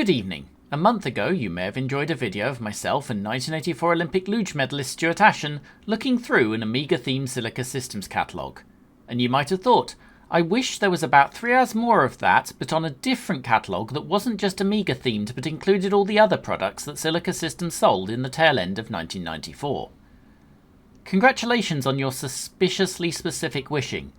Good evening. A month ago, you may have enjoyed a video of myself and 1984 Olympic luge medalist Stuart Ashens looking through an Amiga-themed Silica Systems Catalogue. And you might have thought, I wish there was about 3 hours more of that, but on a different catalogue that wasn't just Amiga-themed but included all the other products that Silica Systems sold in the tail end of 1994. Congratulations on your suspiciously specific wishing,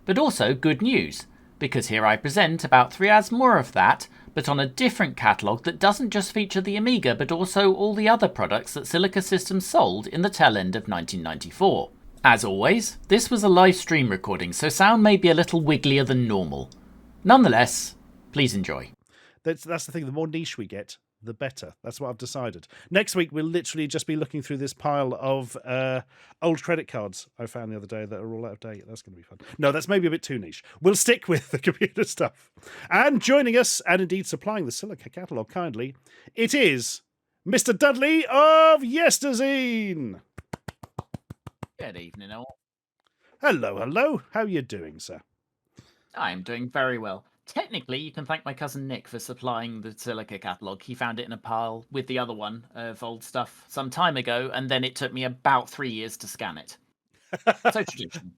but also good news, because here I present about 3 hours more of that, but on a different catalogue that doesn't just feature the Amiga but also all the other products that Silica Systems sold in the tail end of 1994. As always, this was a live stream recording, so sound may be a little wigglier than normal. Nonetheless, please enjoy. That's the thing, the more niche we get, the better. That's what I've decided. Next week, we'll literally just be looking through this pile of old credit cards I found the other day that are all out of date. That's going to be fun. No, that's maybe a bit too niche. We'll stick with the computer stuff. And joining us, and indeed supplying the Silica catalogue kindly, it is Mr. Dudley of Yesterzine. Good evening, all. Hello, hello. How are you doing, sir? I'm doing very well. Technically, you can thank my cousin Nick for supplying the Silica catalogue. He found it in a pile with the other one of old stuff some time ago, and then it took me about 3 years to scan it. So tradition.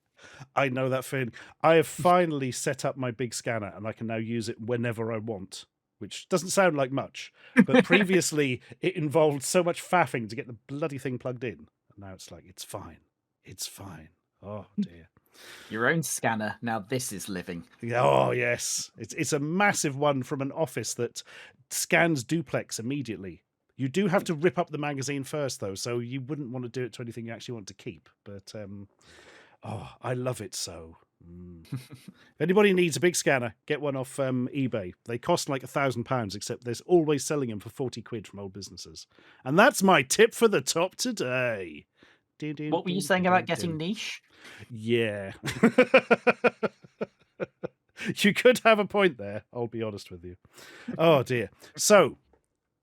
I know that feeling. I have finally set up my big scanner, and I can now use it whenever I want, which doesn't sound like much. But previously, it involved so much faffing to get the bloody thing plugged in. And now it's like, it's fine. It's fine. Oh, dear. Your own scanner. Now this is living. Oh, yes. It's a massive one from an office that scans duplex immediately. You do have to rip up the magazine first, though, so you wouldn't want to do it to anything you actually want to keep. But, I love it so. If anybody needs a big scanner, get one off eBay. They cost like £1,000, except they're always selling them for 40 quid from old businesses. And that's my tip for the top today. What were you saying about getting niche? Yeah. You could have a point there, I'll be honest with you. Oh, dear. So,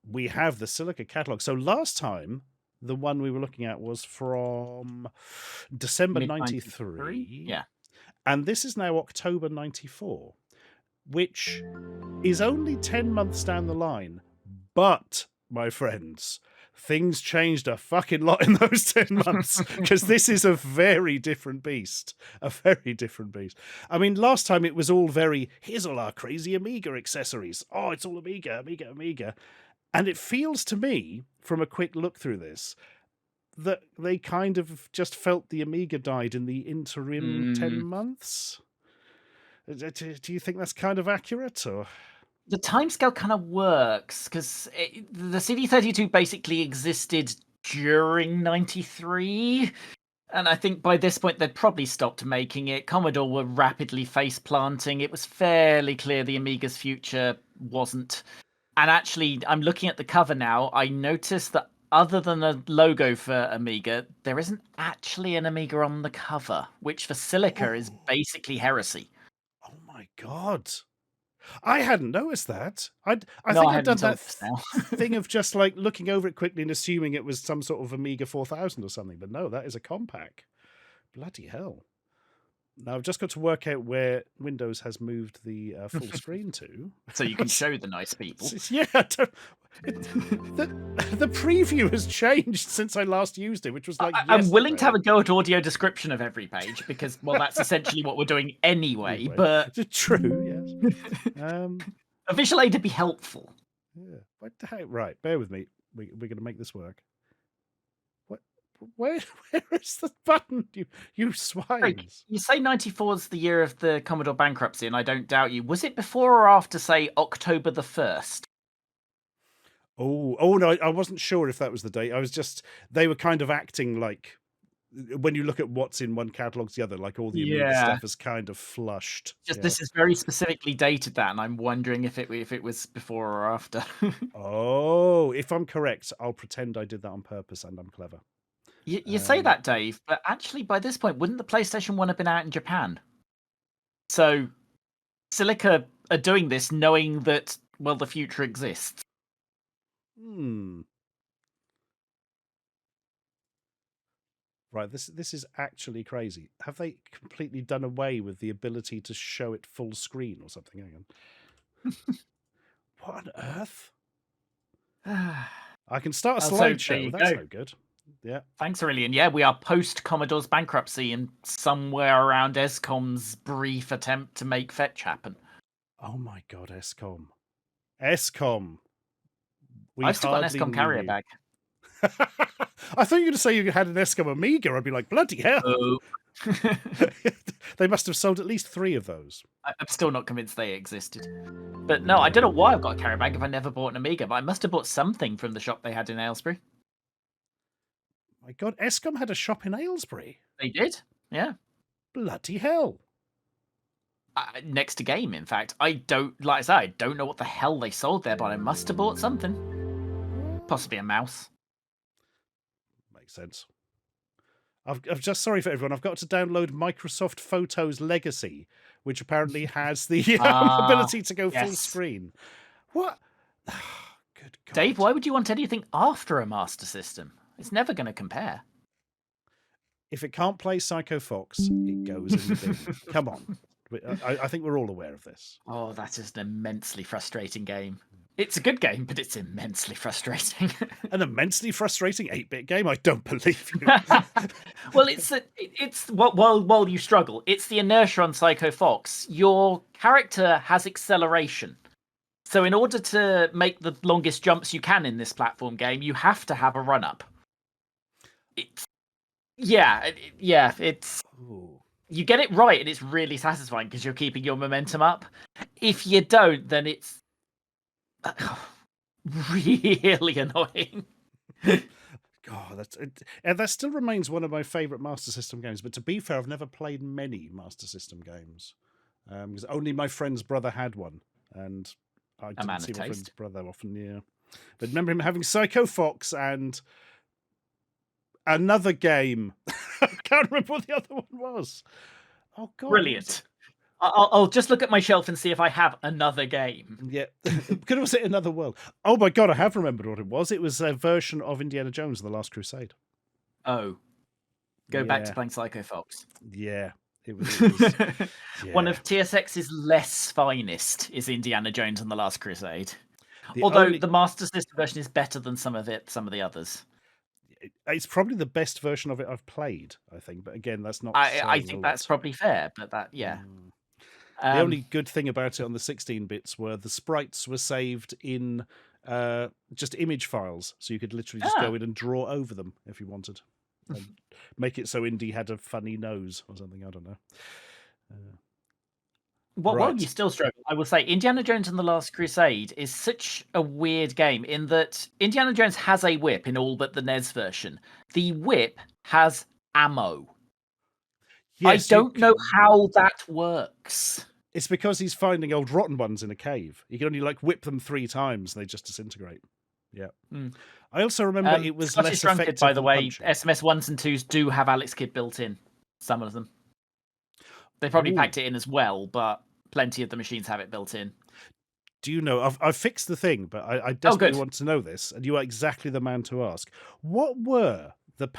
we have the Silica catalogue. So, last time, the one we were looking at was from December 93. Yeah. And this is now October 94, which is only 10 months down the line. But, my friends, things changed a fucking lot in those 10 months, because this is a very different beast. A very different beast. I mean, last time it was all very, here's all our crazy Amiga accessories. Oh, it's all Amiga, Amiga, Amiga. And it feels to me, from a quick look through this, that they kind of just felt the Amiga died in the interim 10 months. Do you think that's kind of accurate, or...? The timescale kind of works because the CD32 basically existed during 93. And I think by this point they'd probably stopped making it. Commodore were rapidly face planting. It was fairly clear the Amiga's future wasn't. And actually, I'm looking at the cover now. I noticed that other than the logo for Amiga, there isn't actually an Amiga on the cover, which for Silica is basically heresy. Oh my God. I hadn't noticed that. I think I'd done that thing of just like looking over it quickly and assuming it was some sort of Amiga 4000 or something. But no, that is a compact. Bloody hell. Now I've just got to work out where Windows has moved the full screen to. So you can show the nice people. Yeah. The preview has changed since I last used it, which was like I'm willing to have a go at audio description of every page because, well, that's essentially what we're doing anyway. But true, yes. A visual aid would be helpful. Yeah. What the heck? Right, bear with me. We're going to make this work. What? Where is the button? You swines. You say 94 is the year of the Commodore bankruptcy, and I don't doubt you. Was it before or after, say, October the 1st? Oh no, I wasn't sure if that was the date. They were kind of acting like, when you look at what's in one catalogue to the other, like all the Amiga stuff is kind of flushed. This is very specifically dated that, and I'm wondering if it was before or after. Oh, if I'm correct, I'll pretend I did that on purpose and I'm clever. You say that, Dave, but actually by this point, wouldn't the PlayStation 1 have been out in Japan? So Silica are doing this knowing that, well, the future exists. Right, this is actually crazy. Have they completely done away with the ability to show it full screen or something? Hang on. What on earth? I can start a So there slideshow. you That's go. no good. Yeah. Thanks, Aurelian. Yeah, we are post Commodore's bankruptcy and somewhere around ESCOM's brief attempt to make fetch happen. Oh my God, ESCOM. ESCOM. I've still got an ESCOM carrier bag. I thought you were going to say you had an ESCOM Amiga. I'd be like, bloody hell. Oh. They must have sold at least 3 of those. I'm still not convinced they existed. But no, I don't know why I've got a carrier bag if I never bought an Amiga, but I must have bought something from the shop they had in Aylesbury. My God, ESCOM had a shop in Aylesbury. They did, yeah. Bloody hell. Next to Game, in fact. I don't know what the hell they sold there, but I must have bought something. Possibly a mouse. Makes sense. I've just, sorry for everyone, I've got to download Microsoft Photos Legacy, which apparently has the ability to go full screen. What? Good God. Dave, why would you want anything after a Master System? It's never going to compare. If it can't play Psycho Fox, it goes in the bin. Come on. I think we're all aware of this. Oh, that is an immensely frustrating game. It's a good game, but it's immensely frustrating. An immensely frustrating 8-bit game? I don't believe you. Well, while you struggle, it's the inertia on Psycho Fox. Your character has acceleration. So in order to make the longest jumps you can in this platform game, you have to have a run-up. It's... Ooh. You get it right, and it's really satisfying because you're keeping your momentum up. If you don't, then it's really annoying. God, that still remains one of my favourite Master System games. But to be fair, I've never played many Master System games because only my friend's brother had one, and I didn't see my friend's brother often. Yeah, but remember him having Psycho Fox and another game. I can't remember what the other one was. Oh God! Brilliant. I'll just look at my shelf and see if I have another game. Yeah. Was it Another World? Oh my God, I have remembered what it was. It was a version of Indiana Jones and the Last Crusade. Oh. Go back to playing Psycho Fox. Yeah. It was One of TSX's less finest is Indiana Jones and the Last Crusade. Although the Master System version is better than some of the others. It's probably the best version of it I've played, I think. But again, that's not. I think that's probably fair. But the only good thing about it on the 16 bits were the sprites were saved in just image files, so you could literally just go in and draw over them if you wanted, and make it so Indy had a funny nose or something. I don't know. While you still struggle, I will say Indiana Jones and the Last Crusade is such a weird game in that Indiana Jones has a whip in all but the NES version. The whip has ammo. Yes, I don't know how that works. It's because he's finding old rotten ones in a cave. You can only whip them 3 times and they just disintegrate. Yeah. I also remember it was less effective. By the way, SMS 1s and 2s do have Alex Kidd built in. Some of them. They probably packed it in as well, but plenty of the machines have it built in. Do you know, I've fixed the thing, but I desperately want to know this, and you are exactly the man to ask. What were the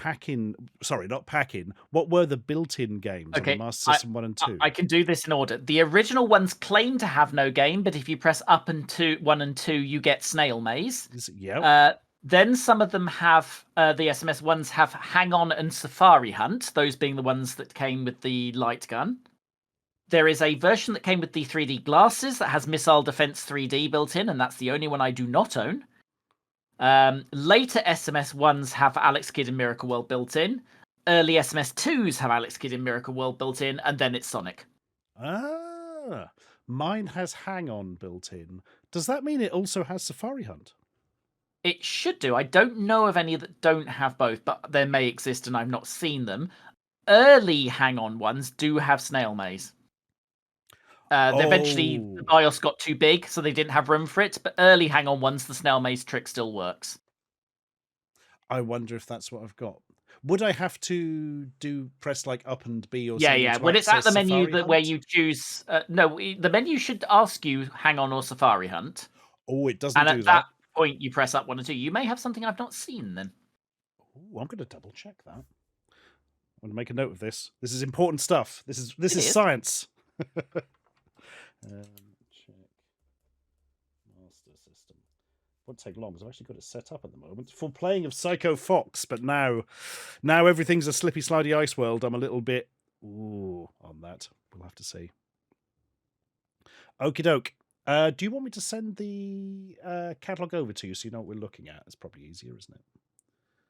what were the built-in games on the Master System 1 and 2? I can do this in order. The original ones claim to have no game, but if you press up and 1 and 2, you get Snail Maze. Yeah. Then some of them have, the SMS ones have Hang On and Safari Hunt, those being the ones that came with the light gun. There is a version that came with the 3D glasses that has Missile Defense 3D built in, and that's the only one I do not own. Later SMS 1s have Alex Kidd in Miracle World built in. Early SMS 2s have Alex Kidd in Miracle World built in, and then it's Sonic. Mine has Hang On built in. Does that mean it also has Safari Hunt? It should do. I don't know of any that don't have both, but there may exist and I've not seen them. Early Hang On ones do have Snail Maze. Eventually, the BIOS got too big, so they didn't have room for it. But early Hang On ones, the Snail Maze trick still works. I wonder if that's what I've got. Would I have to press up and B or something? Yeah. When it's at the menu where you choose... no, the menu should ask you Hang On or Safari Hunt. Oh, it doesn't do that. And at that point, you press up 1 and 2. You may have something I've not seen then. Oh, I'm going to double check that. I'm going to make a note of this. This is important stuff. This is science. Check Master System. won't take long because I've actually got it set up at the moment for playing of Psycho Fox. But now everything's a slippy, slidey ice world. I'm a little bit on that. We'll have to see. Okie doke. Do you want me to send the catalogue over to you so you know what we're looking at? It's probably easier, isn't it?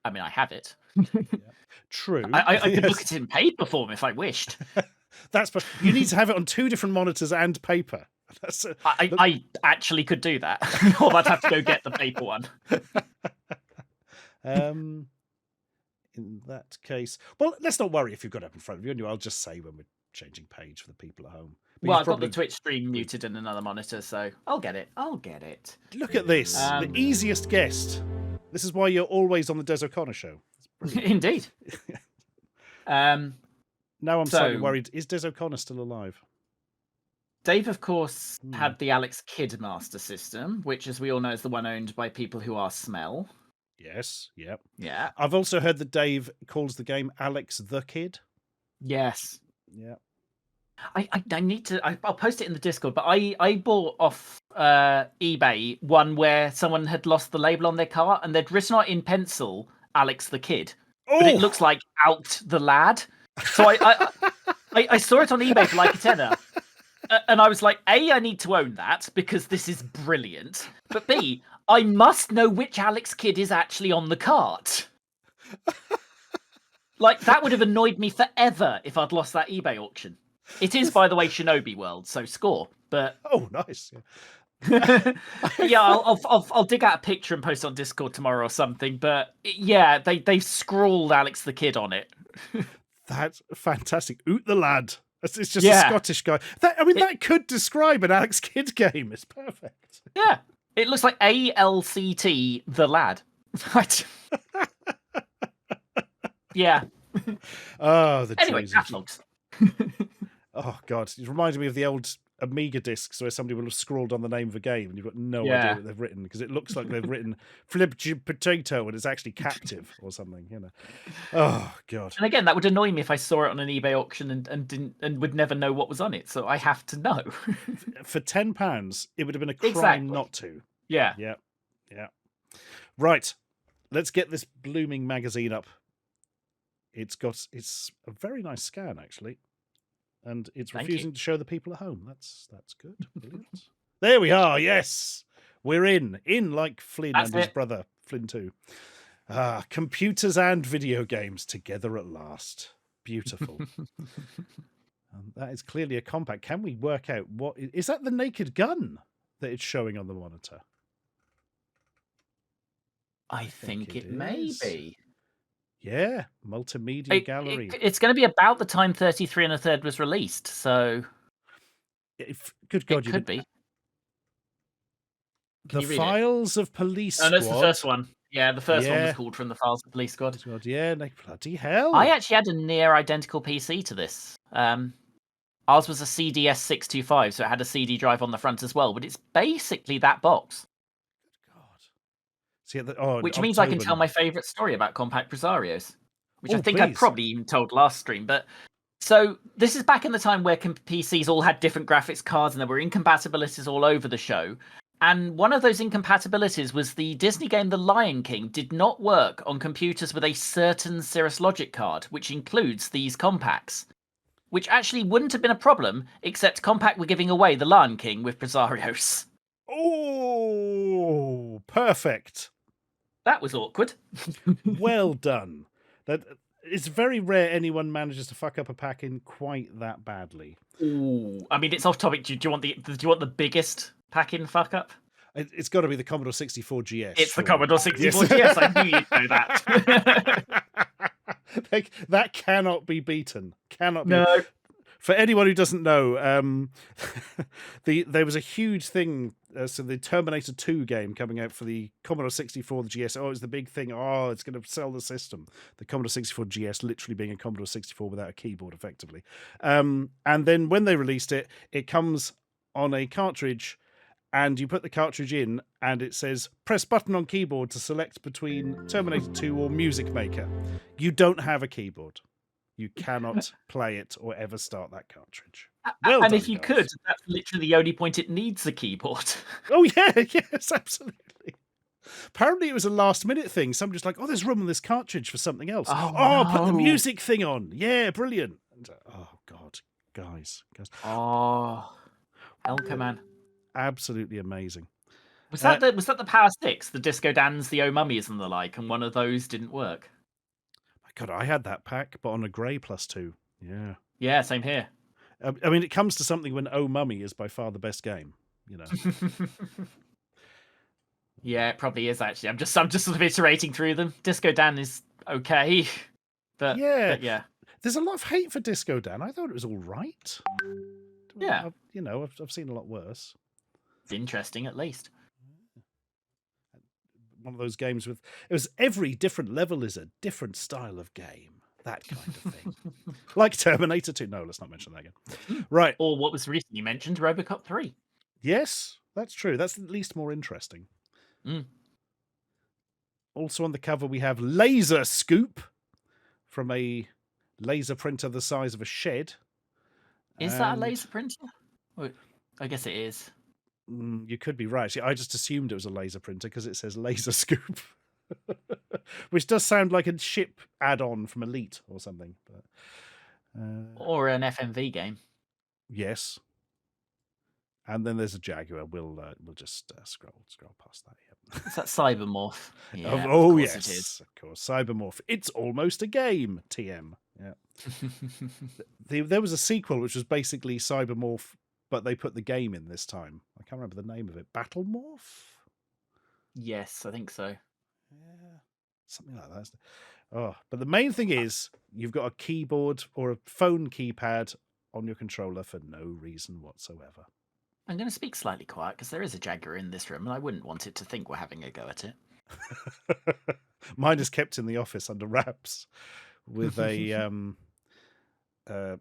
I mean, I have it. Yeah. True. I could look at it in paper form if I wished. You need to have it on 2 different monitors and paper. I actually could do that. Or I'd have to go get the paper one. In that case, well, let's not worry if you've got it up in front of you. I'll just say when we're changing page for the people at home. Well, I've got the Twitch stream muted in another monitor, so I'll get it. Look at this. The easiest guest. This is why you're always on the Des O'Connor show. Indeed. Now I'm slightly worried. Is Des O'Connor still alive? Dave, of course, had the Alex Kidd Master System, which, as we all know, is the one owned by people who are Smell. Yes, yep. Yeah. I've also heard that Dave calls the game Alex the Kid. Yes. Yeah. I need to. I'll post it in the Discord. But I bought off eBay one where someone had lost the label on their car and they'd written out in pencil Alex the Kid, but it looks like Out the Lad. So I saw it on eBay for like a tenner, and I was like, A, I need to own that because this is brilliant. But B, I must know which Alex Kidd is actually on the cart. Like, that would have annoyed me forever if I'd lost that eBay auction. It is, by the way, Shinobi World, so score. But nice. Yeah, I'll dig out a picture and post it on Discord tomorrow or something. But yeah, they've scrawled Alex the Kid on it. That's fantastic. Oot the Lad. It's just a Scottish guy. That could describe an Alex Kidd game. It's perfect. Yeah, it looks like ALCT the Lad. Yeah. Oh, the anyway, Jesus. catalogs. Oh God, it reminds me of the old Amiga discs where somebody will have scrawled on the name of a game and you've got no idea what they've written because it looks like they've written flip potato and it's actually captive or something, you know. Oh God. And again, that would annoy me if I saw it on an eBay auction and would never know what was on it. So I have to know. For £10, it would have been a crime not to. Yeah. Yeah. Yeah. Right. Let's get this blooming magazine up. It's a very nice scan actually. And it's refusing to show the people at home. That's good. Brilliant. There we are. Yes, we're in like Flynn and his brother Flynn too. Computers and video games together at last. Beautiful. That is clearly a compact. Can we work out what is that? The Naked Gun that it's showing on the monitor? I think it may be. Yeah, multimedia gallery. It's going to be about the time 33 1/3 was released, so good God, it could be. The Files of Police Squad. Oh, that's the first one. Yeah, the first one was called From the Files of Police Squad. Yeah, bloody hell. I actually had a near identical PC to this. Ours was a CDS 625, so it had a CD drive on the front as well, but it's basically that box. Which means I can tell my favourite story about compact Presarios, which I think I'd probably even told last stream. But so this is back in the time where PCs all had different graphics cards and there were incompatibilities all over the show. And one of those incompatibilities was the Disney game The Lion King did not work on computers with a certain Cirrus Logic card, which includes these compacts. Which actually wouldn't have been a problem, except Compact were giving away The Lion King with Presarios. Oh, perfect. That was awkward. Well done. It's very rare anyone manages to fuck up a pack in quite that badly. Ooh, I mean, it's off topic. Do you want the biggest pack in fuck up? It's got to be the Commodore 64 GS. It's the Commodore 64 GS. I knew you'd know that. That cannot be beaten. Cannot be. No. For anyone who doesn't know, there was a huge thing. So the Terminator 2 game coming out for the Commodore 64, the GS. Oh, it's the big thing. Oh, it's going to sell the system. The Commodore 64 GS literally being a Commodore 64 without a keyboard, effectively. And then when they released it, it comes on a cartridge, and you put the cartridge in, and it says, press button on keyboard to select between Terminator 2 or Music Maker. You don't have a keyboard. You cannot play it or ever start that cartridge. Well and if you could, that's literally the only point it needs a keyboard. Oh, yeah, yes, absolutely. Apparently it was a last minute thing. Somebody's like, oh, there's room on this cartridge for something else. Oh, Put the no. music thing on. Yeah, brilliant. And, oh, God. Guys. Oh, Elka, man. Absolutely amazing. Was that the Power Sticks, the Disco Dans, the Oh Mummies and the like, and one of those didn't work? My God, I had that pack, but on a grey +2. Yeah. Yeah, same here. I mean, it comes to something when Oh Mummy is by far the best game, you know. Yeah, it probably is actually. I'm just sort of iterating through them. Disco Dan is okay, but yeah. There's a lot of hate for Disco Dan. I thought it was all right. Yeah, I've seen a lot worse. It's interesting, at least. One of those games with every different level is a different style of game. That kind of thing. Like Terminator 2. No, let's not mention that again. Right. Or what was recently mentioned, Robocop 3. Yes, that's true. That's at least more interesting. Also on the cover, we have Laser Scoop from a laser printer the size of a shed. Is that a laser printer? Well, I guess it is. You could be right. I just assumed it was a laser printer because it says Laser Scoop. Which does sound like a ship add-on from Elite or something. But, or an FMV game. Yes. And then there's a Jaguar. We'll just scroll past that. Yep. Is that Cybermorph? Yeah, yes, it is. Of course. Cybermorph. It's almost a game, TM. Yeah. There was a sequel which was basically Cybermorph, but they put the game in this time. I can't remember the name of it. Battlemorph? Yes, I think so. Yeah, something like that. Oh, but the main thing is you've got a keyboard or a phone keypad on your controller for no reason whatsoever. I'm going to speak slightly quiet because there is a Jaguar in this room and I wouldn't want it to think we're having a go at it. Mine is kept in the office under wraps with a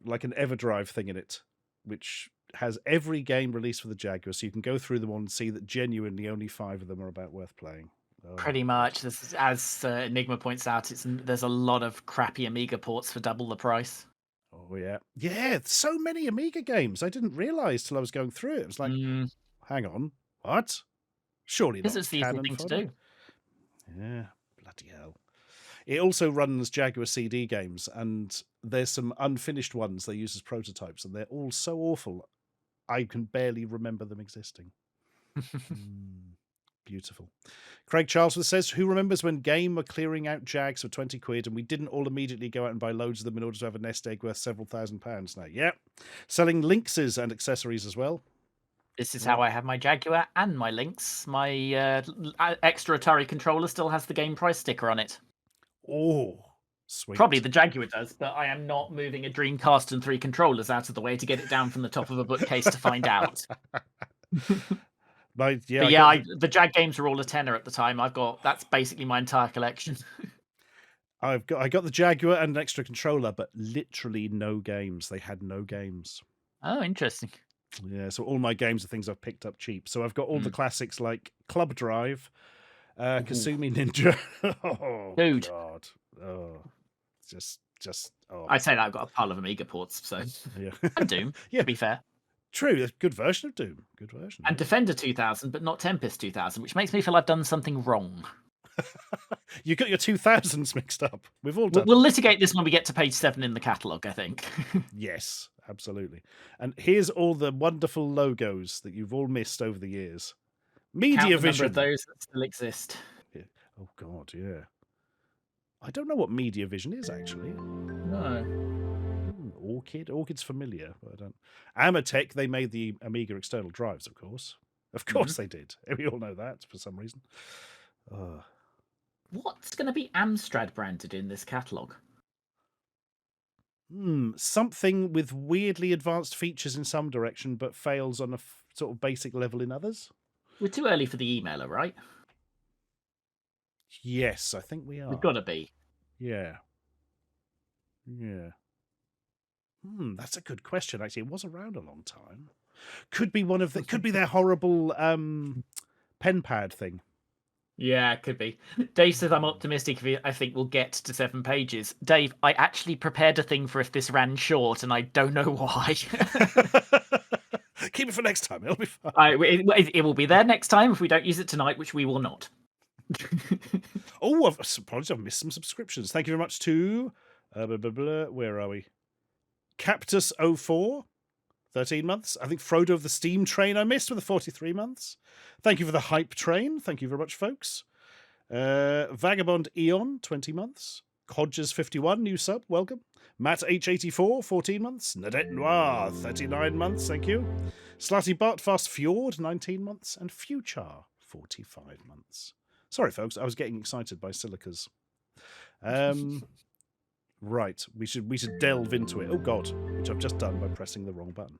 like an EverDrive thing in it, which has every game released for the Jaguar, so you can go through them all and see that genuinely only 5 of them are about worth playing. Oh. Pretty much. As Enigma points out, there's a lot of crappy Amiga ports for double the price. Oh, yeah. Yeah, so many Amiga games. I didn't realise till I was going through it. It was like, hang on, what? Surely not. Because it's the easy thing to do. Yeah, bloody hell. It also runs Jaguar CD games, and there's some unfinished ones they use as prototypes, and they're all so awful, I can barely remember them existing. Beautiful. Craig Charlesworth says, who remembers when Game were clearing out Jags for 20 quid and we didn't all immediately go out and buy loads of them in order to have a nest egg worth several £1,000s now? Yeah. Selling Lynxes and accessories as well. This is how I have my Jaguar and my Lynx. My extra Atari controller still has the game price sticker on it. Oh, sweet. Probably the Jaguar does, but I am not moving a Dreamcast and 3 controllers out of the way to get it down from the top of a bookcase to find out. The Jag games were all a tenner at the time. That's basically my entire collection. I got the Jaguar and an extra controller, but literally no games. They had no games. Oh, interesting. Yeah, so all my games are things I've picked up cheap. So I've got all the classics like Club Drive, Kasumi Ninja. Oh, dude. God. Oh, just. Oh. I'd say that I've got a pile of Amiga ports, so yeah. And Doom. To be fair. True, a good version of Doom. Good version. And Defender 2000, but not Tempest 2000, which makes me feel I've done something wrong. You got your 2000s mixed up. We've all done. We'll litigate this when we get to page 7 in the catalogue, I think. Yes, absolutely. And here's all the wonderful logos that you've all missed over the years. Media Vision. Number of those that still exist. Yeah. Oh God, yeah. I don't know what Media Vision is actually. No. Orchid's familiar, but I don't. Amatec, they made the Amiga external drives, of course. Of course they did. We all know that for some reason. What's going to be Amstrad branded in this catalogue? Something with weirdly advanced features in some direction, but fails on a sort of basic level in others. We're too early for the emailer, right? Yes, I think we are. We've got to be. Yeah. That's a good question. Actually, it was around a long time. Could be could be their horrible pen pad thing. Yeah, it could be. Dave says I'm optimistic. I think we'll get to 7 pages. Dave, I actually prepared a thing for if this ran short, and I don't know why. Keep it for next time. It'll be fine. It will be there next time if we don't use it tonight, which we will not. Oh, apologies, I've missed some subscriptions. Thank you very much to where are we? Cactus04, 13 months. I think Frodo of the Steam Train I missed with the 43 months. Thank you for the Hype Train. Thank you very much, folks. Vagabond Eon, 20 months. Codgers 51, new sub, welcome. Matt H84, 14 months. Nadette Noir, 39 months, thank you. Slutty Bart Fast Fjord, 19 months. And Fuchar, 45 months. Sorry, folks, I was getting excited by Silicas. Right, we should delve into it. Oh, God, which I've just done by pressing the wrong button.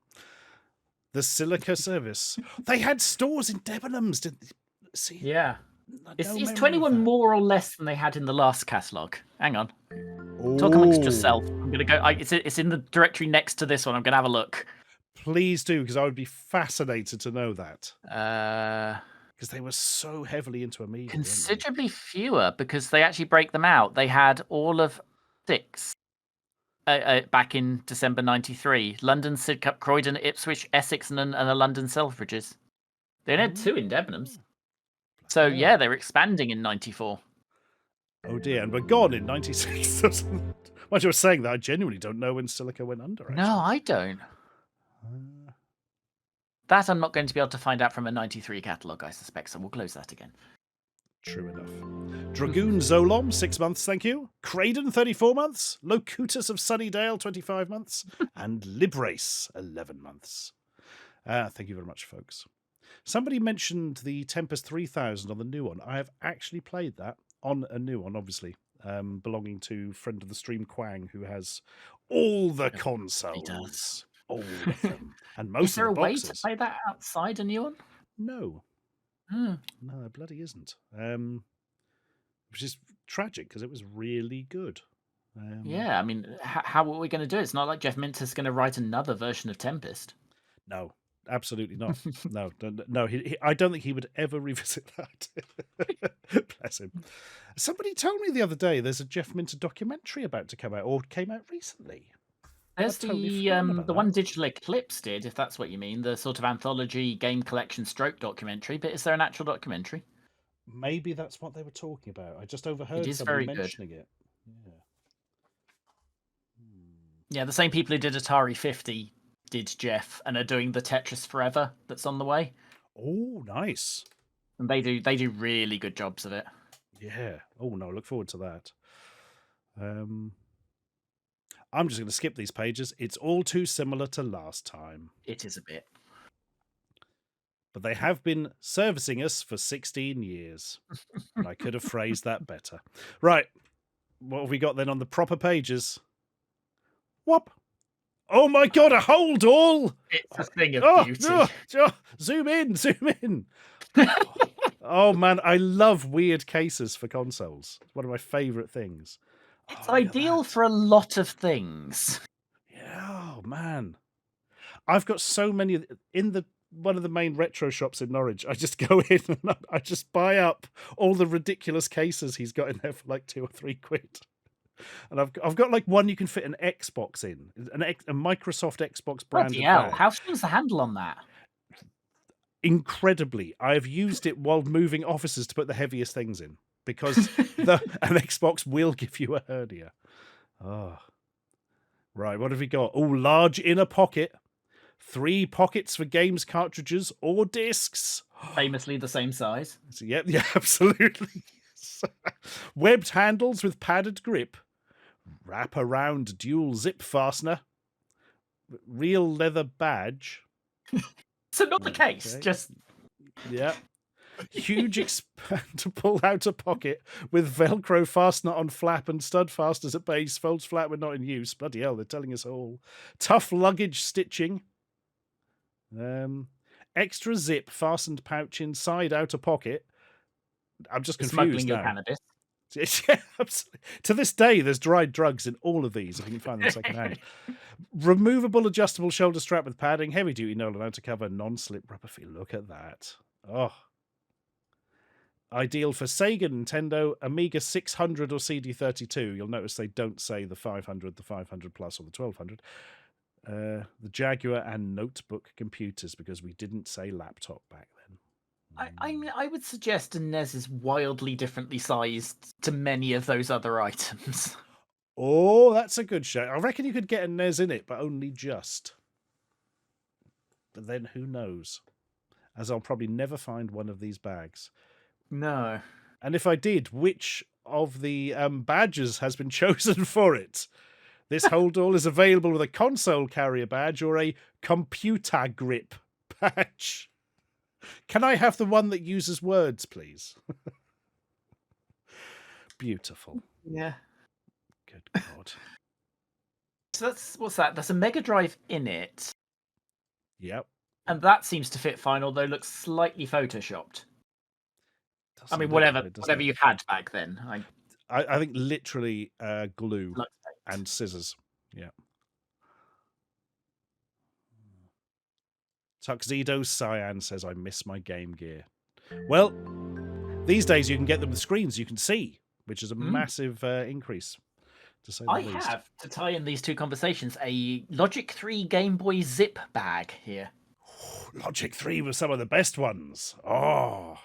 The Silica service. They had stores in Debenhams, didn't they? See? Yeah. No It's memory of 21 that. more or less than they had in the last catalogue. Hang on. Talk Ooh. amongst yourself. I'm gonna go. It's in the directory next to this one. I'm gonna have a look. Please do, because I would be fascinated to know that. Uh, Because they were so heavily into Amiga. considerably fewer because they actually break them out. They had all of 6 back in December '93. London, Sidcup, Croydon, Ipswich, Essex, and a London Selfridges. They only had 2 in Debenhams. So yeah, they were expanding in '94. Oh dear, and we're gone in '96. What you were saying that, I genuinely don't know when Silica went under. Actually. No, I don't. That I'm not going to be able to find out from a '93 catalogue, I suspect. So we'll close that again. True enough. Dragoon Zolom, 6 months, thank you. Craden, 34 months. Locutus of Sunnydale, 25 months. And Librace, 11 months. Thank you very much, folks. Somebody mentioned the Tempest 3000 on the new one. I have actually played that on a new one, obviously, belonging to friend of the stream Quang, who has all the consoles. He does. All of them. And most Is there of the a way boxes. to play that outside a new one? No. No, there bloody isn't. Which is tragic because it was really good. Yeah, I mean, how are we going to do it? It's not like Jeff Minter's going to write another version of Tempest. No, absolutely not. No. I don't think he would ever revisit that. Bless him. Somebody told me the other day there's a Jeff Minter documentary about to come out, or came out recently. There's the one Digital Eclipse did, if that's what you mean, the sort of anthology game collection stroke documentary. But is there an actual documentary? Maybe that's what they were talking about. I just overheard very somebody mentioning it. Yeah, the same people who did Atari 50 did Jeff and are doing the Tetris Forever that's on the way. Oh, nice. And they do really good jobs of it. Yeah. Oh no, I look forward to that. I'm just going to skip these pages. It's all too similar to last time. It is a bit. But they have been servicing us for 16 years. And I could have phrased that better. Right. What have we got then on the proper pages? Whoop. Oh my God, a hold all! It's a thing of beauty. Zoom in. Oh man, I love weird cases for consoles. It's one of my favourite things. It's ideal for a lot of things. Yeah, oh man. I've got so many in one of the main retro shops in Norwich. I just go in and I just buy up all the ridiculous cases he's got in there for like £2 or £3. And I've got like one you can fit an Xbox in, a Microsoft Xbox branded. Bloody hell! How strong's the handle on that? Incredibly, I've used it while moving offices to put the heaviest things in because an Xbox will give you a hernia. Oh, right. What have we got? Oh, large inner pocket, 3 pockets for games cartridges or discs. Famously the same size. Yeah, absolutely. Webbed handles with padded grip. Wrap around dual zip fastener. Real leather badge. So not the case, just... Yeah. Huge expandable outer pocket with Velcro fastener on flap and stud fasteners at base. Folds flat when not in use. Bloody hell, they're telling us all. Tough luggage stitching. Extra zip fastened pouch inside outer pocket. I'm just confused smuggling now. Your cannabis. Yeah, absolutely. To this day, there's dried drugs in all of these, if you can find them secondhand. Removable adjustable shoulder strap with padding, heavy duty Nolan outer cover, non-slip rubber feet. Look at that. Oh. Ideal for Sega, Nintendo, Amiga 600 or CD32. You'll notice they don't say the 500, the 500 plus, or the 1200. The Jaguar and notebook computers, because we didn't say laptop back then. I mean, I would suggest a NES is wildly differently sized to many of those other items. Oh, that's a good show. I reckon you could get a NES in it, but only just. But then who knows? As I'll probably never find one of these bags. No. And if I did, which of the badges has been chosen for it? This holdall is available with a console carrier badge or a computer grip badge. Can I have the one that uses words, please? Beautiful. Yeah. Good God. So what's that? There's a Mega Drive in it. Yep. And that seems to fit fine, although looks slightly photoshopped. I mean, whatever you had back then. I think literally glue and scissors. Yeah. Tuxedo Cyan says, I miss my Game Gear. Well, these days you can get them with screens you can see, which is a massive increase, to say the least. I have, to tie in these two conversations, a Logic 3 Game Boy Zip bag here. Logic 3 was some of the best ones. Oh.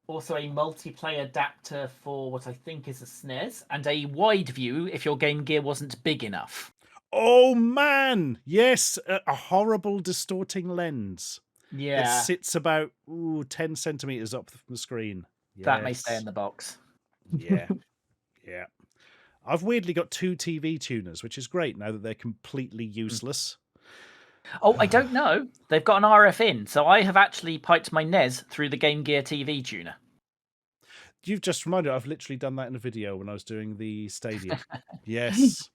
Also a multiplayer adapter for what I think is a SNES, and a wide view if your Game Gear wasn't big enough. Oh, man. Yes, a horrible distorting lens. Yeah. That sits about 10 centimetres up from the screen. Yes. That may stay in the box. Yeah. Yeah. I've weirdly got 2 TV tuners, which is great now that they're completely useless. Oh, I don't know. They've got an RF in, so I have actually piped my NES through the Game Gear TV tuner. You've just reminded me, I've literally done that in a video when I was doing the Stadia. Yes.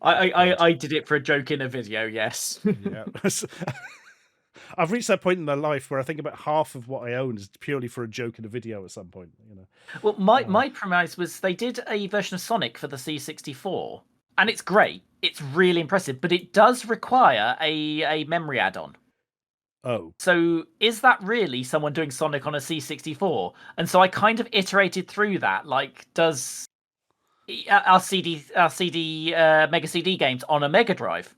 I did it for a joke in a video, yes. Yeah. I've reached that point in my life where I think about half of what I own is purely for a joke in a video at some point. You know. Well, my premise was they did a version of Sonic for the C64, and it's great. It's really impressive, but it does require a memory add-on. Oh. So is that really someone doing Sonic on a C64? And so I kind of iterated through that. Like, does our CD Mega CD games on a Mega Drive?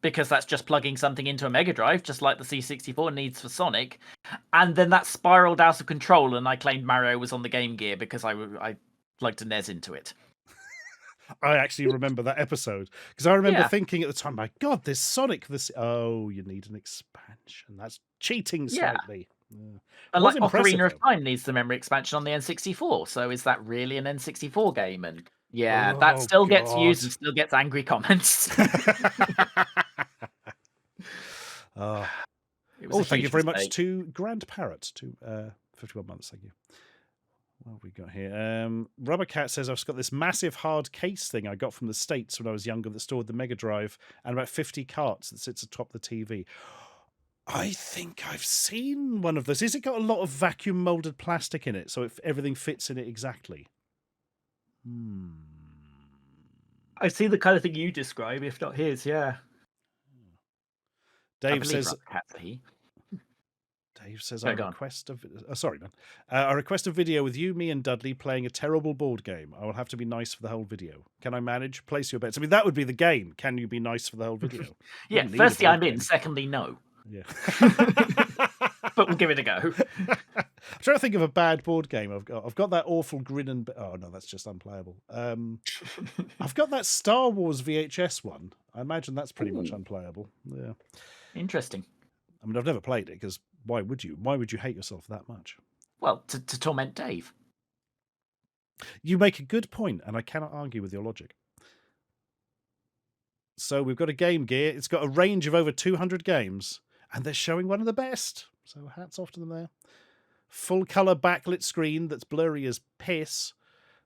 Because that's just plugging something into a Mega Drive, just like the C64 needs for Sonic. And then that spiraled out of control, and I claimed Mario was on the Game Gear because I plugged a NES into it. I actually remember that episode because I remember thinking at the time, my God, there's Sonic. Oh, you need an expansion. That's cheating slightly. Yeah. And like Ocarina of Time needs the memory expansion on the N64. So is that really an N64 game? And that still gets used and still gets angry comments. Thank you very much to Grand Parrot, to 51 months. Thank you. What have we got here? Rubber Cat says, I've got this massive hard case thing I got from the States when I was younger that stored the Mega Drive and about 50 carts that sits atop the TV. I think I've seen one of those. Is it got a lot of vacuum molded plastic in it so everything fits in it exactly? I see the kind of thing you describe, if not his, yeah. Dave says, I request a video with you, me, and Dudley playing a terrible board game. I will have to be nice for the whole video. Can I manage? Place your bets. I mean, that would be the game. Can you be nice for the whole video? Yeah, firstly, I'm in. Secondly, no. Yeah. But we'll give it a go. I'm trying to think of a bad board game. I've got that awful grin and... Oh, no, that's just unplayable. I've got that Star Wars VHS one. I imagine that's pretty much unplayable. Yeah. Interesting. I mean, I've never played it because why would you? Why would you hate yourself that much? Well, to torment Dave. You make a good point, and I cannot argue with your logic. So we've got a Game Gear. It's got a range of over 200 games, and they're showing one of the best. So hats off to them there. Full colour backlit screen that's blurry as piss.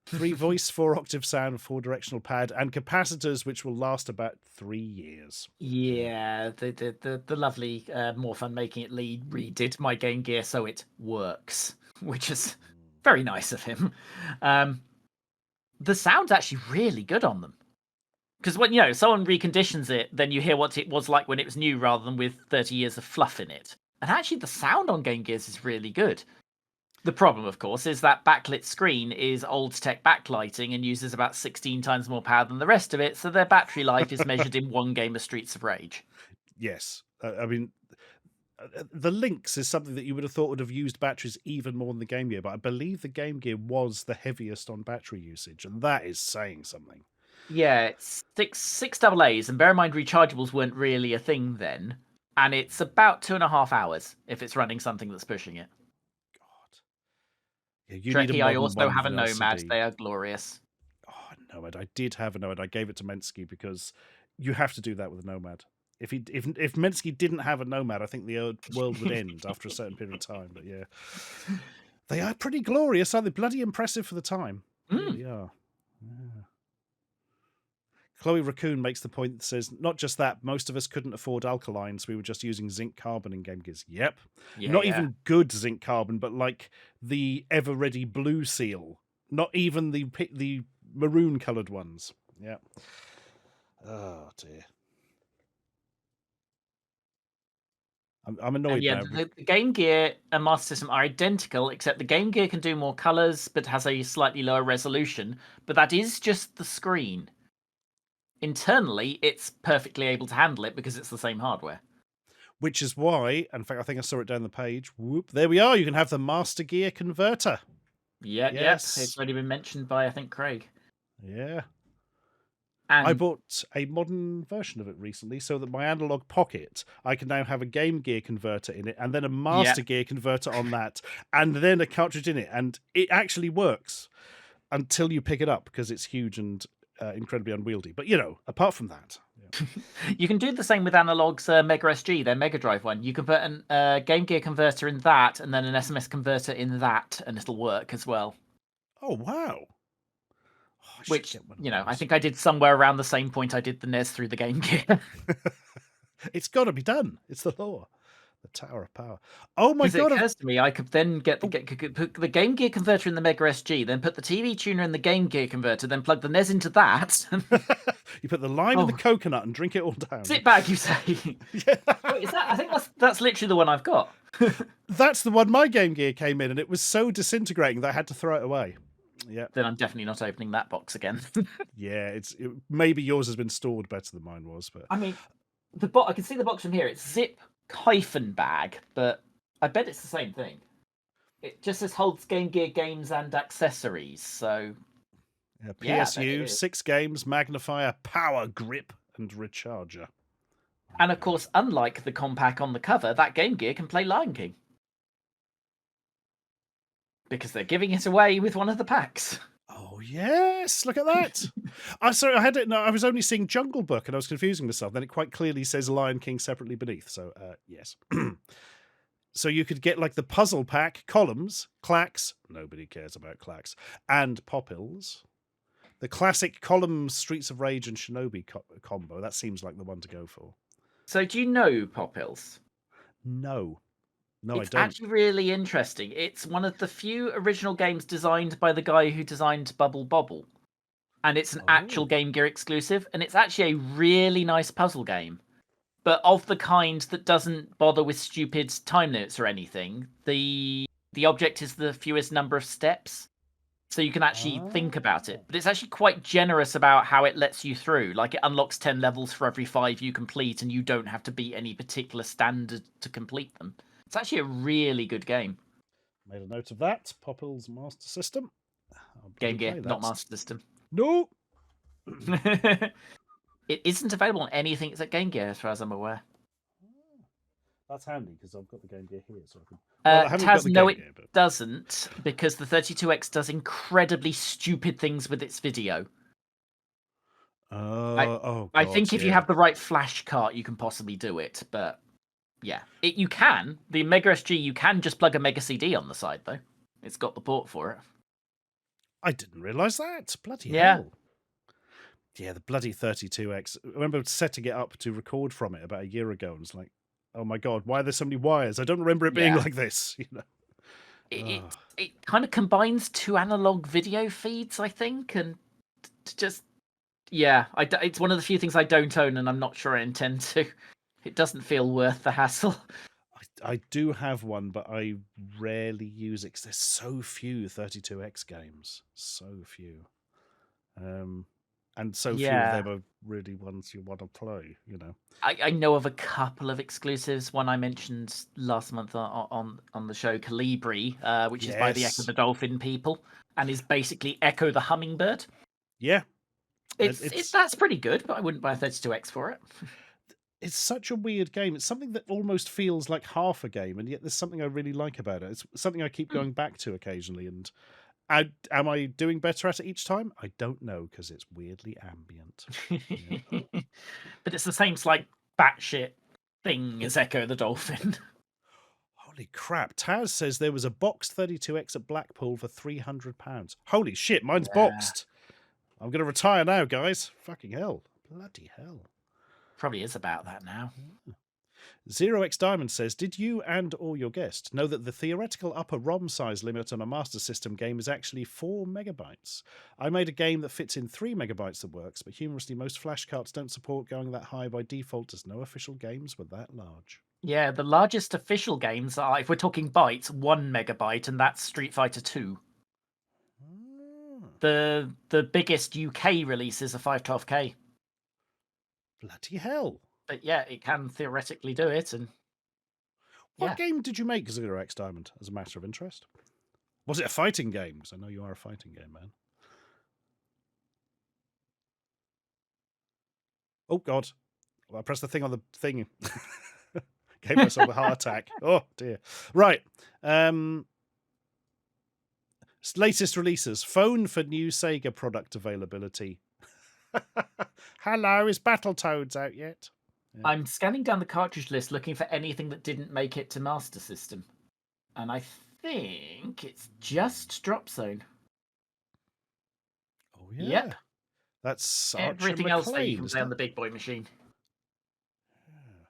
3 voice, 4 octave sound, 4 directional pad, and capacitors which will last about 3 years. Yeah, the lovely More Fun Making It lead redid my Game Gear so it works, which is very nice of him. The sound's actually really good on them. Because when someone reconditions it, then you hear what it was like when it was new rather than with 30 years of fluff in it. And actually the sound on Game Gears is really good. The problem, of course, is that backlit screen is old tech backlighting and uses about 16 times more power than the rest of it, so their battery life is measured in 1 game of Streets of Rage. Yes. I mean, the Lynx is something that you would have thought would have used batteries even more than the Game Gear, but I believe the Game Gear was the heaviest on battery usage, and that is saying something. Yeah, it's six double A's, and bear in mind rechargeables weren't really a thing then, and it's about 2.5 hours if it's running something that's pushing it. God. Yeah, you need a Trekkie, I modern also one have a with an Nomad. LCD. They are glorious. Oh, Nomad. I did have a Nomad. I gave it to Mensky because you have to do that with a Nomad. If Mensky didn't have a Nomad, I think the world would end after a certain period of time. But yeah, they are pretty glorious, aren't they? Bloody impressive for the time. They really are. Yeah. Chloe Raccoon makes the point that says, not just that, most of us couldn't afford alkalines. We were just using zinc carbon in Game Gears. Yep. Not even good zinc carbon, but like the ever ready blue seal. Not even the maroon coloured ones. Yeah. Oh, dear. I'm annoyed now. The Game Gear and Master System are identical, except the Game Gear can do more colours, but has a slightly lower resolution. But that is just the screen. Internally, it's perfectly able to handle it because it's the same hardware. Which is why, in fact, I think I saw it down the page. Whoop, there we are. You can have the Master Gear converter. Yep. It's already been mentioned by, I think, Craig. Yeah. And I bought a modern version of it recently so that my analog pocket, I can now have a Game Gear converter in it and then a Master Gear converter on that and then a cartridge in it. And it actually works until you pick it up because it's huge and incredibly unwieldy. But, apart from that. Yeah. You can do the same with Analog's Mega SG, their Mega Drive one. You can put a Game Gear converter in that and then an SMS converter in that, and it'll work as well. Oh, wow. Which, I think I did somewhere around the same point I did the NES through the Game Gear. It's got to be done. It's the law. The Tower of Power. Oh my God. It occurs to me I could then put the Game Gear converter in the Mega SG, then put the TV tuner in the Game Gear converter, then plug the NES into that. You put the lime in the coconut and drink it all down. Sit back, you say. Yeah. Wait, is that? I think that's literally the one I've got. That's the one my Game Gear came in, and it was so disintegrating that I had to throw it away. Yeah. Then I'm definitely not opening that box again. Yeah, maybe yours has been stored better than mine was, but I mean, I can see the box from here. It's zip bag, but I bet it's the same thing. It just says holds Game Gear games and accessories. So PSU, 6 games, magnifier, power grip, and recharger. And of course, unlike the compact on the cover, that Game Gear can play Lion King. Because they're giving it away with one of the packs. Oh yes, look at that! I was only seeing Jungle Book and I was confusing myself. Then it quite clearly says Lion King separately beneath. So yes. So you could get like the puzzle pack, columns, clacks. Nobody cares about clacks, and Popils. The classic columns, Streets of Rage and Shinobi combo. That seems like the one to go for. So do you know Popils? No, I don't. It's actually really interesting. It's one of the few original games designed by the guy who designed Bubble Bobble. And it's an actual Game Gear exclusive. And it's actually a really nice puzzle game. But of the kind that doesn't bother with stupid time limits or anything. The object is the fewest number of steps. So you can actually think about it. But it's actually quite generous about how it lets you through. Like it unlocks 10 levels for every 5 you complete. And you don't have to beat any particular standard to complete them. It's actually a really good game. Made a note of that. Popils Master System. Game Gear, not Master System. No. It isn't available on anything except Game Gear, as far as I'm aware. That's handy because I've got the Game Gear here, so I can. Well, I haven't got the no, Game it Gear, but... doesn't, because the 32X does incredibly stupid things with its video. I think if you have the right flash cart, you can possibly do it, but. Yeah, you can. The Mega SG, you can just plug a Mega CD on the side, though. It's got the port for it. I didn't realise that. Bloody hell. Yeah, the bloody 32X. I remember setting it up to record from it about a year ago, and it's like, oh my God, why are there so many wires? I don't remember it being like this. It kind of combines 2 analog video feeds, I think, and just... Yeah, it's one of the few things I don't own, and I'm not sure I intend to. It doesn't feel worth the hassle. I do have one, but I rarely use it because there's so few 32X games. So few. and so few of Yeah. them are really ones you want to play. You know. I know of a couple of exclusives. One I mentioned last month on the show, Calibri, which is by the Echo Yes. the Dolphin people, and is basically Echo the Hummingbird. Yeah. That's pretty good, but I wouldn't buy a 32X for it. It's such a weird game. It's something that almost feels like half a game, and yet there's something I really like about it. It's something I keep going back to occasionally. And am I doing better at it each time? I don't know, because it's weirdly ambient. Yeah. But it's the same like batshit thing as Echo the Dolphin. Holy crap. Taz says there was a boxed 32X at Blackpool for £300. Holy shit, mine's boxed. I'm going to retire now, guys. Fucking hell. Bloody hell. Probably is about that now. Zero X Diamond says, did you and or your guest know that the theoretical upper ROM size limit on a Master System game is actually 4 megabytes? I made a game that fits in 3 megabytes that works, but humorously most flash carts don't support going that high by default, as no official games were that large. Yeah, the largest official games are, if we're talking bytes, 1 megabyte, and that's Street Fighter 2. The biggest UK releases are 512K. Bloody hell. But yeah, it can theoretically do it. And what game did you make, Zero X Diamond, as a matter of interest? Was it a fighting game? Because I know you are a fighting game man. Oh, God. Well, I pressed the thing on the thing. Gave myself a heart attack. Oh, dear. Right. Latest releases. Phone for new Sega product availability. Hello, is Battletoads out yet? Yeah. I'm scanning down the cartridge list looking for anything that didn't make it to Master System. And I think it's just Drop Zone. Oh, yeah. Yep. That's everything else that you can play on the big boy machine. Yeah.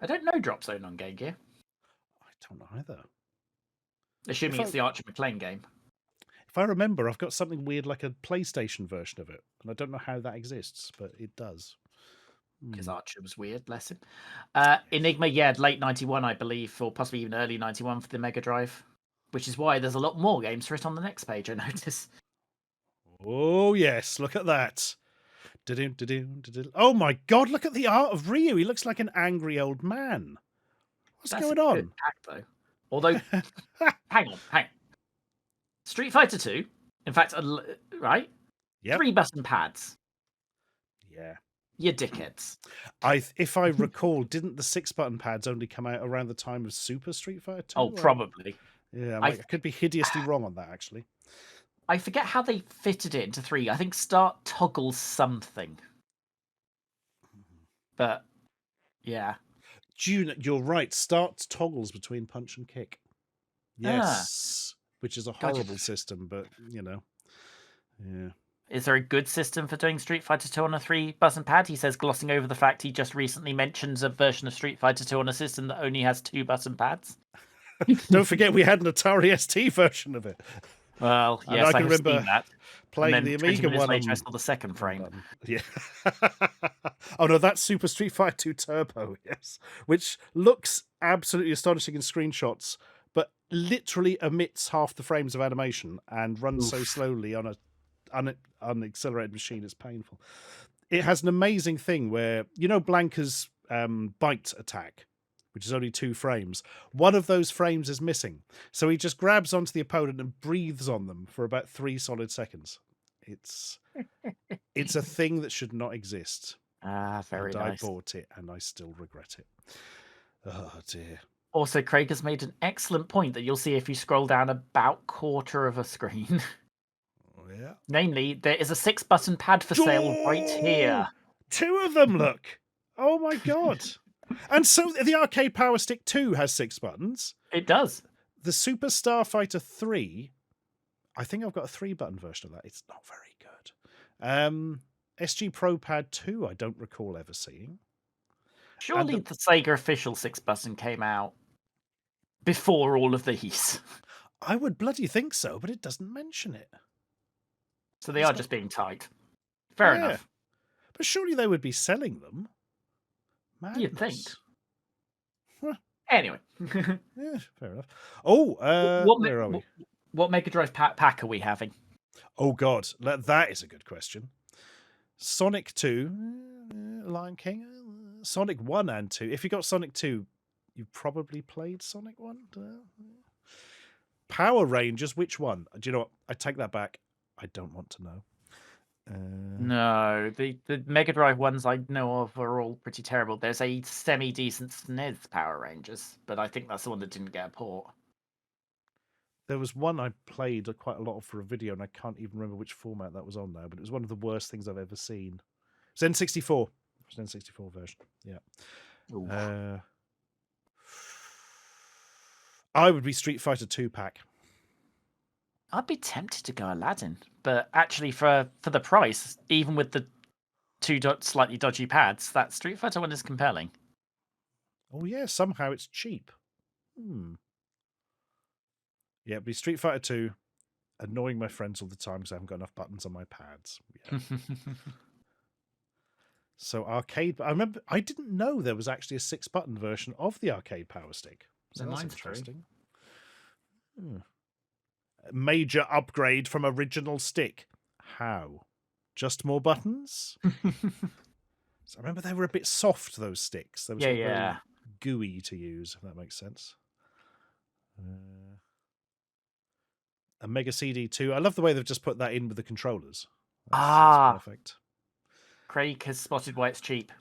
I don't know Drop Zone on Game Gear. I don't know either. Assuming it's the Archer McLean game. If I remember, I've got something weird like a PlayStation version of it. And I don't know how that exists, but it does. Because Archer was weird, bless him. Enigma, late 91, I believe, or possibly even early 91 for the Mega Drive. Which is why there's a lot more games for it on the next page, I notice. Oh, yes, look at that. Oh my God, look at the art of Ryu. He looks like an angry old man. What's going on? Good pack, though. Although, hang on. Street Fighter 2, in fact, right? Yep. 3 button pads. Yeah. You dickheads. If I recall, didn't the 6 button pads only come out around the time of Super Street Fighter 2? Oh, probably. Yeah, I could be hideously wrong on that, actually. I forget how they fitted it into 3. I think start toggles something. But, yeah. You're right. Start toggles between punch and kick. Yes. Which is a horrible system, but, yeah. Is there a good system for doing Street Fighter 2 on a 3-button pad? He says, glossing over the fact he just recently mentions a version of Street Fighter 2 on a system that only has 2-button pads. Don't forget we had an Atari ST version of it. Well, yes, I can remember that. Playing the Amiga one. Later, I saw the second frame. Yeah. Oh no, that's Super Street Fighter 2 Turbo, yes. Which looks absolutely astonishing in screenshots, but literally omits half the frames of animation and runs so slowly on an accelerated machine, it's painful. It has an amazing thing where, Blanca's bite attack, which is only 2 frames. One of those frames is missing. So he just grabs onto the opponent and breathes on them for about 3 solid seconds. It's a thing that should not exist. Very nice. I bought it and I still regret it. Oh, dear. Also, Craig has made an excellent point that you'll see if you scroll down about quarter of a screen. Oh, yeah. Namely, there is a 6-button pad for sale right here. 2 of them, look. Oh, my God. And so the Arcade Power Stick 2 has 6 buttons. It does. The Super Starfighter 3, I think I've got a 3-button version of that. It's not very good. SG Pro Pad 2, I don't recall ever seeing. Surely the Sega official 6-button came out before all of these. I would bloody think so, but it doesn't mention it. So they are just being tight. Fair enough. But surely they would be selling them. Madness. You'd think. Anyway. Yeah, fair enough. Oh, where are we? What Mega Drive pack are we having? Oh God, that is a good question. Sonic 2, Lion King, Sonic 1 and 2. If you got Sonic 2, you probably played Sonic 1. Power Rangers, which one? Do you know what? I take that back. I don't want to know. No, the Mega Drive ones I know of are all pretty terrible. There's a semi-decent SNES Power Rangers, but I think that's the one that didn't get a port. There was one I played quite a lot of for a video, and I can't even remember which format that was on now, but it was one of the worst things I've ever seen. It's N64. It's an N64 version. Yeah. I would be Street Fighter 2 pack. I'd be tempted to go Aladdin, but actually for the price, even with the two slightly dodgy pads, that Street Fighter one is compelling. Oh yeah, somehow it's cheap. Yeah, it'd be Street Fighter 2, annoying my friends all the time because I haven't got enough buttons on my pads. Yeah. So arcade, I remember I didn't know there was actually a 6-button version of the arcade Power Stick. So that's interesting. Major upgrade from original stick. How? Just more buttons? So I remember they were a bit soft, those sticks. They were very gooey to use, if that makes sense. Amiga CD2. I love the way they've just put that in with the controllers. That's perfect. Craig has spotted why it's cheap.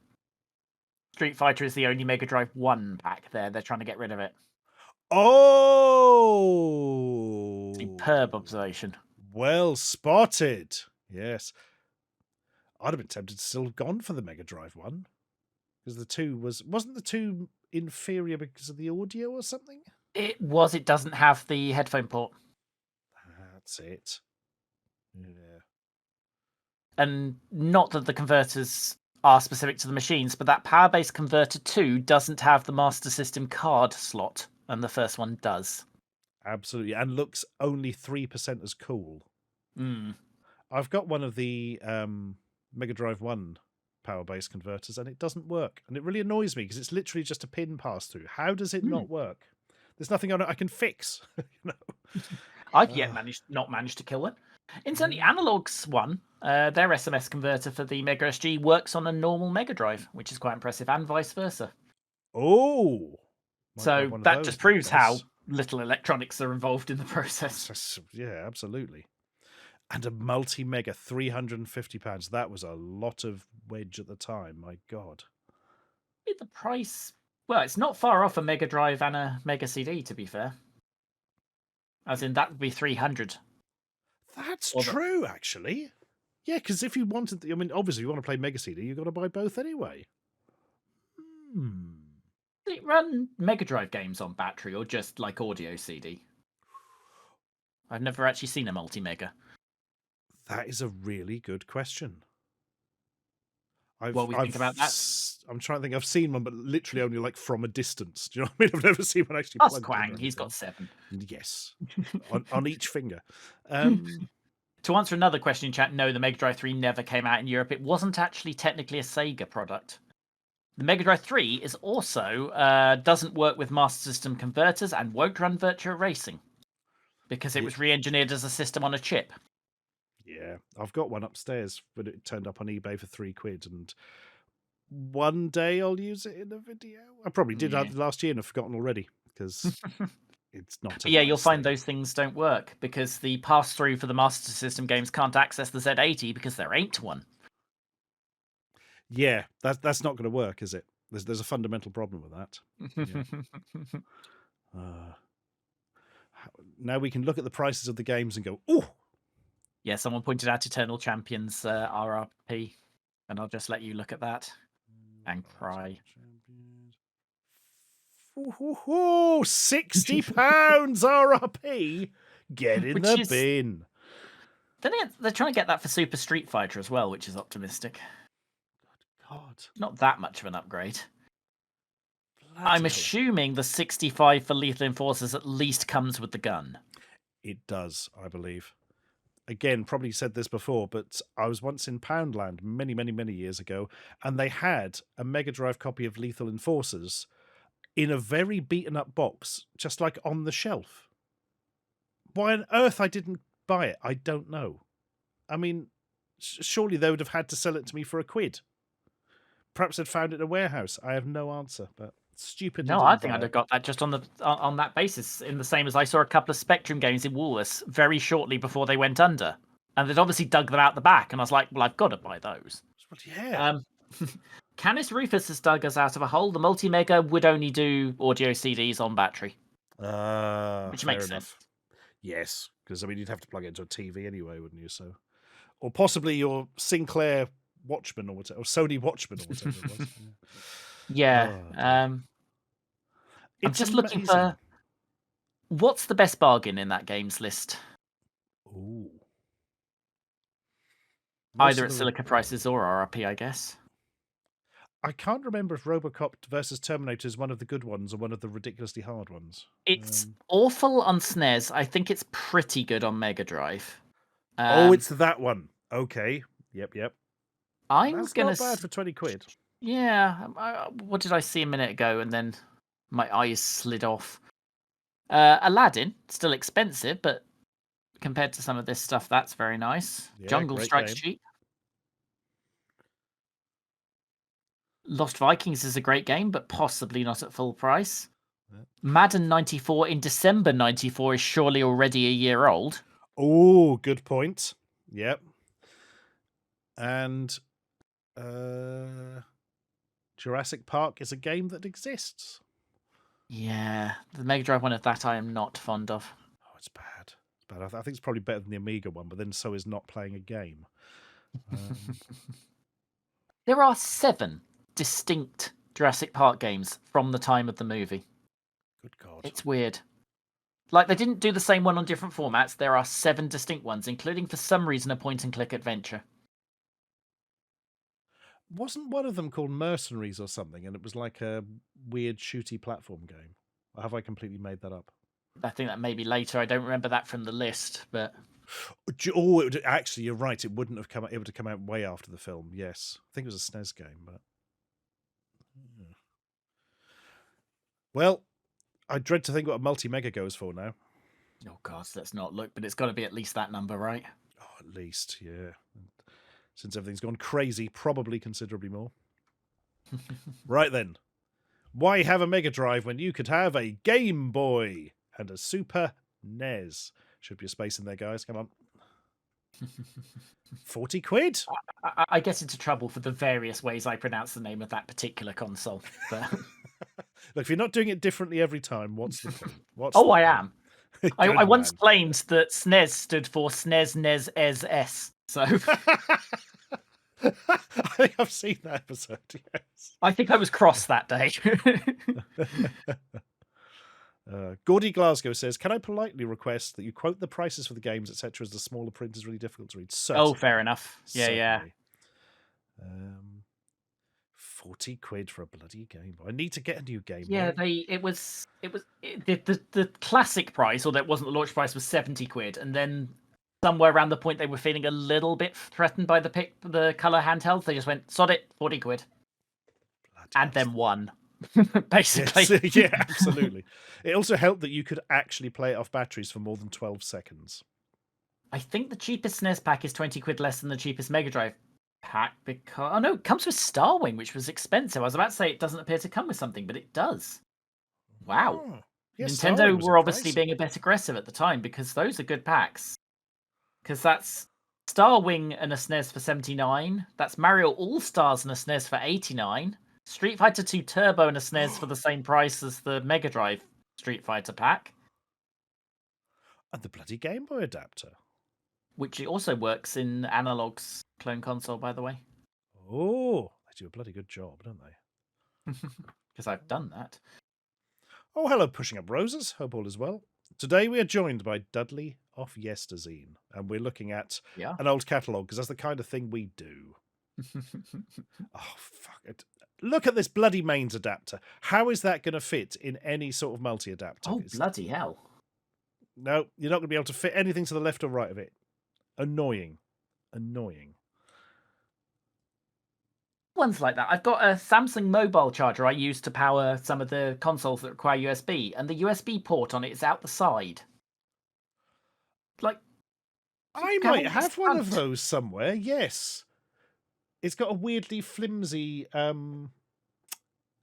Street Fighter is the only Mega Drive 1 pack there. They're trying to get rid of it. Oh! Superb observation. Well spotted. Yes. I'd have been tempted to still have gone for the Mega Drive 1. Because the 2 wasn't the 2 inferior because of the audio or something? It was. It doesn't have the headphone port. That's it. Yeah. And not that the converters are specific to the machines, but that power-based converter 2 doesn't have the Master System card slot, and the first one does. Absolutely, and looks only 3% as cool. I've got one of the Mega Drive 1 power-based converters, and it doesn't work. And it really annoys me, because it's literally just a pin pass-through. How does it not work? There's nothing on it I can fix. I've not managed to kill it. Incidentally, Analog's one, their SMS converter for the Mega SG works on a normal Mega Drive, which is quite impressive, and vice versa. Oh! So that just proves how little electronics are involved in the process. Yeah, absolutely. And a multi-mega, £350. That was a lot of wedge at the time, my God. The price, well, it's not far off a Mega Drive and a Mega CD, to be fair. As in, that would be 300. That's true, actually. Yeah, because if you wanted, I mean, obviously, you want to play Mega CD, you've got to buy both anyway. Does it run Mega Drive games on battery or just like audio CD? I've never actually seen a multi-mega. That is a really good question. What we think about that? I'm trying to think. I've seen one, but literally only like from a distance. Do you know what I mean? I've never seen one actually. Plus Quang, he's got 7. Yes, on each finger. To answer another question in chat, no, the Mega Drive 3 never came out in Europe. It wasn't actually technically a Sega product. The Mega Drive 3 is also doesn't work with Master System converters and won't run Virtua Racing because it was re-engineered as a system on a chip. Yeah, I've got one upstairs, but it turned up on eBay for £3, and one day I'll use it in a video. I probably did last year and I've forgotten already because it's not. You'll find those things don't work because the pass-through for the Master System games can't access the Z80 because there ain't one. Yeah, that's not going to work, is it? There's a fundamental problem with that. Yeah. Now we can look at the prices of the games and go, oh. Yeah, someone pointed out Eternal Champions RRP, and I'll just let you look at that and cry. Ooh, £60 RRP. Get in the bin. Then again, they're trying to get that for Super Street Fighter as well, which is optimistic. God. Not that much of an upgrade. I'm assuming the 65 for Lethal Enforcers at least comes with the gun. It does, I believe. Again, probably said this before, but I was once in Poundland many, many, many years ago, and they had a Mega Drive copy of Lethal Enforcers in a very beaten up box, just like on the shelf. Why on earth I didn't buy it? I don't know. I mean, surely they would have had to sell it to me for £1. Perhaps they'd found it in a warehouse. I have no answer, but stupidly No, didn't I think buy I'd it. have got that just on that basis, in the same as I saw a couple of Spectrum games in Woolworths very shortly before they went under, and they'd obviously dug them out the back, and I was like, well, I've got to buy those. Well, yeah. Canis Rufus has dug us out of a hole. The Multi-Mega would only do audio CDs on battery, which Fair makes enough. sense. Yes, because I mean, you'd have to plug it into a TV anyway, wouldn't you? So, or possibly your Sinclair Watchman or whatever, or Sony Watchman or whatever it was. Yeah. Oh, dear. I'm It's just looking amazing. for what's the best bargain in that games list. Ooh. Either at Silica prices or RRP, I guess. I can't remember if RoboCop versus Terminator is one of the good ones or one of the ridiculously hard ones. It's awful on SNES. I think it's pretty good on Mega Drive. It's that one. Okay. Yep. That's not bad for £20. Yeah. What did I see a minute ago? And then my eyes slid off. Aladdin, still expensive, but compared to some of this stuff, that's very nice. Yeah, Jungle great Strike's game. cheap. Lost Vikings is a great game, but possibly not at full price. Yeah. Madden 94 in December 94 is surely already a year old. Oh, good point. Yep. And Jurassic Park is a game that exists. Yeah, the Mega Drive one of that I am not fond of. Oh, it's bad. It's bad. I think it's probably better than the Amiga one, but then so is not playing a game. There are 7 distinct Jurassic Park games from the time of the movie. Good God. It's weird. Like, they didn't do the same one on different formats. There are 7 distinct ones, including, for some reason, a point-and-click adventure. Wasn't one of them called Mercenaries or something, and it was like a weird shooty platform game? Or have I completely made that up? I think that may be later. I don't remember that from the list, but... Oh, actually, you're right. It wouldn't have come out. It would have come out way after the film. Yes, I think it was a SNES game, but well, I dread to think what a multi-mega goes for now. Oh God, let's not look. But it's got to be at least that number, right? Oh, at least, yeah. Since everything's gone crazy, probably considerably more. Right then, why have a Mega Drive when you could have a Game Boy and a Super NES? Should be a space in there, guys. Come on. £40? I get into trouble for the various ways I pronounce the name of that particular console. But... Look, if you're not doing it differently every time, what's the point? I am. I once claimed that SNES stood for SNES, NES, ES. So I think I've seen that episode, yes. I think I was cross that day. Gordy Glasgow says, can I politely request that you quote the prices for the games, etc., as the smaller print is really difficult to read? Certainly. Fair enough. Yeah. £40 for a bloody Game Boy. I need to get a new Game Boy. Yeah, the classic price, or that wasn't the launch price, was £70, and then somewhere around the point they were feeling a little bit threatened by the colour handhelds, they just went, sod it, £40, bloody and then won. Basically. Yes, yeah, absolutely. It also helped that you could actually play it off batteries for more than 12 seconds. I think the cheapest SNES pack is £20 less than the cheapest Mega Drive pack because it comes with Starwing, which was expensive. I was about to say it doesn't appear to come with something, but it does. Wow. Oh, yes, Nintendo were obviously being a bit aggressive at the time because those are good packs. Because that's Starwing and a SNES for $79. That's Mario All-Stars and a SNES for $89. Street Fighter 2 Turbo and a SNES for the same price as the Mega Drive Street Fighter pack. And the bloody Game Boy adapter. Which also works in Analog's clone console, by the way. Oh, they do a bloody good job, don't they? Because I've done that. Oh, hello, Pushing Up Roses. Hope all is well. Today we are joined by Dudley of Yesterzine, and we're looking at an old catalogue, because that's the kind of thing we do. Oh, fuck it. Look at this bloody mains adapter. How is that going to fit in any sort of multi-adapter? Oh, bloody hell. No, you're not going to be able to fit anything to the left or right of it. Annoying. Ones like that. I've got a Samsung mobile charger I use to power some of the consoles that require USB, and the USB port on it is out the side. Like, I might have one of those somewhere. Yes, it's got a weirdly flimsy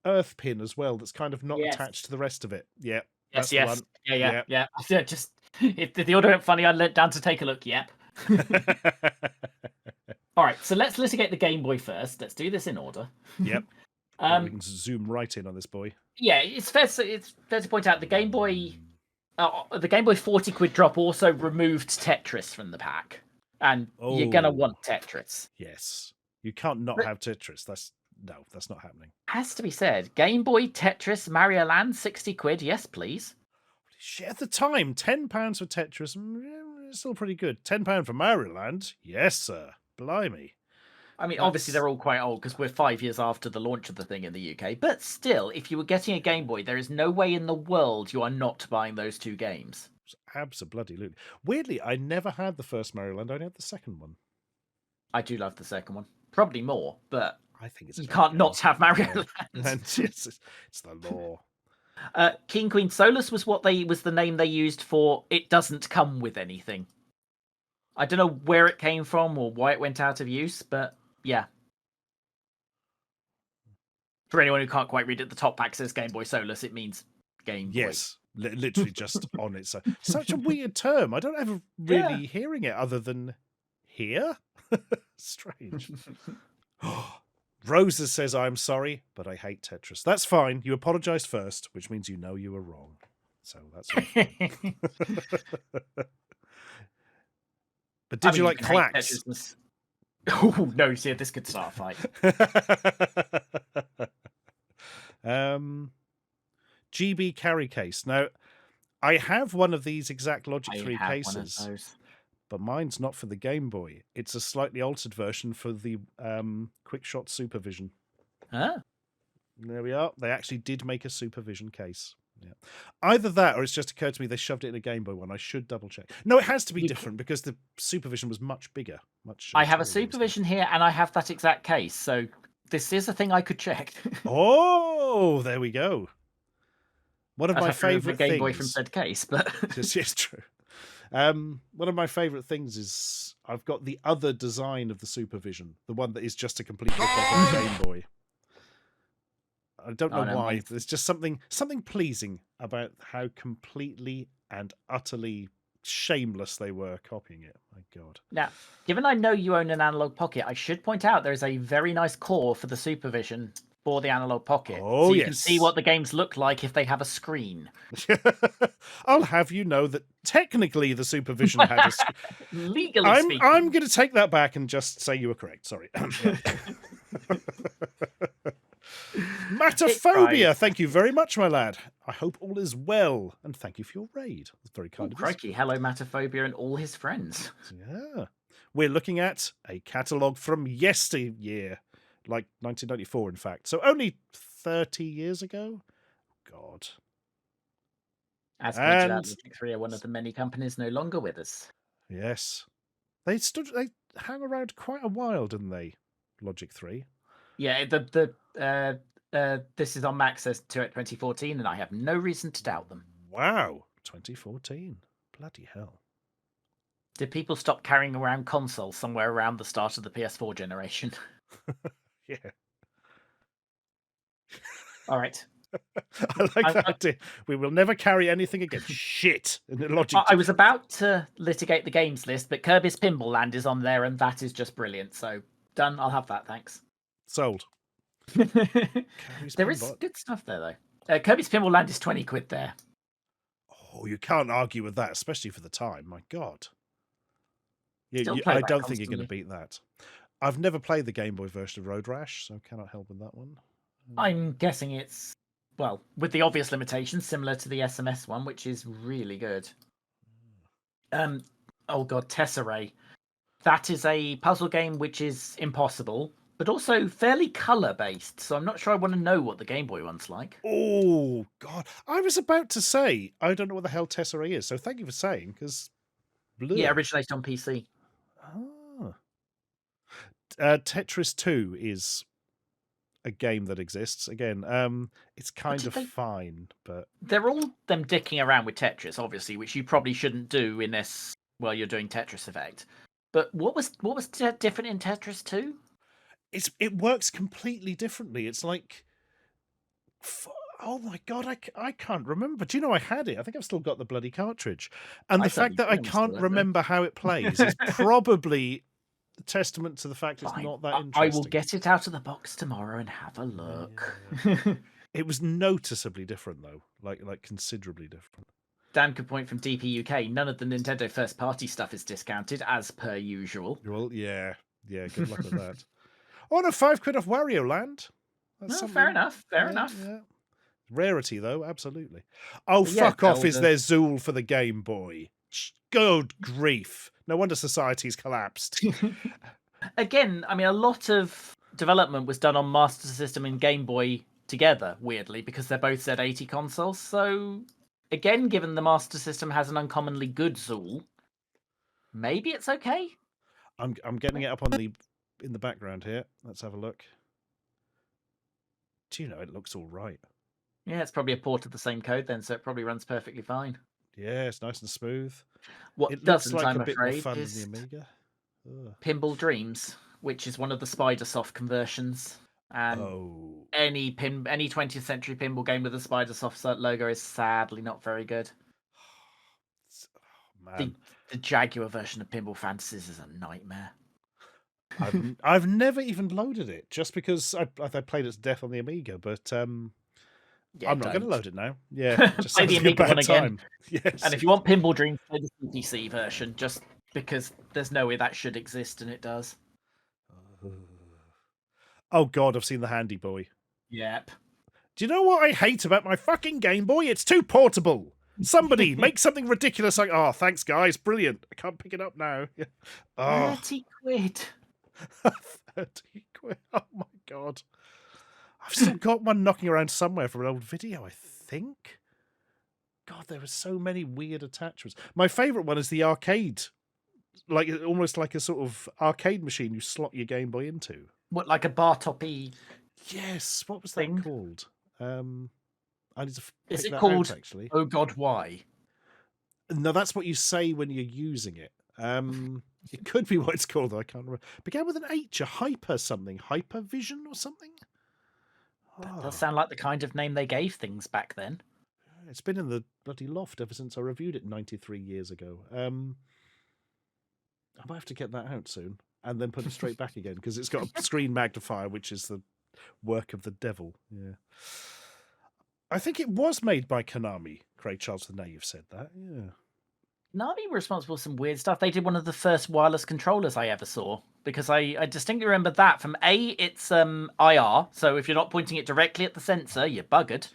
earth pin as well. That's kind of not attached to the rest of it. Yeah, that's the one. Yeah. Just if the order ain't funny, I let down to take a look. Yep. All right, so let's litigate the Game Boy first. Let's do this in order. Yep. We can zoom right in on this boy. Yeah, it's fair to point out the Game Boy 40 quid drop also removed Tetris from the pack, and you're gonna want Tetris. Yes, you can't not have Tetris. That's not happening. Has to be said. Game Boy, Tetris, Mario Land, 60 quid. Yes, please. Shit, at the time, £10 for Tetris, still pretty good. £10 for Mario Land, yes, sir. Blimey. I mean, obviously they're all quite old because we're 5 years after the launch of the thing in the UK. But still, if you were getting a Game Boy, there is no way in the world you are not buying those two games. Absolutely. Weirdly, I never had the first Mario Land. I only had the second one. I do love the second one. Probably more, but I think you can't not have Mario Land. It's the law. King Queen Solus was the name they used for it doesn't come with anything. I don't know where it came from or why it went out of use, but yeah. For anyone who can't quite read it, the top pack says Game Boy Solus. It means Game Boy. Yes, literally just on it. So, such a weird term. I don't ever really hearing it other than here. Strange. Rosa says, I'm sorry, but I hate Tetris. That's fine. You apologized first, which means you know you were wrong. So that's fine. But did you like clacks? Oh, no, see, this could start a fight. GB carry case. Now, I have one of these exact Logic 3 cases, but mine's not for the Game Boy. It's a slightly altered version for the QuickShot Supervision. Ah. There we are. They actually did make a Supervision case. Yeah. Either that, or it's just occurred to me they shoved it in a Game Boy one. I should double check. No, it has to be different because the Supervision was much bigger. I have a Supervision here, and I have that exact case. So this is a thing I could check. Oh, there we go. One of my favorite things. Game Boy from said case, but yes, true. One of my favorite things is I've got the other design of the Supervision, the one that is just a complete rip-off of the Game Boy. I don't know why. No. There's just something pleasing about how completely and utterly shameless they were copying it. My God. Now, given I know you own an Analog Pocket, I should point out there is a very nice core for the Supervision for the Analog Pocket. Oh, so you can see what the games look like if they have a screen. I'll have you know that technically the Supervision had a screen. Legally speaking. I'm going to take that back and just say you were correct. Sorry. Mataphobia, thank you very much, my lad. I hope all is well, and thank you for your raid. That's very kind of you. Crikey, hello Mataphobia and all his friends. Yeah. We're looking at a catalogue from yesteryear, like 1994, in fact. So only 30 years ago? God. As pointed out, Logic 3 are one of the many companies no longer with us. Yes. They hang around quite a while, didn't they, Logic 3? Yeah, this is on Mac says to it 2014, and I have no reason to doubt them. Wow, 2014. Bloody hell. Did people stop carrying around consoles somewhere around the start of the PS4 generation? Yeah. All right. I like that idea. We will never carry anything again. Shit. In the Logic. I was about to litigate the games list, but Kirby's Pinball Land is on there, and that is just brilliant. So done. I'll have that. Thanks. Sold. There is good stuff there, though. Kirby's Pinball Land is 20 quid there. Oh, you can't argue with that, especially for the time. My God. I don't think you're going to beat that. I've never played the Game Boy version of Road Rash, so cannot help with that one. I'm guessing it's, well, with the obvious limitations, similar to the SMS one, which is really good. Oh God, Tesserae. That is a puzzle game which is impossible, but also fairly colour-based, so I'm not sure I want to know what the Game Boy one's like. Oh, God. I was about to say, I don't know what the hell Tesserae is, so thank you for saying, because... Yeah, originated on PC. Ah. Tetris 2 is a game that exists. Again, it's kind of fine, but... They're all them dicking around with Tetris, obviously, which you probably shouldn't do in this while you're doing Tetris Effect. But what was different in Tetris 2? It works completely differently. It's like, oh my god, I can't remember. Do you know I had it? I think I've still got the bloody cartridge. And the fact that I can't remember how it plays is probably a testament to the fact it's not that interesting. I will get it out of the box tomorrow and have a look. Yeah. It was noticeably different though, like considerably different. Dan could point from DP UK. None of the Nintendo first-party stuff is discounted, as per usual. Well, yeah. Good luck with that. Oh no, £5 off Wario Land. That's fair enough. Fair enough. Yeah. Rarity though, absolutely. Oh, fuck off! Is there Zool for the Game Boy? Good grief! No wonder society's collapsed. Again, I mean, a lot of development was done on Master System and Game Boy together, weirdly, because they're both Z80 consoles. So, again, given the Master System has an uncommonly good Zool, maybe it's okay. I'm getting it up on in the background here. Let's have a look. Do you know it looks all right? Yeah, it's probably a port of the same code then, so it probably runs perfectly fine. Yeah, it's nice and smooth. What it doesn't, looks like I'm a bit afraid, more fun than is the Amiga. Ugh. Pinball Dreams, which is one of the Spidersoft conversions. And any 20th century pinball game with a Spidersoft logo is sadly not very good. Oh, man. The Jaguar version of Pinball Fantasies is a nightmare. I've never even loaded it just because I played it to death on the Amiga, but yeah, I'm not going to load it now. Yeah, just play the Amiga one again. Yes. And if you want Pinball Dreams, play the CPC version, just because there's no way that should exist, and it does. Oh god, I've seen the Handy Boy. Yep. Do you know what I hate about my fucking Game Boy? It's too portable. Somebody make something ridiculous like, oh, thanks guys, brilliant. I can't pick it up now. Oh. 30 quid. 30 quid. Oh my god. I've still got one knocking around somewhere from an old video, I think. God, there were so many weird attachments. My favourite one is the arcade. Like almost like a sort of arcade machine you slot your Game Boy into. What, like a bar toppy? Yes. What was that called? I need to Is it that called out, actually. Oh God, why? No, that's what you say when you're using it. It could be what it's called. I can't remember. Began with an H, a hyper something, Hypervision or something. That does sound like the kind of name they gave things back then. It's been in the bloody loft ever since I reviewed it 93 years ago. I might have to get that out soon and then put it straight back again because it's got a screen magnifier, which is the work of the devil. Yeah. I think it was made by Konami, Craig Charles. Now you've said that, yeah. Konami were responsible for some weird stuff. They did one of the first wireless controllers I ever saw because I distinctly remember that from it's IR, so if you're not pointing it directly at the sensor, you're buggered.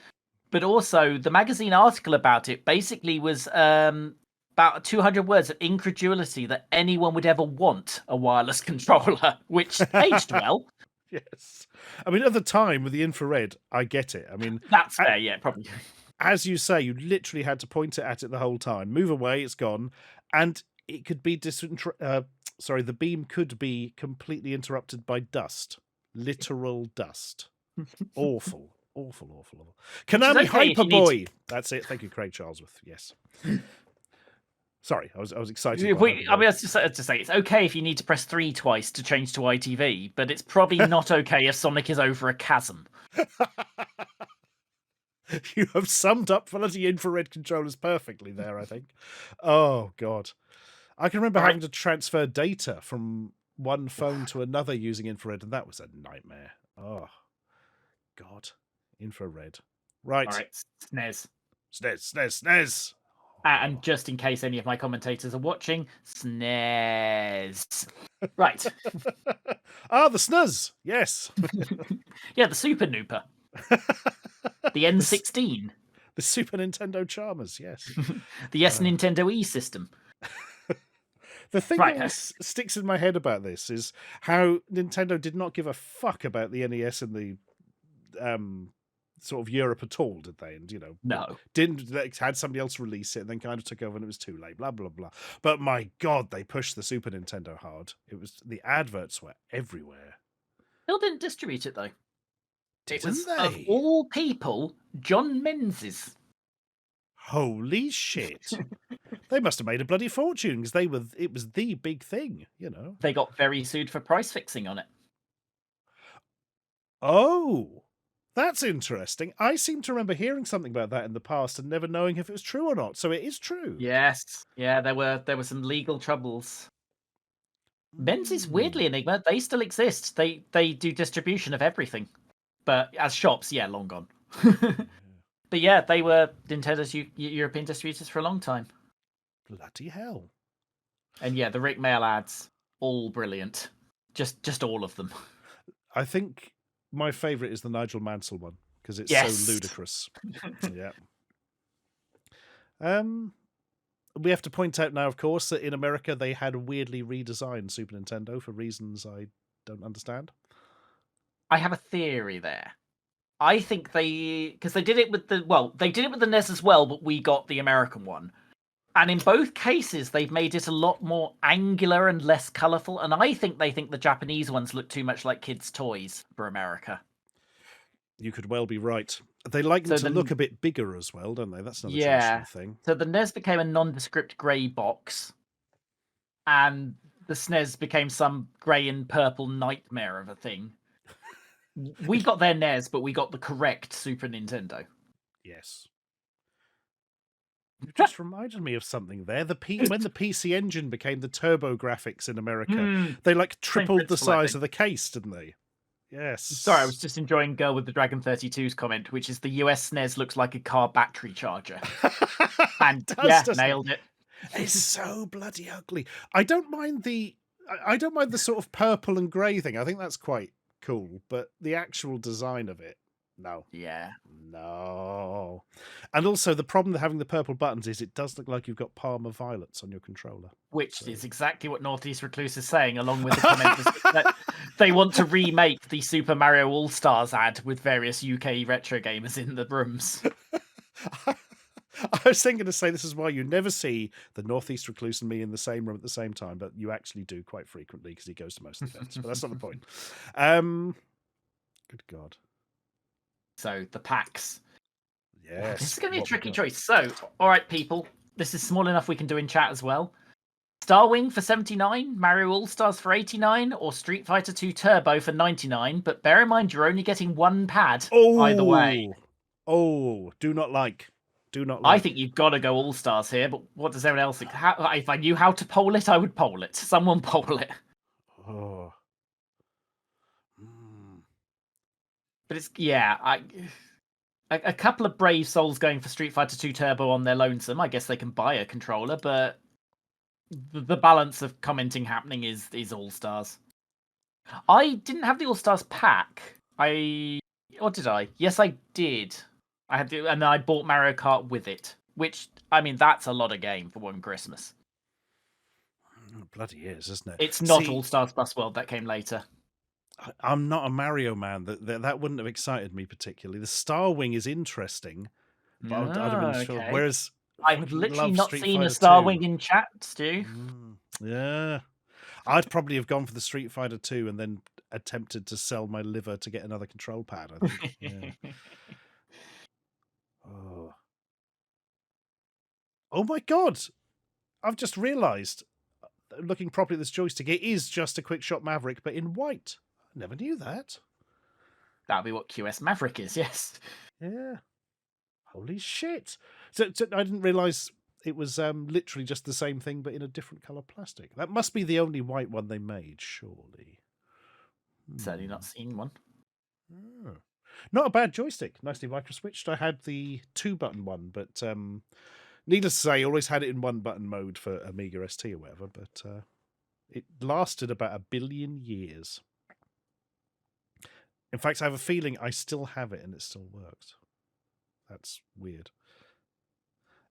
But also, the magazine article about it basically was about 200 words of incredulity that anyone would ever want a wireless controller, which aged well. Yes. I mean, at the time with the infrared, I get it. I mean, that's fair, yeah, probably. As you say, you literally had to point it at it the whole time. Move away, it's gone. And it could be the beam could be completely interrupted by dust. Literal dust. Awful. Awful. Konami Hyperboy. That's it. Thank you, Craig Charlesworth. Yes. Sorry, I was excited. I mean, I was just to say, it's okay if you need to press 3 twice to change to ITV, but it's probably not okay if Sonic is over a chasm. You have summed up bloody infrared controllers perfectly there, I think. Oh, God. I can remember having to transfer data from one phone to another using infrared, and that was a nightmare. Oh, God. Infrared. Right. All right, SNES. SNES. And just in case any of my commentators are watching, SNES. Right. The SNES. Yes. Yeah, the Super Nooper. The N16. The Super Nintendo Charmers, yes. The Nintendo E system. The thing that sticks in my head about this is how Nintendo did not give a fuck about the NES in the sort of Europe at all, did they? And, no. Had somebody else release it and then kind of took over and it was too late, blah, blah, blah. But my God, they pushed the Super Nintendo hard. The adverts were everywhere. Still didn't distribute it, though. Didn't they? Of all people, John Menzies. Holy shit! They must have made a bloody fortune because it was the big thing, you know. They got very sued for price fixing on it. Oh, that's interesting. I seem to remember hearing something about that in the past and never knowing if it was true or not. So it is true. Yes. Yeah, there were some legal troubles. Menzies, weirdly, Enigma, they still exist. They do distribution of everything. But as shops, yeah, long gone. But yeah, they were Nintendo's European distributors for a long time. Bloody hell. And yeah, the Rick Mail ads, all brilliant. Just all of them. I think my favourite is the Nigel Mansell one because it's so ludicrous. Yeah. We have to point out now, of course, that in America they had weirdly redesigned Super Nintendo for reasons I don't understand. I have a theory there. I think because they did it with the NES as well, but we got the American one. And in both cases, they've made it a lot more angular and less colourful. And I think they think the Japanese ones look too much like kids' toys for America. You could well be right. They like them to look a bit bigger as well, don't they? That's another traditional thing. So the NES became a nondescript grey box. And the SNES became some grey and purple nightmare of a thing. We got their NES, but we got the correct Super Nintendo. Yes. It just reminded me of something there. When the PC Engine became the Turbo Graphics in America, they tripled the size of the case, didn't they? Yes. Sorry, I was just enjoying Girl with the Dragon 32's comment, which is the US SNES looks like a car battery charger. And nailed it. It's so bloody ugly. I don't mind the sort of purple and grey thing. I think that's quite cool, but the actual design of it, no. Yeah. No. And also the problem with having the purple buttons is it does look like you've got Parma violets on your controller. Which is exactly what Northeast Recluse is saying, along with the comment that they want to remake the Super Mario All-Stars ad with various UK retro gamers in the rooms. I was thinking to say this is why you never see the Northeast Recluse and me in the same room at the same time, but you actually do quite frequently because he goes to most of the events. But that's not the point. Good God. So the packs. Yes. This is going to be a tricky choice. So, all right, people, this is small enough we can do in chat as well. Starwing for 79, Mario All-Stars for 89, or Street Fighter 2 Turbo for 99. But bear in mind, you're only getting one pad either way. Oh, do not like. I think you've got to go All-Stars here, but what does everyone else think? If I knew how to poll it, I would poll it. Someone poll it. Oh. But it's, a couple of brave souls going for Street Fighter 2 Turbo on their lonesome. I guess they can buy a controller, but the balance of commenting happening is All-Stars. I didn't have the All-Stars pack. Or did I? Yes, I did. I had to, and I bought Mario Kart with it, which, I mean, that's a lot of game for one Christmas. It bloody is, isn't it? It's not All-Stars Plus World, that came later. I'm not a Mario man. That wouldn't have excited me particularly. The Starwing is interesting, but I'd have been sure. Whereas I've literally not seen a Starwing in chat, Stu. Yeah. I'd probably have gone for the Street Fighter 2 and then attempted to sell my liver to get another control pad, I think. Yeah. Oh my God. I've just realised, looking properly at this joystick, it is just a Quick Shot Maverick, but in white. I never knew that. That'd be what QS Maverick is, yes. Yeah. Holy shit. So I didn't realise it was literally just the same thing, but in a different colour plastic. That must be the only white one they made, surely. Certainly not seen one. Oh. Not a bad joystick. Nicely micro-switched. I had the 2-button one, but needless to say, I always had it in 1-button mode for Amiga ST or whatever, but it lasted about 1 billion years. In fact, I have a feeling I still have it and it still works. That's weird.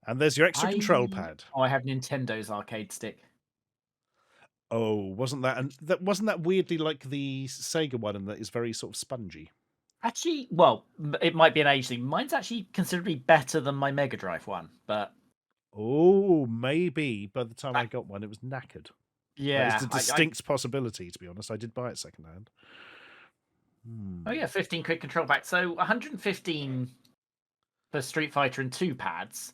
And there's your extra control pad. Oh, I have Nintendo's arcade stick. Oh, wasn't that weirdly like the Sega one, and that is very sort of spongy? Actually, well, it might be an age thing. Mine's actually considerably better than my Mega Drive one, but maybe by the time I got one, it was knackered. Yeah, it's a distinct possibility. To be honest, I did buy it secondhand. Oh yeah, 15 quick control back. So 115 for Street Fighter and 2 pads.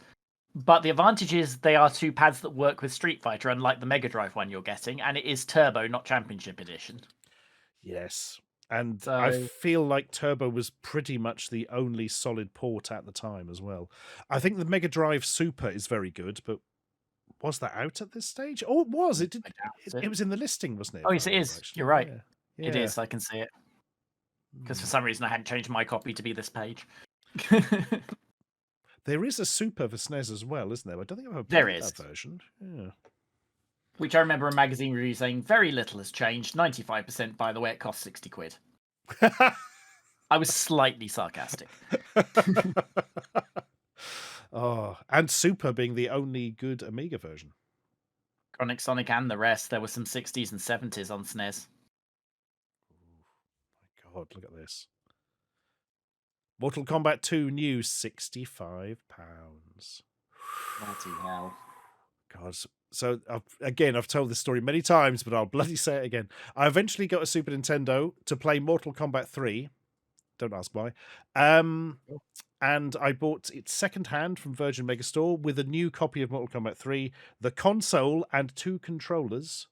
But the advantage is they are two pads that work with Street Fighter, unlike the Mega Drive one you're getting, and it is Turbo, not Championship Edition. Yes. And So... I feel like Turbo was pretty much the only solid port at the time as well. I think the Mega Drive Super is very good, but was that out at this stage? Oh, it was. It did. It was in the listing, wasn't it? Oh, yes, it is. Actually. You're right. Yeah. It is. I can see it. Because for some reason I hadn't changed my copy to be this page. There is a Super for SNES as well, isn't there? I don't think I've ever played that version. Yeah. Which I remember a magazine review saying very little has changed. 95%, by the way, it cost 60 quid. I was slightly sarcastic. Oh, and Super being the only good Amiga version. Chronic Sonic and the rest. There were some 60s and 70s on SNES. Oh, my God, look at this. Mortal Kombat 2 new, £65. Bloody hell. God. So, I've told this story many times, but I'll bloody say it again. I eventually got a Super Nintendo to play Mortal Kombat 3. Don't ask why. And I bought it secondhand from Virgin Megastore with a new copy of Mortal Kombat 3. The console and 2 controllers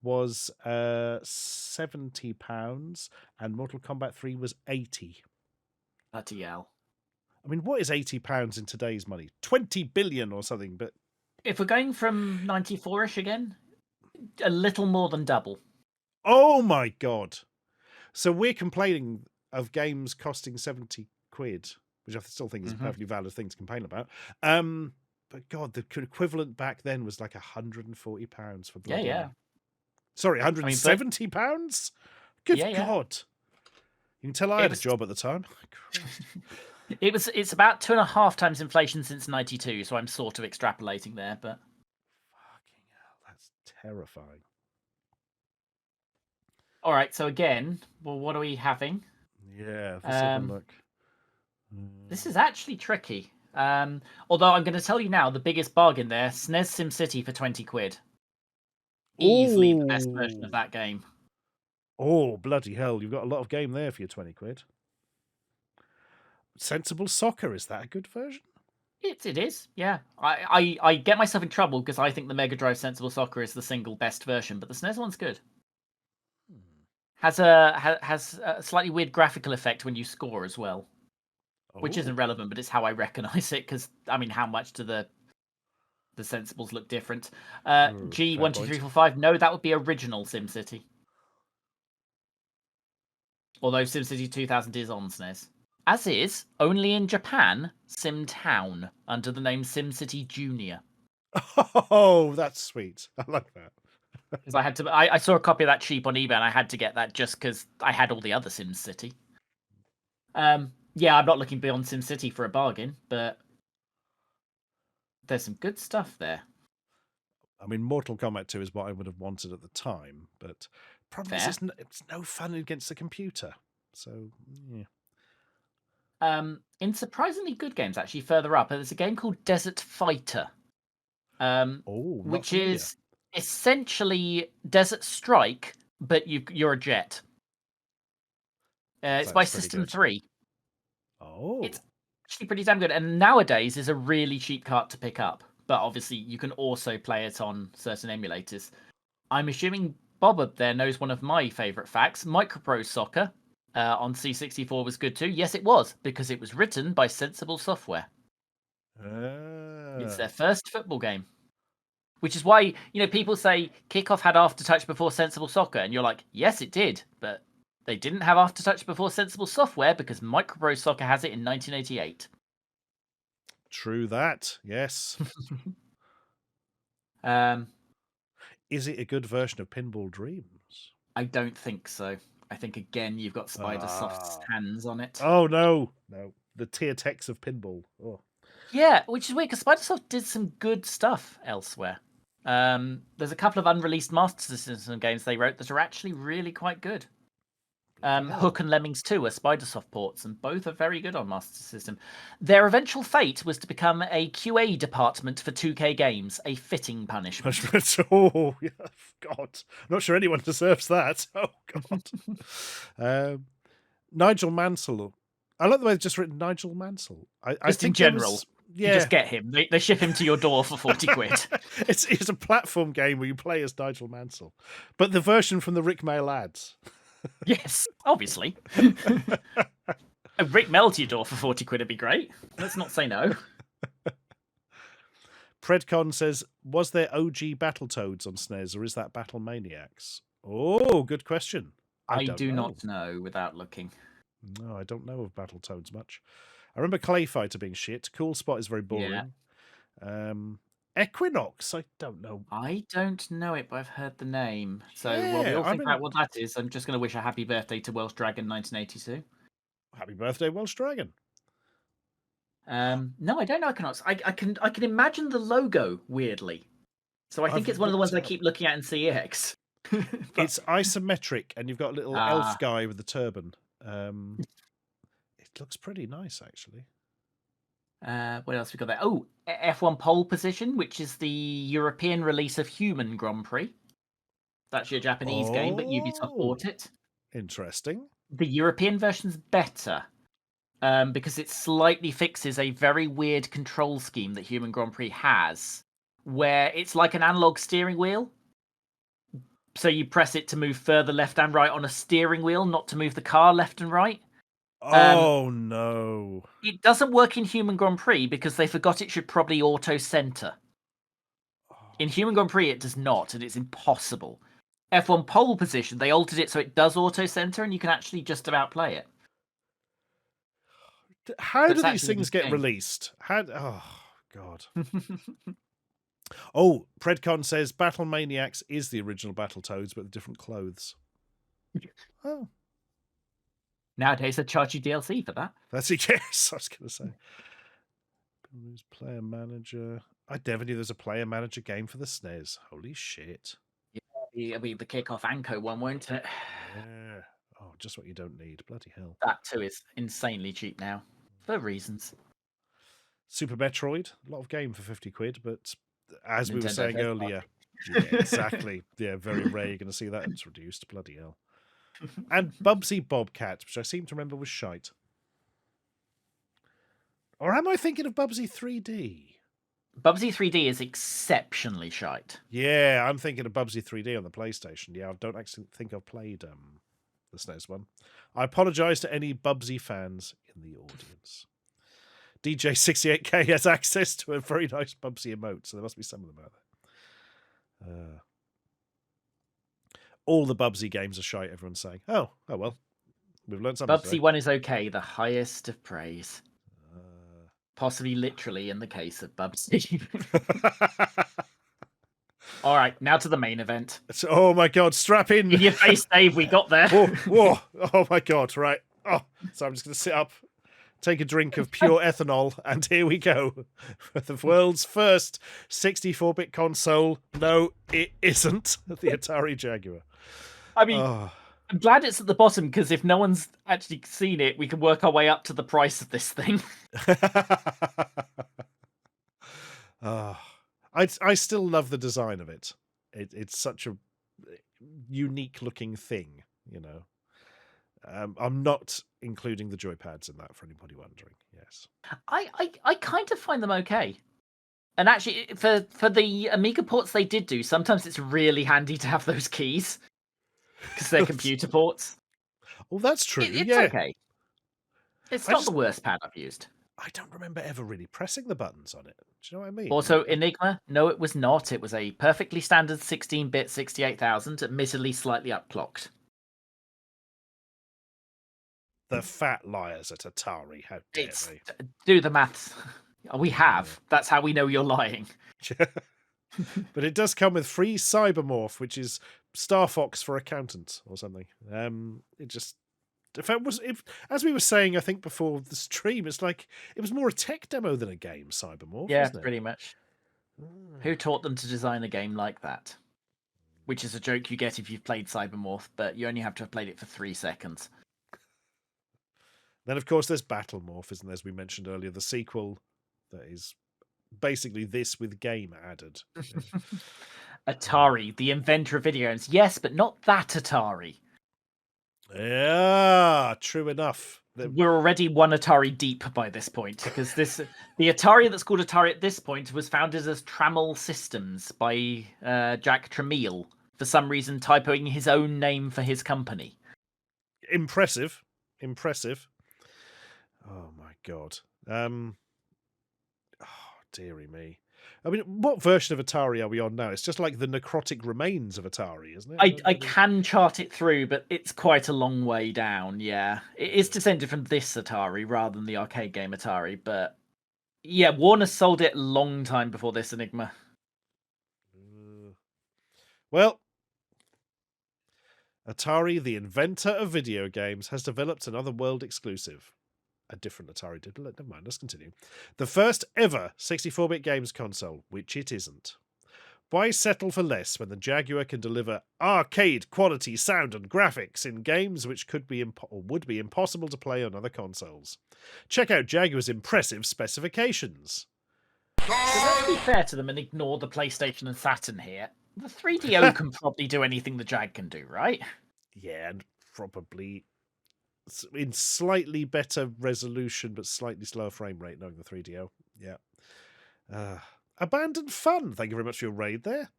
was £70, and Mortal Kombat 3 was £80. Bloody hell. I mean, what is £80 in today's money? 20 billion or something, but... If we're going from 94-ish again, a little more than double. Oh my God. So we're complaining of games costing 70 quid, which I still think is a perfectly valid thing to complain about. But God, the equivalent back then was like £140 for Bloodline. Yeah. Sorry, £170? Good God. You can tell I had a job at the time. It's about 2.5 times inflation since 92, so I'm sort of extrapolating there, but fucking hell, that's terrifying. All right, so again, well, what are we having? Yeah, let's have a look. This is actually tricky. Although I'm going to tell you now, the biggest bargain there, SNES SimCity for 20 quid. Easily the best version of that game. Oh, bloody hell. You've got a lot of game there for your 20 quid. Sensible Soccer, is that a good version? It is, yeah. I get myself in trouble because I think the Mega Drive Sensible Soccer is the single best version, but the SNES one's good. Has a slightly weird graphical effect when you score as well, which isn't relevant, but it's how I recognise it. Because I mean, how much do the Sensibles look different? G12345. No, that would be original SimCity. Although SimCity 2000 is on SNES. As is, only in Japan, SimTown, under the name SimCity Junior. Oh, that's sweet. I like that. Because I saw a copy of that cheap on eBay, and I had to get that just because I had all the other SimCity. Yeah, I'm not looking beyond SimCity for a bargain, but there's some good stuff there. I mean, Mortal Kombat 2 is what I would have wanted at the time, but problem is it's no fun against the computer. So, yeah. In surprisingly good games, actually, further up, there's a game called Desert Fighter, which is essentially Desert Strike, but you're a jet. It's by System 3. Oh. It's actually pretty damn good, and nowadays is a really cheap cart to pick up, but obviously you can also play it on certain emulators. I'm assuming Bob up there knows one of my favourite facts. Microprose Soccer on C64 was good too. Yes, it was, because it was written by Sensible Software. It's their first football game. Which is why, people say Kickoff had Aftertouch before Sensible Soccer, and you're like, yes, it did, but they didn't have Aftertouch before Sensible Software because Microprose Soccer has it in 1988. True that, yes. Is it a good version of Pinball Dreams? I don't think so. I think, again, you've got Spidersoft's hands on it. Oh, no. The tier text of Pinball. Oh. Yeah, which is weird because Spidersoft did some good stuff elsewhere. There's a couple of unreleased Master System games they wrote that are actually really quite good. Hook and Lemmings 2 are Spidersoft ports, and both are very good on Master System. Their eventual fate was to become a QA department for 2K games, a fitting punishment. Oh, yeah, God. I'm not sure anyone deserves that. Oh, God. Nigel Mansell. I like the way it's just written Nigel Mansell. Just in general. You just get him. They ship him to your door for 40 quid. It's a platform game where you play as Nigel Mansell, but the version from the Rick Mail ads. Yes, obviously. A Rick Mail to your door for 40 quid would be great. Let's not say no. Predcon says, was there OG Battletoads on SNES, or is that Battle Maniacs? Oh, good question. I do not know without looking. No, I don't know of Battletoads much. I remember Clay Fighter being shit. Cool Spot is very boring. Yeah. Equinox, I don't know. I don't know it, but I've heard the name. So while we all think about what that is, I'm just going to wish a happy birthday to Welsh Dragon 1982. Happy birthday, Welsh Dragon. No, I don't know Equinox. I can imagine the logo weirdly. So I think it's one of the ones I keep looking at in CEX. It's isometric, and you've got a little elf guy with the turban. It looks pretty nice, actually. What else we got there? Oh, F1 pole position, which is the European release of Human Grand Prix. It's actually a Japanese game, but Ubisoft bought it. Interesting. The European version's better because it slightly fixes a very weird control scheme that Human Grand Prix has, where it's like an analog steering wheel. So you press it to move further left and right on a steering wheel, not to move the car left and right. Oh, no. It doesn't work in Human Grand Prix because they forgot it should probably auto-center. In Human Grand Prix, it does not, and it's impossible. F1 pole position, they altered it so it does auto-center, and you can actually just about play it. How do these things get released? Oh, God. Oh, Predcon says Battle Maniacs is the original Battletoads, but with different clothes. Oh. Nowadays, they charge you DLC for that. That's it, yes, I was going to say. Player Manager. I never knew there was a Player Manager game for the SNES. Holy shit. Yeah, it'll be the Kickoff Anko one, won't it? Yeah. Oh, just what you don't need. Bloody hell. That too is insanely cheap now, for reasons. Super Metroid. A lot of game for 50 quid, but as we were saying earlier. Yeah, exactly. Yeah, very rare you're going to see that it's reduced. Bloody hell. And Bubsy Bobcat, which I seem to remember was shite. Or am I thinking of Bubsy 3D? Bubsy 3D is exceptionally shite. Yeah, I'm thinking of Bubsy 3D on the PlayStation. Yeah, I don't actually think I've played the SNES one. I apologise to any Bubsy fans in the audience. DJ68K has access to a very nice Bubsy emote, so there must be some of them out there. All the Bubsy games are shite, everyone's saying. Oh well. We've learned something. Bubsy 1 is okay, the highest of praise. Possibly literally in the case of Bubsy. All right, now to the main event. Oh my God, strap in. In your face, Dave, we got there. Whoa. Oh my God, right. Oh, so I'm just going to sit up, take a drink of pure ethanol, and here we go. The world's first 64-bit console. No, it isn't. The Atari Jaguar. I mean, I'm glad it's at the bottom, because if no one's actually seen it, we can work our way up to the price of this thing. I still love the design of it. It's such a unique looking thing, you know. I'm not including the joypads in that for anybody wondering. Yes, I kind of find them okay. And actually, for the Amiga ports they did do, sometimes it's really handy to have those keys because they're computer ports. Oh, that's true. It's okay. It's not the worst pad I've used. I don't remember ever really pressing the buttons on it. Do you know what I mean? Also, Enigma, no, it was not. It was a perfectly standard 16-bit 68,000, admittedly slightly upclocked. The fat liars at Atari. How dare they? Do the maths. We have. That's how we know you're lying. But it does come with free Cybermorph, which is Star Fox for accountants or something. It just... If as we were saying, I think before the stream, it's like it was more a tech demo than a game, Cybermorph. Yeah, wasn't it? Pretty much. Who taught them to design a game like that? Which is a joke you get if you've played Cybermorph, but you only have to have played it for 3 seconds. Then, of course, there's Battlemorph, isn't there? As we mentioned earlier, the sequel that is basically this with game added. Atari, the inventor of video games. Yes, but not that Atari. Yeah, true enough. We're already one Atari deep by this point, because the Atari that's called Atari at this point was founded as Trammell Systems by Jack Tramiel, for some reason typoing his own name for his company. Impressive. Oh my god. Oh, dearie me. I mean, what version of Atari are we on now? It's just like the necrotic remains of Atari, isn't it? I can chart it through, but it's quite a long way down, yeah. It is descended from this Atari rather than the arcade game Atari, but yeah, Warner sold it a long time before this Enigma. Well, Atari, the inventor of video games, has developed another world exclusive. A different Atari did, but never mind, let's continue. The first ever 64-bit games console, which it isn't. Why settle for less when the Jaguar can deliver arcade quality sound and graphics in games which would be impossible to play on other consoles? Check out Jaguar's impressive specifications. So let's be fair to them and ignore the PlayStation and Saturn here. The 3DO can probably do anything the Jag can do, right? Yeah, and probably in slightly better resolution but slightly slower frame rate, knowing the 3DO. Yeah. Abandoned Fun, thank you very much for your raid there.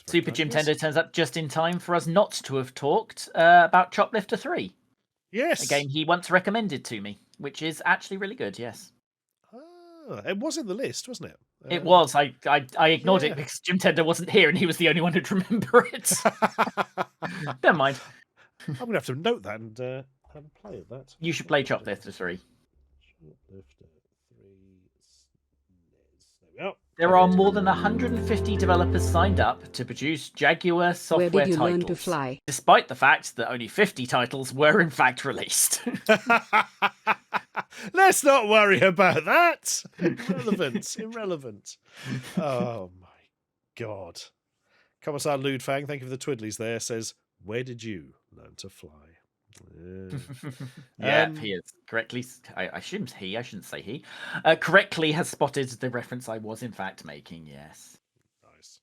Super Jimtendo turns up just in time for us not to have talked about Choplifter 3. Yes. A game he once recommended to me, which is actually really good, yes. It was in the list, wasn't it? It was. I ignored it because Jimtendo wasn't here and he was the only one who'd remember it. Never mind. I'm going to have to note that and have a play of that. You should play Choplifter 3. Choplifter 3 SNES. There we go. There are more than 150 developers signed up to produce Jaguar software Where did you titles, learn to fly? despite the fact that only 50 titles were in fact released. Let's not worry about that. Irrelevant. Oh my god. Commissar Ludfang, thank you for the twiddlies there, says, where did you learn to fly? Yeah, he is correctly. I assume he. I shouldn't say he. Correctly has spotted the reference I was in fact making. Yes. Nice.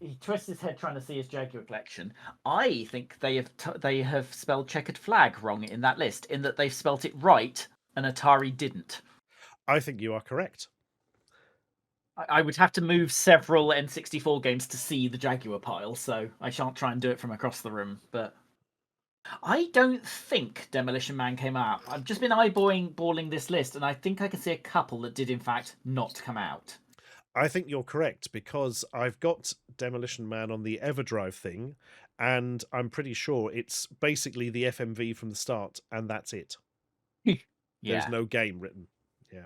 He twists his head trying to see his Jaguar collection. I think they have spelled checkered flag wrong in that list, in that they've spelt it right and Atari didn't. I think you are correct. I would have to move several N64 games to see the Jaguar pile, so I shan't try and do it from across the room. But I don't think Demolition Man came out. I've just been eyeballing this list, and I think I can see a couple that did in fact not come out. I think you're correct, because I've got Demolition Man on the Everdrive thing, and I'm pretty sure it's basically the FMV from the start, and that's it. Yeah. There's no game written. Yeah.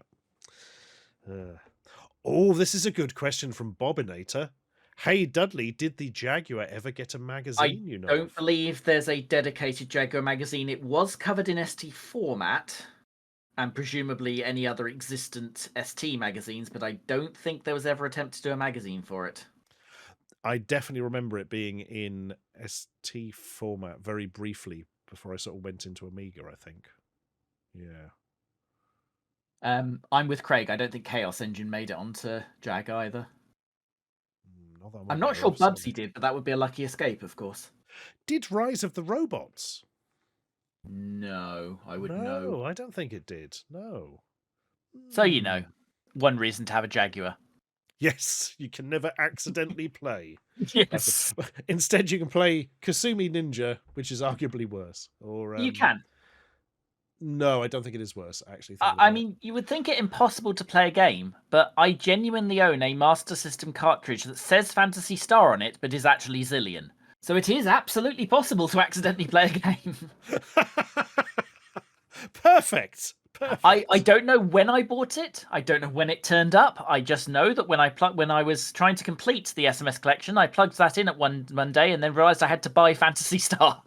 Oh, this is a good question from Bobinator. Hey, Dudley, did the Jaguar ever get a magazine? I don't believe there's a dedicated Jaguar magazine. It was covered in ST format, and presumably any other existent ST magazines, but I don't think there was ever an attempt to do a magazine for it. I definitely remember it being in ST format very briefly before I sort of went into Amiga, I think. Yeah. I'm with Craig. I don't think Chaos Engine made it onto Jag either. I'm not sure Bubsy did, but that would be a lucky escape, of course. Did Rise of the Robots? No, I would know. No, I don't think it did. No. So, one reason to have a Jaguar. Yes, you can never accidentally play. Yes. Instead, you can play Kasumi Ninja, which is arguably worse. Or you can. No, I don't think it is worse, actually. I mean, you would think it impossible to play a game, but I genuinely own a Master System cartridge that says Phantasy Star on it, but is actually Zillion. So it is absolutely possible to accidentally play a game. Perfect. I don't know when I bought it. I don't know when it turned up. I just know that when I was trying to complete the SMS collection, I plugged that in at one day and then realised I had to buy Phantasy Star.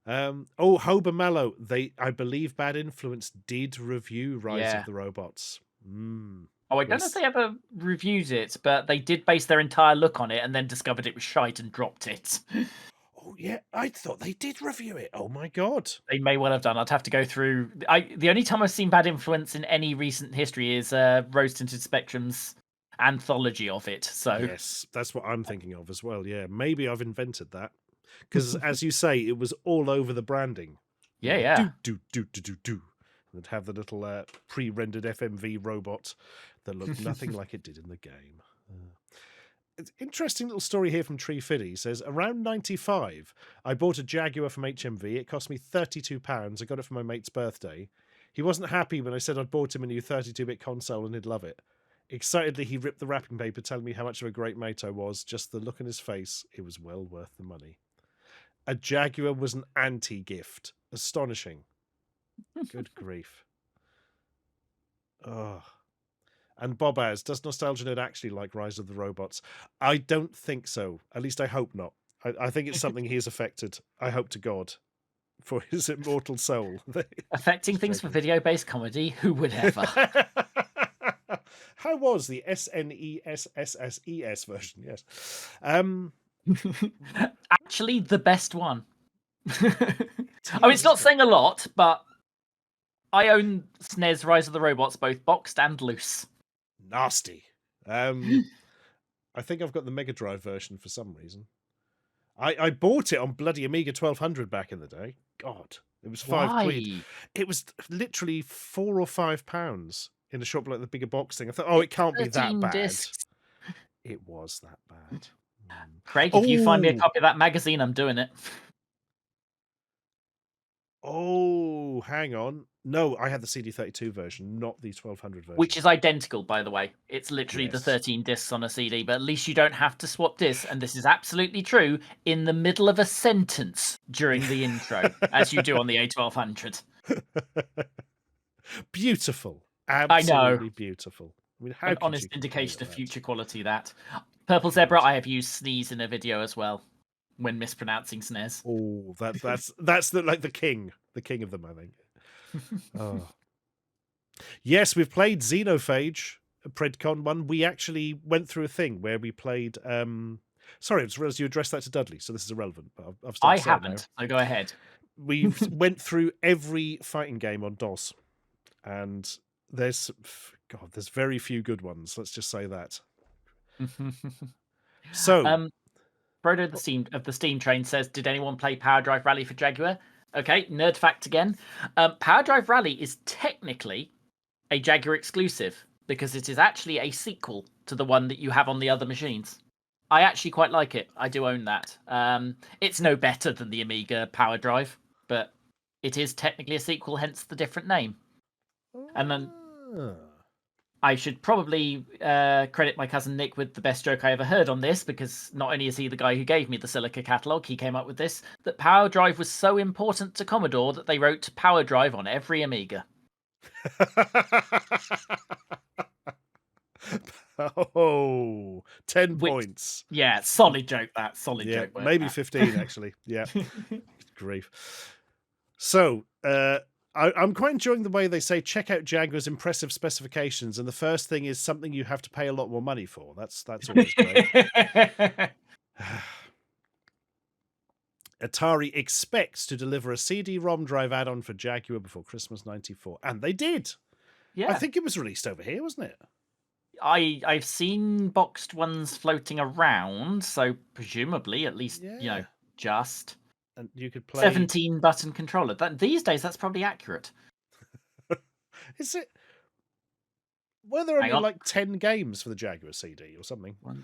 Hober Mallow, I believe Bad Influence did review Rise of the Robots. Oh, I don't know if they ever reviewed it, but they did base their entire look on it and then discovered it was shite and dropped it. Oh, yeah, I thought they did review it. Oh, my God. They may well have done. I'd have to go through... The only time I've seen Bad Influence in any recent history is Rose Tinted Spectrum's anthology of it. So yes, that's what I'm thinking of as well, yeah. Maybe I've invented that. Because, as you say, it was all over the branding. Yeah, yeah. Do. And have the little pre-rendered FMV robot that looked nothing like it did in the game. It's interesting little story here from Tree Fiddy. He says, around 95, I bought a Jaguar from HMV. It cost me £32. I got it for my mate's birthday. He wasn't happy when I said I'd bought him a new 32-bit console and he'd love it. Excitedly, he ripped the wrapping paper, telling me how much of a great mate I was. Just the look on his face, it was well worth the money. A Jaguar was an anti-gift. Astonishing. Good grief. Oh. And Bobaz, does Nostalgia Nerd actually like Rise of the Robots? I don't think so. At least I hope not. I think it's something he has affected. I hope to God. For his immortal soul. Affecting things for video-based comedy? Who would ever? How was the SNES version? Yes. Actually, the best one. I mean, it's not saying a lot, but I own SNES Rise of the Robots, both boxed and loose. Nasty. I think I've got the Mega Drive version for some reason. I bought it on bloody Amiga 1200 back in the day. God, it was £5. It was literally £4 or £5 in a shop like the bigger box thing. I thought, it can't be that bad. Discs. It was that bad. Craig, if you find me a copy of that magazine, I'm doing it. Oh, hang on. No, I had the CD32 version, not the 1200 version. Which is identical, by the way. It's literally the 13 discs on a CD, but at least you don't have to swap discs, and this is absolutely true, in the middle of a sentence during the intro, as you do on the A1200. Beautiful. Absolutely beautiful. I mean, how an honest indication of future quality, that. Purple Zebra, I have used sneeze in a video as well, when mispronouncing SNES. Oh, that's the king of them, I think. Oh. Yes, we've played Xenophage, a Predcon one. We actually went through a thing where we played. Sorry, I just realised you addressed that to Dudley, so this is irrelevant. But I haven't. So go ahead. We went through every fighting game on DOS, and there's very few good ones. Let's just say that. So, Frodo of the Steam Train says, "Did anyone play Power Drive Rally for Jaguar?" Okay, nerd fact again. Power Drive Rally is technically a Jaguar exclusive because it is actually a sequel to the one that you have on the other machines. I actually quite like it. I do own that. It's no better than the Amiga Power Drive, but it is technically a sequel, hence the different name. And then I should probably credit my cousin Nick with the best joke I ever heard on this, because not only is he the guy who gave me the Silica Catalogue, he came up with this, that Power Drive was so important to Commodore that they wrote Power Drive on every Amiga. Oh, 10 points. Yeah, solid joke that. Solid joke. Maybe 15, actually. Yeah. Grief. So, I'm quite enjoying the way they say check out Jaguar's impressive specifications, and the first thing is something you have to pay a lot more money for. That's always great. Atari expects to deliver a CD-ROM drive add-on for Jaguar before Christmas '94, and they did. Yeah, I think it was released over here, wasn't it? I've seen boxed ones floating around, so presumably at least just. And you could play 17-button controller. These days, that's probably accurate. Is it? Were there only like 10 games for the Jaguar CD or something? 1, 2,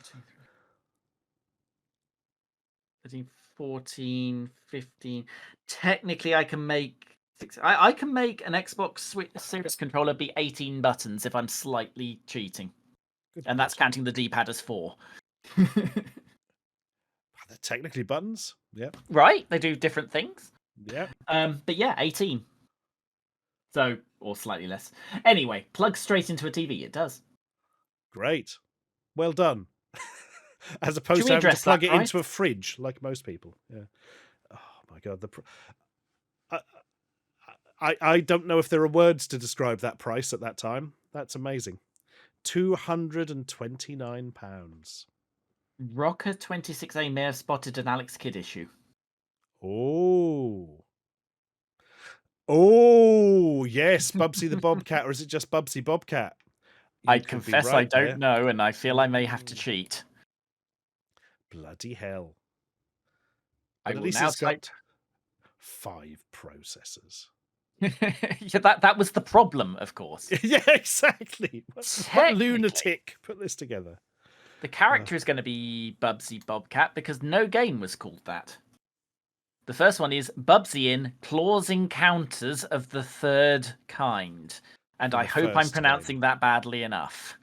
3, 13, 14, 15. Technically, I can make 6. I can make an Xbox Series controller be 18 buttons if I'm slightly cheating. And that's counting the D-pad as 4. They're technically buttons. Yeah. Right? They do different things. Yeah. But yeah, 18. So, or slightly less. Anyway, plugs straight into a TV. It does. Great. Well done. As opposed to having to plug it into a fridge, like most people. Yeah. Oh my God. I don't know if there are words to describe that price at that time. That's amazing. £229. Rocker 26A may have spotted an Alex Kidd issue. Oh, yes, Bubsy the Bobcat, or is it just Bubsy Bobcat? I confess I don't know, and I feel I may have to cheat. Bloody hell. But at least it's got 5 processors. Yeah, that was the problem, of course. Yeah, exactly. What lunatic put this together? The character is going to be Bubsy Bobcat because no game was called that. The first one is Bubsy in Claws Encounters of the Third Kind. And I hope I'm pronouncing that badly enough.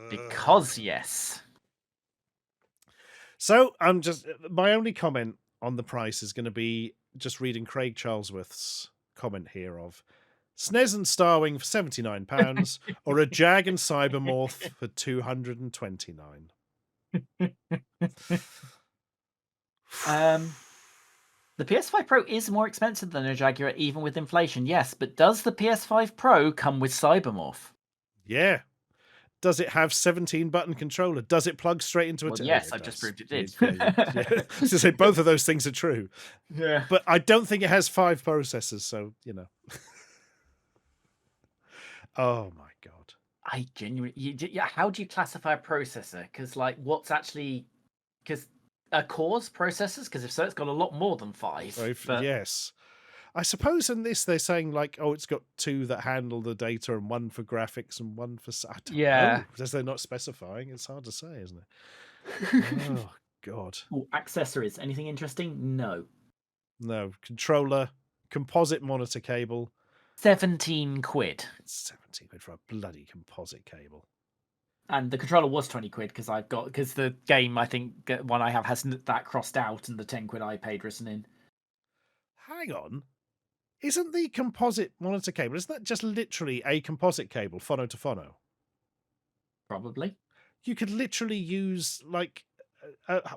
Because, yes. So, my only comment on the price is going to be just reading Craig Charlesworth's comment here of SNES and Starwing for £79 or a Jag and Cybermorph for $229. The PS5 Pro is more expensive than a Jaguar even with inflation, yes, but does the PS5 Pro come with Cybermorph? Yeah. Does it have 17-button controller? Does it plug straight into a TV? Yes, I've just proved it did. Yeah. So say both of those things are true. Yeah. But I don't think it has 5 processors, so, Oh my God. I genuinely... how do you classify a processor? Because, what's actually... Because cores processors? Because if so, it's got a lot more than 5. Yes. I suppose in this they're saying it's got 2 that handle the data and 1 for graphics and 1 for... I don't know. Because they're not specifying. It's hard to say, isn't it? Oh, God. Ooh, accessories. Anything interesting? No. No. Controller, composite monitor cable. 17 quid. It's 17 quid for a bloody composite cable. And the controller was 20 quid because the game, I think, one I have has that crossed out and the 10 quid I paid written in. Hang on. Isn't the composite monitor cable, isn't that just literally a composite cable, phono to phono? Probably. You could literally use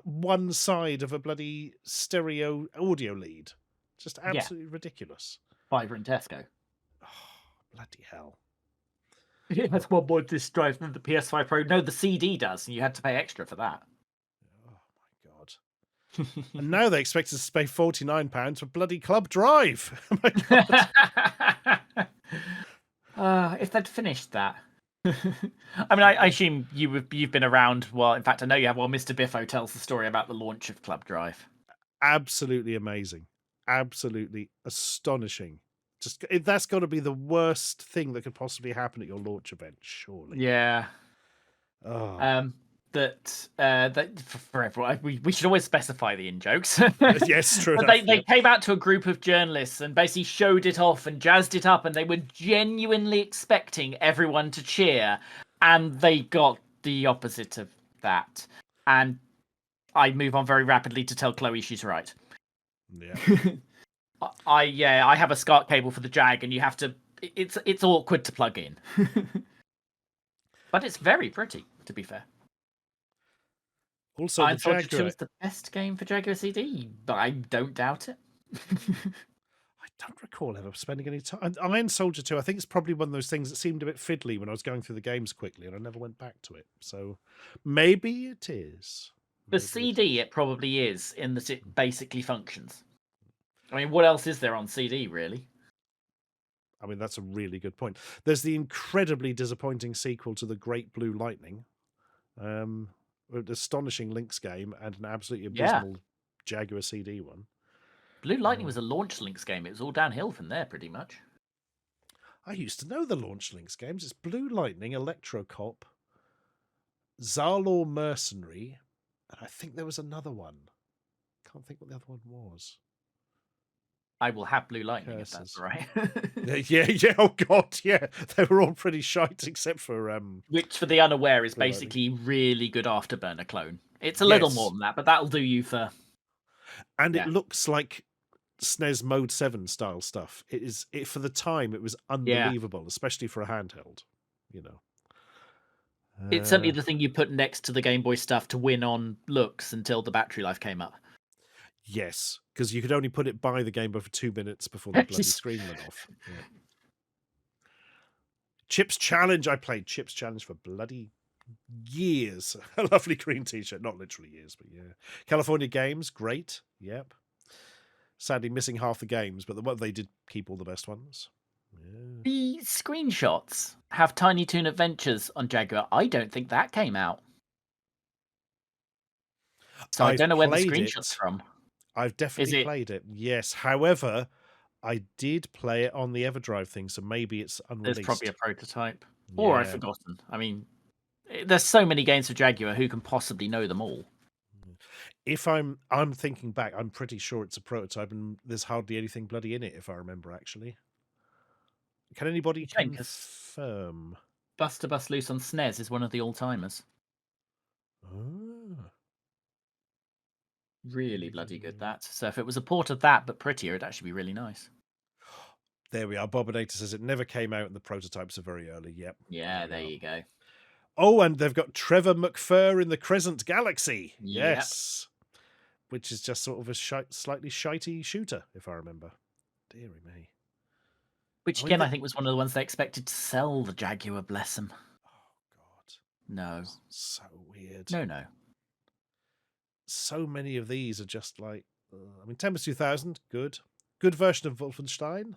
one side of a bloody stereo audio lead. Just absolutely ridiculous. Fiverr and Tesco. Oh, bloody hell. It has one more disk drive than the PS5 Pro. No, the CD does, and you had to pay extra for that. Oh my God. And now they expect us to pay £49 for bloody Club Drive. Oh my God. If they'd finished that. I mean, I assume you've been around. Well, in fact, I know you have. Well, Mr. Biffo tells the story about the launch of Club Drive. Absolutely amazing. Absolutely astonishing. That's got to be the worst thing that could possibly happen at your launch event, surely. Yeah. Oh. That for everyone, we should always specify the in-jokes. Yes, true. They came out to a group of journalists and basically showed it off and jazzed it up, and they were genuinely expecting everyone to cheer, and they got the opposite of that. And I move on very rapidly to tell Chloe she's right. Yeah. I have a SCART cable for the Jag, and you have to. It's awkward to plug in, but it's very pretty, to be fair. Also, Iron the Soldier Jaguar 2 is the best game for Jaguar CD, but I don't doubt it. I don't recall ever spending any time. Iron Soldier 2, I think it's probably one of those things that seemed a bit fiddly when I was going through the games quickly, and I never went back to it. So maybe it is. The CD, it probably is, in that it basically functions. I mean, what else is there on CD, really? I mean, that's a really good point. There's the incredibly disappointing sequel to The Great Blue Lightning, an astonishing Lynx game, and an absolutely abysmal Jaguar CD one. Blue Lightning was a launch Lynx game. It was all downhill from there, pretty much. I used to know the launch Lynx games. It's Blue Lightning, Electro Cop, Zalor Mercenary, and I think there was another one. Can't think what the other one was. I will have Blue Lightning if that's right. yeah. Oh God, yeah. They were all pretty shite except for which, for the unaware, is basically really good Afterburner clone. It's a little more than that, but that'll do you for. And it looks like SNES Mode 7 style stuff. It for the time it was unbelievable, especially for a handheld. It's certainly the thing you put next to the Game Boy stuff to win on looks until the battery life came up. Yes, because you could only put it by the Game Boy for 2 minutes before the bloody screen went off. Yeah. Chips Challenge. I played Chips Challenge for bloody years. A lovely green t-shirt. Not literally years, but yeah. California Games. Great. Yep. Sadly missing half the games, but they did keep all the best ones. Yeah. The screenshots have Tiny Toon Adventures on Jaguar. I don't think that came out. So I I've don't know where the played screenshot's it. from. I've definitely played it. Yes. However, I did play it on the Everdrive thing, so maybe it's unreleased. There's probably a prototype. Or I've Yeah. forgotten. I mean, there's so many games for Jaguar, who can possibly know them all? If I'm thinking back, I'm pretty sure it's a prototype, and there's hardly anything bloody in it, if I remember, actually. Can anybody confirm? Buster Bust Loose on SNES is one of the all-timers. Ah. Really bloody good, that. So if it was a port of that, but prettier, it'd actually be really nice. There we are. Bobonator says it never came out and the prototypes are very early. Yep. Yeah, there you go. Oh, and they've got Trevor McFur in the Crescent Galaxy. Yep. Yes. Which is just sort of a slightly shitey shooter, if I remember. Deary me. Which, again, I think was one of the ones they expected to sell the Jaguar, bless them. Oh, God. No. So weird. No. So many of these are just like... I mean, Tempest 2000, good. Good version of Wolfenstein.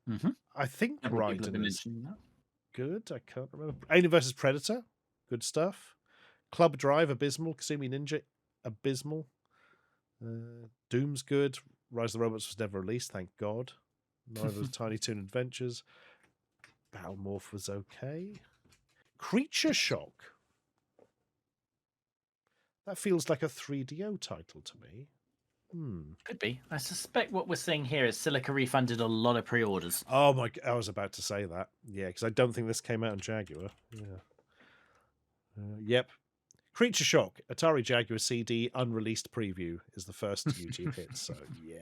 Mm-hmm. I think Raiden is good. I can't remember. Alien vs. Predator, good stuff. Club Drive, abysmal. Kasumi Ninja, abysmal. Doom's good. Rise of the Robots was never released, thank God. Neither was Tiny Toon Adventures. Battlemorph was okay. Creature Shock. That feels like a 3DO title to me. Could be. I suspect what we're seeing here is Silica refunded a lot of pre-orders. Oh my! I was about to say that. Yeah, because I don't think this came out on Jaguar. Yeah. Yep. Creature Shock, Atari Jaguar CD unreleased preview is the first YouTube hit. So yeah.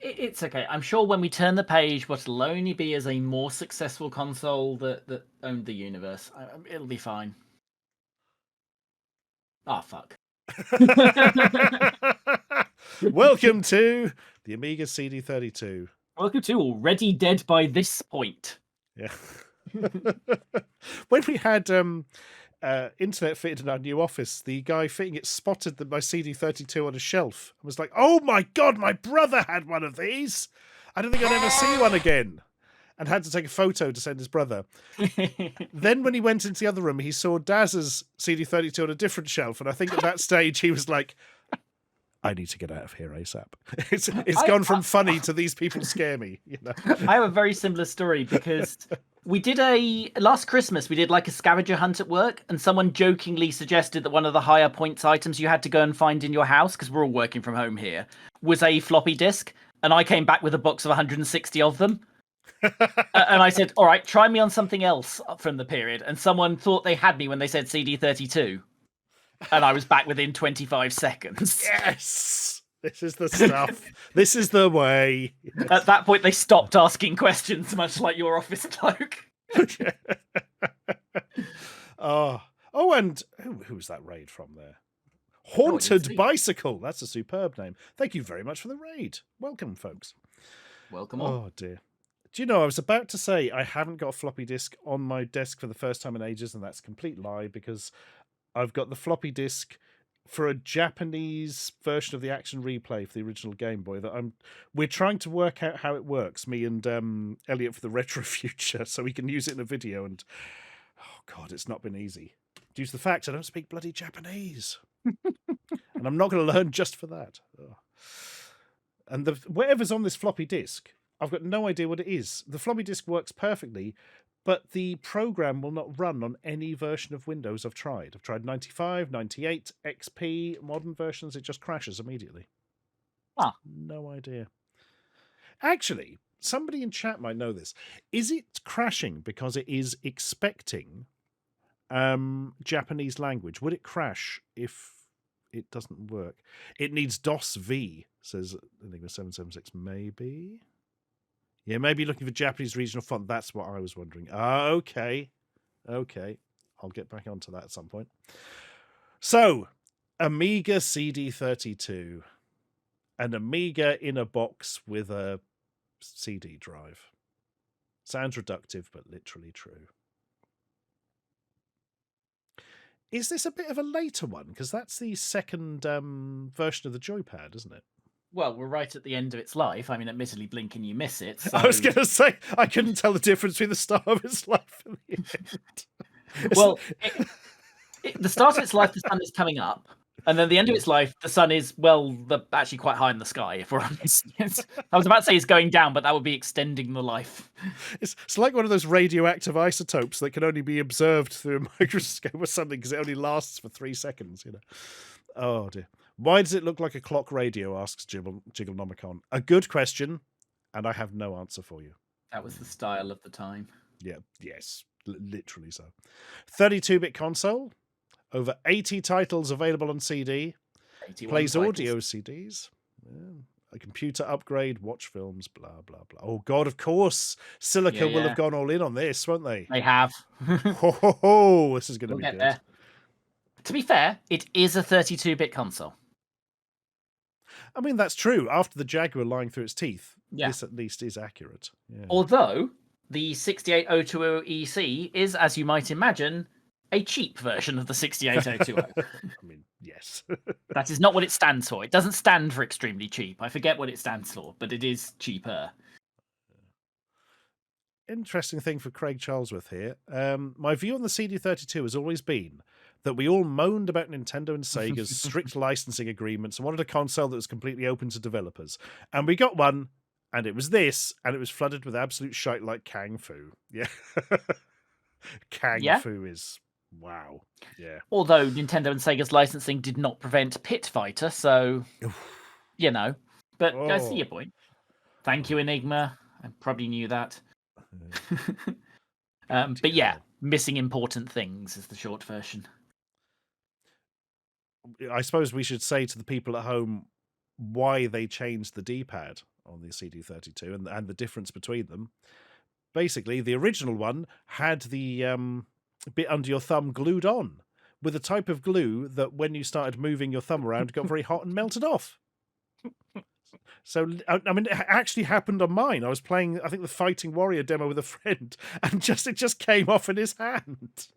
It's okay. I'm sure when we turn the page, what'll only be as a more successful console that owned the universe. It'll be fine. Oh, fuck. Welcome to the Amiga CD32. Welcome to Already Dead by This Point. Yeah. When we had internet fitted in our new office, the guy fitting it spotted my CD32 on a shelf and was like, "Oh my God, my brother had one of these. I don't think I'd ever see one again." And had to take a photo to send his brother. Then when he went into the other room, he saw Daz's CD32 on a different shelf. And I think at that stage he was like, I need to get out of here ASAP. It's gone from funny to these people scare me. You know? I have a very similar story because we did last Christmas, we did like a scavenger hunt at work, and someone jokingly suggested that one of the higher points items you had to go and find in your house, because we're all working from home here, was a floppy disk. And I came back with a box of 160 of them. And I said, all right, try me on something else from the period. And someone thought they had me when they said CD32. And I was back within 25 seconds. Yes! This is the stuff. This is the way. Yes. At that point, they stopped asking questions, much like your office bloke. Oh, and who was that raid from there? Haunted Bicycle. That's a superb name. Thank you very much for the raid. Welcome, folks. Welcome on. Oh, dear. Do you know, I was about to say I haven't got a floppy disk on my desk for the first time in ages, and that's a complete lie because I've got the floppy disk for a Japanese version of the Action Replay for the original Game Boy that we're trying to work out how it works, me and Elliot for the Retro Future, so we can use it in a video, and oh God, it's not been easy. Due to the fact I don't speak bloody Japanese. And I'm not going to learn just for that. Oh. And whatever's on this floppy disk, I've got no idea what it is. The floppy disk works perfectly, but the program will not run on any version of Windows I've tried. I've tried 95, 98, XP, modern versions. It just crashes immediately. Ah. No idea. Actually, somebody in chat might know this. Is it crashing because it is expecting Japanese language? Would it crash if it doesn't work? It needs DOS V, says Enigma 776. Maybe. Yeah, maybe looking for Japanese regional font. That's what I was wondering. Okay. I'll get back onto that at some point. So, Amiga CD32. An Amiga in a box with a CD drive. Sounds reductive, but literally true. Is this a bit of a later one? Because that's the second version of the joypad, isn't it? Well, we're right at the end of its life. I mean, admittedly, blink and you miss it. So... I was going to say, I couldn't tell the difference between the start of its life and the end. Well, the start of its life, the sun is coming up. And then the end of its life, the sun is, actually quite high in the sky, if we're honest. I was about to say it's going down, but that would be extending the life. It's like one of those radioactive isotopes that can only be observed through a microscope or something because it only lasts for 3 seconds, Oh, dear. Why does it look like a clock radio, asks Jigglenomicon. A good question, and I have no answer for you. That was the style of the time. Yeah, yes, literally so. 32-bit console. Over 80 titles available on CD. Plays titles. audio CDs. Yeah. A computer upgrade, watch films, blah, blah, blah. Oh, God, of course. Silica will have gone all in on this, won't they? They have. This is going to be good. There. To be fair, it is a 32-bit console. I mean, that's true. After the Jaguar lying through its teeth, this at least is accurate. Yeah. Although, the 68020EC is, as you might imagine, a cheap version of the 68020. I mean, yes. That is not what it stands for. It doesn't stand for extremely cheap. I forget what it stands for, but it is cheaper. Interesting thing for Craig Charlesworth here. My view on the CD32 has always been that we all moaned about Nintendo and Sega's strict licensing agreements and wanted a console that was completely open to developers. And we got one, and it was this, and it was flooded with absolute shite like Kang Fu. Yeah. Kang Fu is... wow. Yeah. Although Nintendo and Sega's licensing did not prevent Pit Fighter, so But I see your point. Thank you, Enigma. I probably knew that. But yeah, missing important things is the short version. I suppose we should say to the people at home why they changed the D-pad on the CD32 and the difference between them. Basically, the original one had the bit under your thumb glued on with a type of glue that when you started moving your thumb around got very hot and melted off. So, I mean, it actually happened on mine. I was playing, I think, the Fighting Warrior demo with a friend, and it just came off in his hand.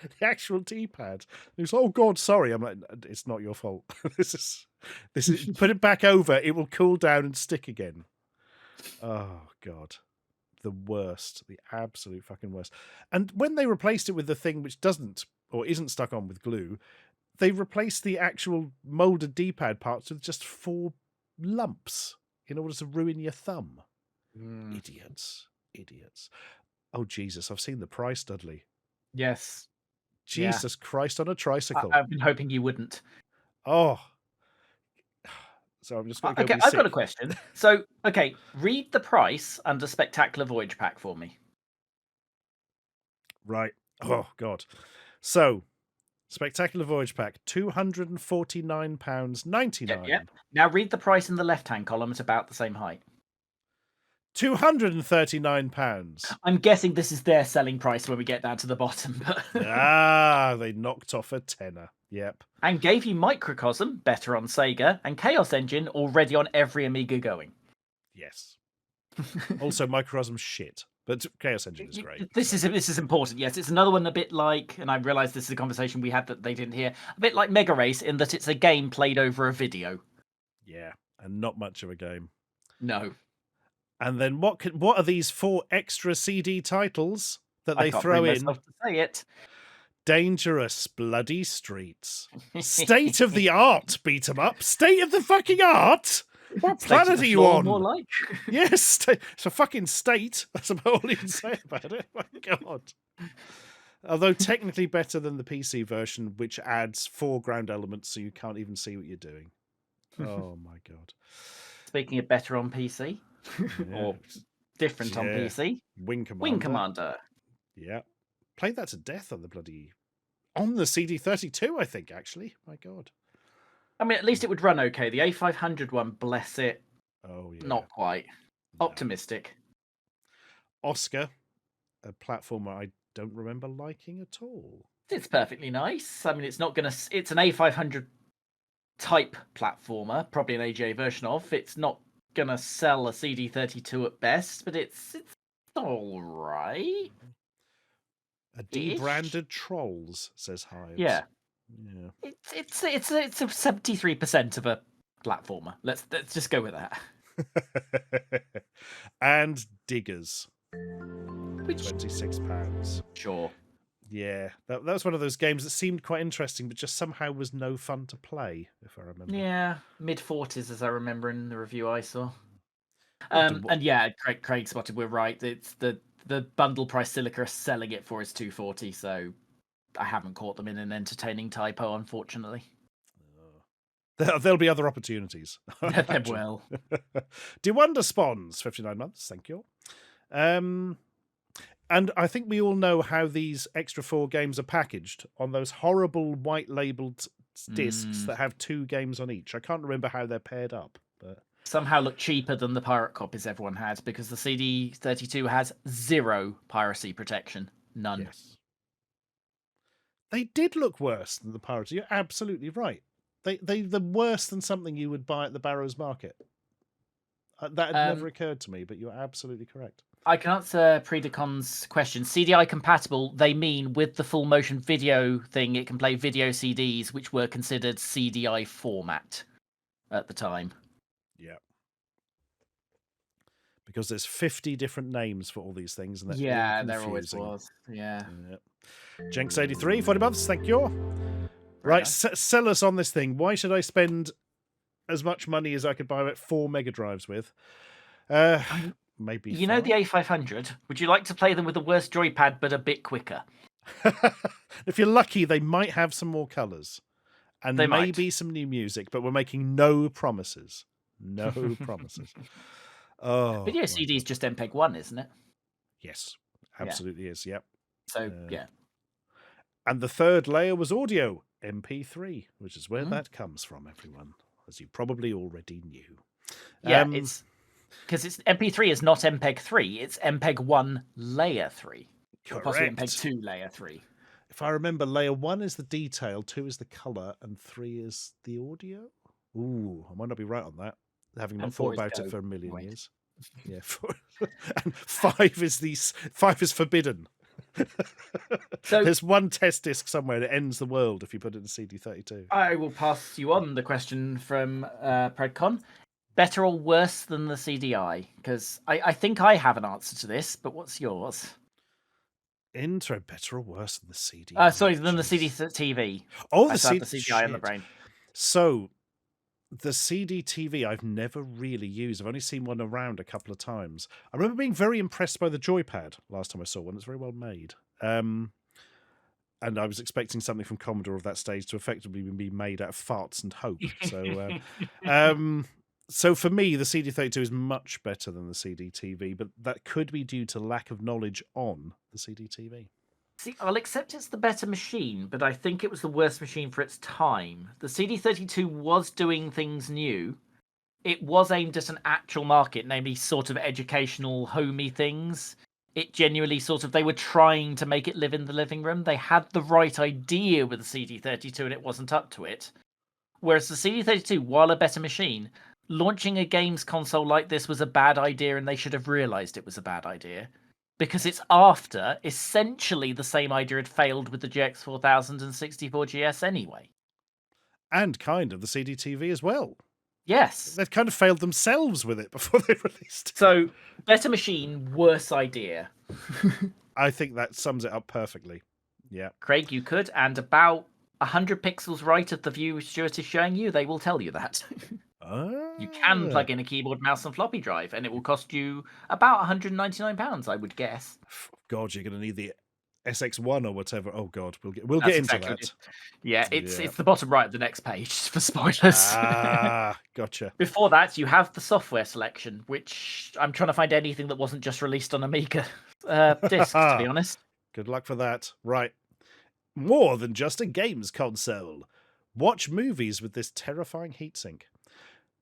The actual D-pad. He was, oh God, sorry. I'm like, it's not your fault. This is. Put it back over. It will cool down and stick again. Oh God, the worst, the absolute fucking worst. And when they replaced it with the thing which doesn't or isn't stuck on with glue, they replaced the actual molded D-pad parts with just 4 lumps in order to ruin your thumb. Idiots. Oh Jesus, I've seen the price, Dudley. Yes. Jesus Christ on a tricycle. I've been hoping you wouldn't. Oh. So I'm just going to go. Okay, I've got a question. So, okay, read the price under Spectacular Voyage Pack for me. Right. Oh God. So, Spectacular Voyage Pack, £249.99. Yep. Now read the price in the left-hand column at about the same height. £239. I'm guessing this is their selling price when we get down to the bottom. They knocked off a tenner. Yep. And gave you Microcosm, better on Sega, and Chaos Engine, already on every Amiga going. Yes. Also, Microcosm shit, but Chaos Engine is great. This is important. Yes, it's another one a bit like, and I realise this is a conversation we had that they didn't hear, a bit like Mega Race in that it's a game played over a video. Yeah, and not much of a game. No. And then what are these 4 extra CD titles that they throw in? To say it. Dangerous Bloody Streets. State of the art beat 'em up. State of the fucking art? What planet are you on? More like. Yes, it's a fucking state. That's about all you can say about it. My God. Although technically better than the PC version, which adds 4 ground elements so you can't even see what you're doing. Oh my God. Speaking of better on PC, or different on PC, Wing Commander. Wing Commander. Yeah. Played that to death on the CD32, I think, actually. My God. I mean, at least it would run okay. The A500 one, bless it. Oh, yeah. Not quite. No. Optimistic. Oscar, a platformer I don't remember liking at all. It's perfectly nice. I mean, it's an A500 type platformer, probably an AGA version of. It's not gonna sell a CD32 at best, but it's all right. A debranded Trolls, says Hives. Yeah. It's a 73% of a platformer. Let's just go with that. And Diggers, £26. Sure. Yeah, that was one of those games that seemed quite interesting, but just somehow was no fun to play, if I remember. Yeah, mid-40s, as I remember in the review I saw. Well, And yeah, Craig spotted we're right. It's the bundle price Silica are selling it for is $240, so I haven't caught them in an entertaining typo, unfortunately. There'll be other opportunities. There will. Dewonder Spawns, 59 months, thank you. And I think we all know how these extra 4 games are packaged on those horrible white labeled discs that have 2 games on each. I can't remember how they're paired up, but somehow look cheaper than the pirate copies everyone had, because the CD32 has 0 piracy protection. None. Yes. They did look worse than the piracy. You're absolutely right. They're worse than something you would buy at the Barrows Market. That had never occurred to me, but you're absolutely correct. I can answer Predecon's question. CDI compatible, they mean with the full motion video thing, it can play video CDs, which were considered CDI format at the time. Yeah. Because there's 50 different names for all these things. And there always was. Yeah. Jenks83, 40 months, thank you. Right, sell us on this thing. Why should I spend as much money as I could buy about 4 Mega Drives with? Maybe. You know the A500? Would you like to play them with a worse joypad, but a bit quicker? If you're lucky, they might have some more colours. And they maybe might. some new music, but we're making no promises. No promises. Oh, Video CD is just MPEG 1, isn't it? Yes, absolutely is. Yep. So, yeah. And the third layer was audio, MP3, which is where that comes from, everyone, as you probably already knew. Yeah, it's because it's MP3 is not MPEG 3, it's MPEG 1 layer 3. Correct. Or possibly MPEG 2 layer 3. If I remember, layer 1 is the detail, 2 is the colour, and 3 is the audio. Ooh, I might not be right on that, having not thought about it for a million years. Yeah, and 5 is forbidden. So there's one test disc somewhere that ends the world if you put it in CD32. I will pass you on the question from Predcon. Better or worse than the CDI? Because I think I have an answer to this, but what's yours? Intro, better or worse than the CD? Sorry, than the CD-TV. Oh, the CDI in the brain. So, the CD-TV I've never really used. I've only seen one around a couple of times. I remember being very impressed by the joypad last time I saw one. It's very well made. And I was expecting something from Commodore of that stage to effectively be made out of farts and hope. So, so for me, the CD32 is much better than the CD-TV, but that could be due to lack of knowledge on the CD-TV. See, I'll accept it's the better machine, but I think it was the worst machine for its time. The CD32 was doing things new. It was aimed at an actual market, namely sort of educational, homey things. It genuinely they were trying to make it live in the living room. They had the right idea with the CD32 and it wasn't up to it. Whereas the CD32, while a better machine, launching a games console like this was a bad idea and they should have realised it was a bad idea. Because it's after essentially the same idea had failed with the GX4000 and 64GS anyway. And kind of the CD-TV as well. Yes. They'd kind of failed themselves with it before they released it. So, better machine, worse idea. I think that sums it up perfectly. Yeah. Craig, you could, and about 100 pixels right of the view Stuart is showing you, they will tell you that. You can plug in a keyboard, mouse, and floppy drive, and it will cost you about £199, I would guess. God, you're going to need the SX1 or whatever. Oh God, we'll get into that. Yeah, it's the bottom right of the next page for spoilers. Gotcha. Before that, you have the software selection, which I'm trying to find anything that wasn't just released on Amiga disc, to be honest. Good luck for that. Right. More than just a games console. Watch movies with this terrifying heatsink.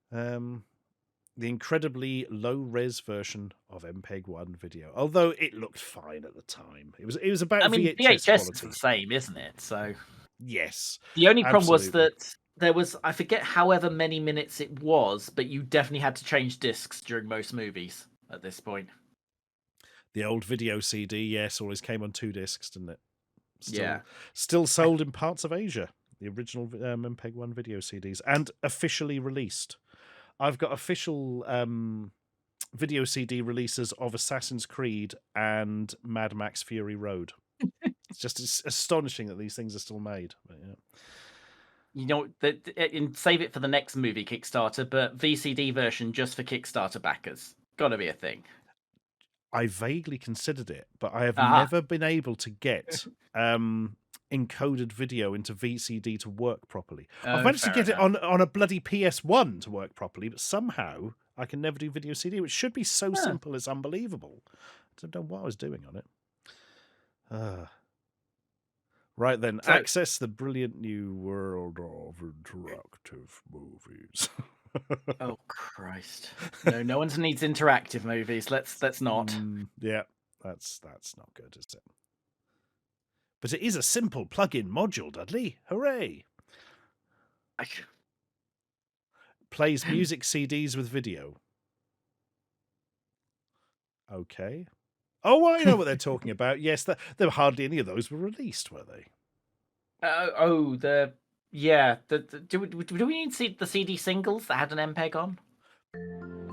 The incredibly low-res version of MPEG-1 video, although it looked fine at the time. It was about VHS quality. Is the same, isn't it? So yes. The only problem was that there was, I forget however many minutes it was, but you definitely had to change discs during most movies at this point. The old video CD, yes, always came on 2 discs, didn't it? Still sold in parts of Asia. The original MPEG-1 video CDs, and officially released. I've got official video CD releases of Assassin's Creed and Mad Max Fury Road. It's just astonishing that these things are still made. But, yeah. You know, save it for the next movie Kickstarter, but VCD version just for Kickstarter backers. Gotta be a thing. I vaguely considered it, but I have Aha. never been able to get encoded video into VCD to work properly. I've managed to get it on a bloody PS1 to work properly, but somehow I can never do video CD, which should be so simple it's unbelievable. I don't know what I was doing on it. Right then, So- access the brilliant new world of interactive movies. Oh Christ! No one needs interactive movies. Let's not. Yeah, that's not good, is it? But it is a simple plug-in module, Dudley. Hooray! Plays music CDs with video. Okay. Oh, I know what they're talking about. Yes, there were hardly any of those were released, were they? Do we need to see the CD singles that had an MPEG on?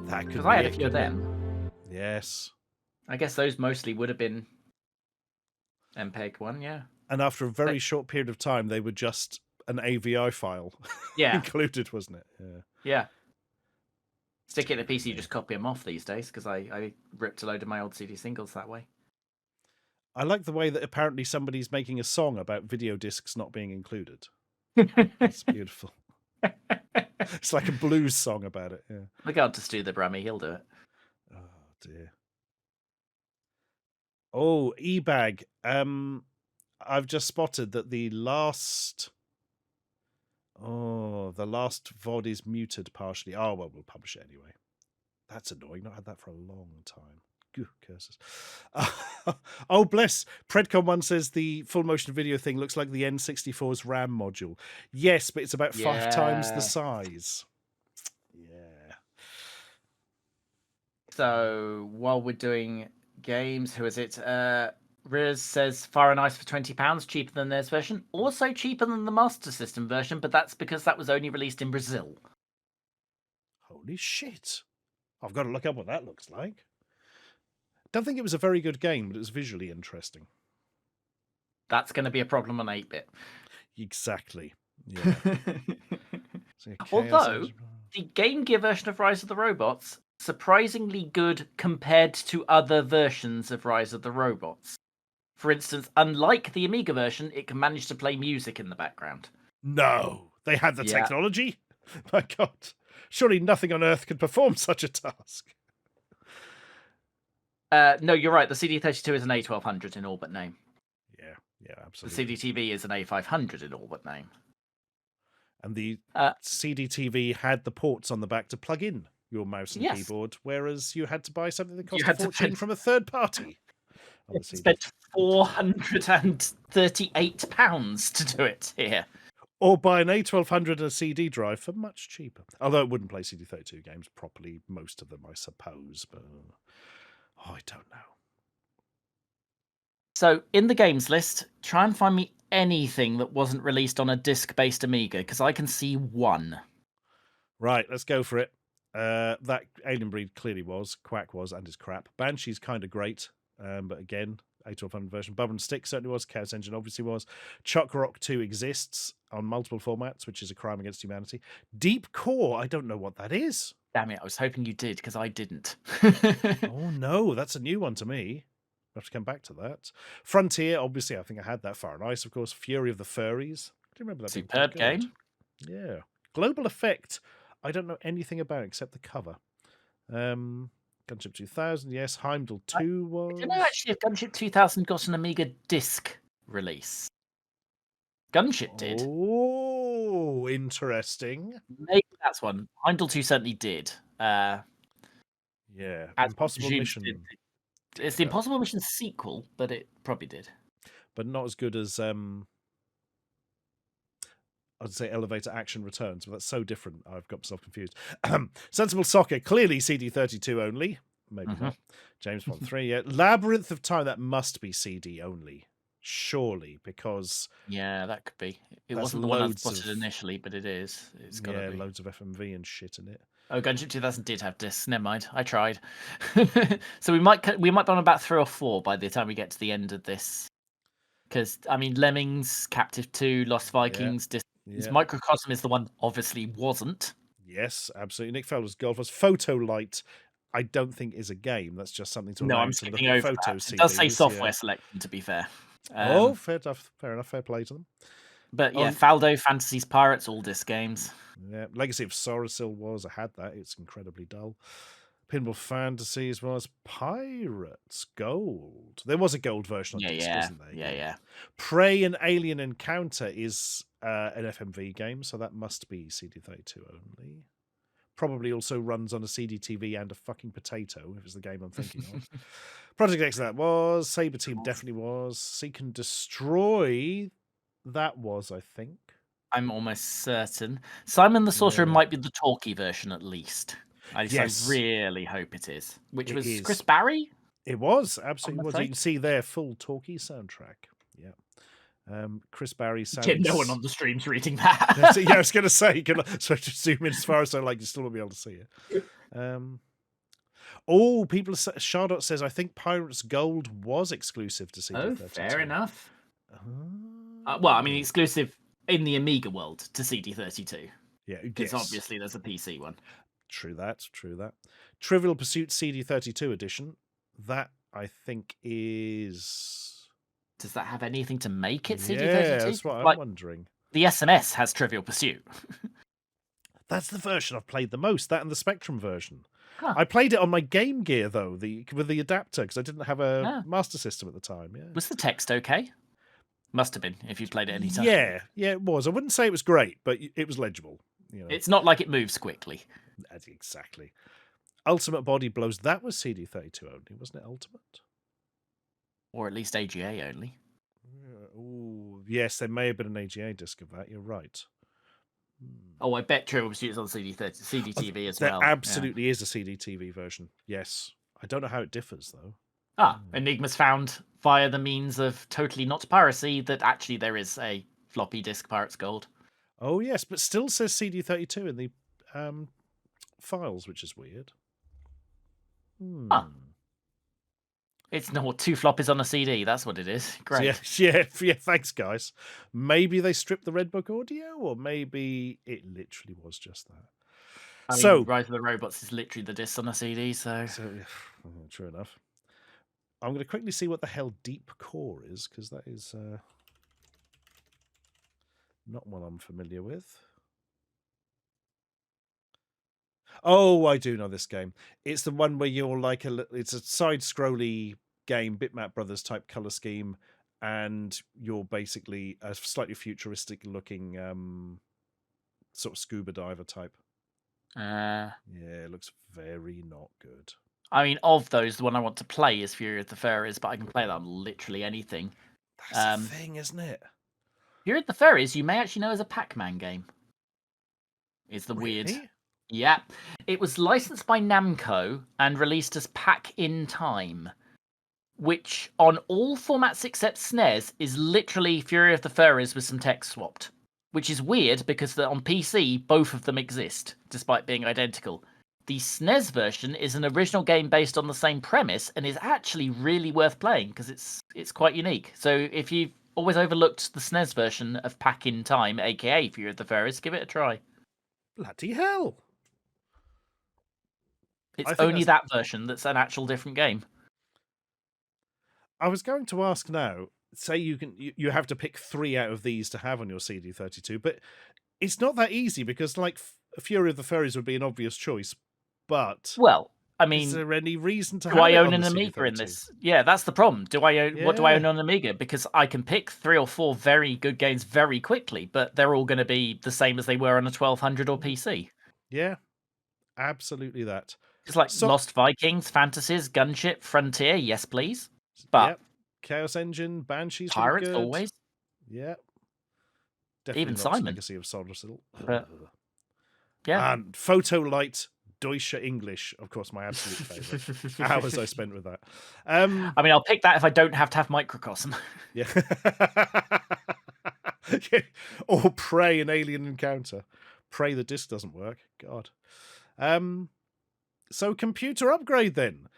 That could Because be I had a it, few of couldn't it? them. Yes. I guess those mostly would have been MPEG one, yeah. And after a very short period of time, they were just an AVI file included, wasn't it? Yeah. Stick it in a PC, you just copy them off these days, because I ripped a load of my old CD singles that way. I like the way that apparently somebody's making a song about video discs not being included. That's beautiful. It's like a blues song about it. Yeah. Look out to Stu the Brummy, he'll do it. Oh dear. Oh, eBag. I've just spotted that the last VOD is muted partially. Oh well, we'll publish it anyway. That's annoying. Not had that for a long time. Goo, curses. Oh, bless. Predcon1 says the full motion video thing looks like the N64's RAM module. Yes, but it's about 5 times the size. Yeah. So while we're doing games, who is it? Riz says Fire and Ice for £20, cheaper than theirs version. Also cheaper than the Master System version, but that's because that was only released in Brazil. Holy shit. I've got to look up what that looks like. Don't think it was a very good game, but it was visually interesting. That's going to be a problem on 8-bit. Exactly. Yeah. Although, the Game Gear version of Rise of the Robots, surprisingly good compared to other versions of Rise of the Robots. For instance, unlike the Amiga version, it can manage to play music in the background. No, they had the technology? My God. Surely nothing on Earth could perform such a task. No, you're right. The CD32 is an A1200 in all but name. Yeah, absolutely. The CDTV is an A500 in all but name. And the CDTV had the ports on the back to plug in your mouse and keyboard, whereas you had to buy something that cost a fortune from a third party. Spent £438 to do it here. Or buy an A1200 and a CD drive for much cheaper. Although it wouldn't play CD32 games properly, most of them, I suppose. But I don't know. So, in the games list, try and find me anything that wasn't released on a disc-based Amiga, because I can see one. Right, let's go for it. That Alien Breed clearly was. Quack was, and is crap. Banshee's kind of great, but again, A1200 version. Bubble and Stick certainly was. Chaos Engine obviously was. Chuck Rock 2 exists on multiple formats, which is a crime against humanity. Deep Core, I don't know what that is. Damn it, I was hoping you did, because I didn't. Oh no, that's a new one to me. I'll have to come back to that. Frontier, obviously, I think I had that. Fire and Ice, of course. Fury of the Furries. I do remember that. Superb game. Yeah. Global Effect, I don't know anything about except the cover. Gunship 2000, yes. Heimdall 2 was... I don't know actually if Gunship 2000 got an Amiga disc release. Gunship did. Oh, interesting. Maybe that's one. Heimdall 2 certainly did. Yeah. Impossible Mission. It's the Impossible Mission sequel, but it probably did. But not as good as... I'd say Elevator Action Returns, but that's so different. I've got myself confused. Sensible Soccer, clearly CD32 only. Maybe not. James Bond 3, yeah. Labyrinth of Time, that must be CD only. Surely, because... Yeah, that could be. It wasn't the one I spotted initially, but it is. It's got to be. Loads of FMV and shit in it. Oh, Gunship 2000 did have discs. Never mind. I tried. So we might be on about 3 or 4 by the time we get to the end of this Because, I mean, Lemmings, Captive 2, Lost Vikings, Microcosm is the one obviously wasn't. Yes, absolutely. Nick Felder's Golf was Photolite. I don't think is a game. That's just something to allow I'm you to look skipping at over photo that. CDs. It does say software selection, to be fair. Fair enough. Fair play to them. But yeah, Faldo, Fantasies, Pirates, all disc games. Yeah, Legacy of Sorasil was. I had that. It's incredibly dull. Pinball Fantasies was Pirates Gold. There was a gold version on disc, wasn't there? Yeah. Prey and Alien Encounter is an FMV game, so that must be CD32 only. Probably also runs on a CDTV and a fucking potato, if it's the game I'm thinking of. Project X, that was. Saber Team definitely was. Seek and Destroy, that was, I think. I'm almost certain. Simon the Sorcerer might be the talkie version, at least. I really hope it is. Which was Chris Barry? It was, absolutely was. You can see their full talkie soundtrack. Yeah. Chris Barry sounds... Yeah, no one on the stream's reading that. Yeah, I was going to say, so to zoom in as far as I like, you still won't be able to see it. Chardot says, I think Pirates Gold was exclusive to CD32. Oh, fair enough. Well, I mean, exclusive in the Amiga world to CD32. Yeah, because obviously there's a PC one. True that. Trivial Pursuit CD32 edition. That, I think, is... Does that have anything to make it CD32? Yeah, that's what I'm wondering. The SNES has Trivial Pursuit. That's the version I've played the most, that and the Spectrum version. Huh. I played it on my Game Gear, though, with the adapter, because I didn't have a Master System at the time. Yeah. Was the text okay? Must have been, if you played it any time. Yeah, it was. I wouldn't say it was great, but it was legible. It's not like it moves quickly. Exactly. Ultimate Body Blows, that was CD32 only, wasn't it, Ultimate? Or at least AGA only. Yes, there may have been an AGA disc of that, you're right. Oh, I bet Trivial Pursuit is on CDTV as well. There absolutely is a CDTV version, yes. I don't know how it differs, though. Enigma's found via the means of totally not piracy that actually there is a floppy disk Pirates Gold. Oh, yes, but still says CD32 in the files, which is weird. It's not 2 floppies on a CD. That's what it is. Great. Yeah. Thanks, guys. Maybe they stripped the Red Book audio, or maybe it literally was just that. I mean, Rise of the Robots is literally the disc on a CD. So true enough. I'm going to quickly see what the hell Deep Core is, because that is not one I'm familiar with. Oh, I do know this game. It's the one where you're like it's a side-scrolly game, Bitmap Brothers type color scheme, and you're basically a slightly futuristic-looking sort of scuba diver type. Yeah, it looks very not good. I mean, of those, the one I want to play is Fury of the Fairies, but I can play that on literally anything. That's the thing, isn't it? Fury of the Fairies, you may actually know as a Pac-Man game. It's the weird... Yeah. It was licensed by Namco and released as Pack in Time, which on all formats except SNES is literally Fury of the Fairies with some text swapped, which is weird because on PC, both of them exist, despite being identical. The SNES version is an original game based on the same premise and is actually really worth playing because it's quite unique. So if you've always overlooked the SNES version of Pack in Time, aka Fury of the Fairies, give it a try. Bloody hell. It's only that version that's an actual different game. I was going to ask now, say you have to pick 3 out of these to have on your CD32, but it's not that easy because like Fury of the Fairies would be an obvious choice, but well, I mean, is there any reason to do I own an Amiga in this? Yeah, that's the problem. Do I own what do I own on an Amiga? Because I can pick 3 or 4 very good games very quickly, but they're all going to be the same as they were on a 1200 or PC. Yeah, absolutely that. It's like Lost Vikings, Fantasies, Gunship, Frontier, yes please. But Chaos Engine, Banshees, Pirates always. Yeah. Definitely even not Simon. Legacy of Sorasil. Yeah. And Photolite Deutsche English, of course, my absolute favourite. Hours I spent with that. I mean, I'll pick that if I don't have to have Microcosm. Yeah. Or Prey and Alien Encounter. Prey the disc doesn't work. God. So computer upgrade then.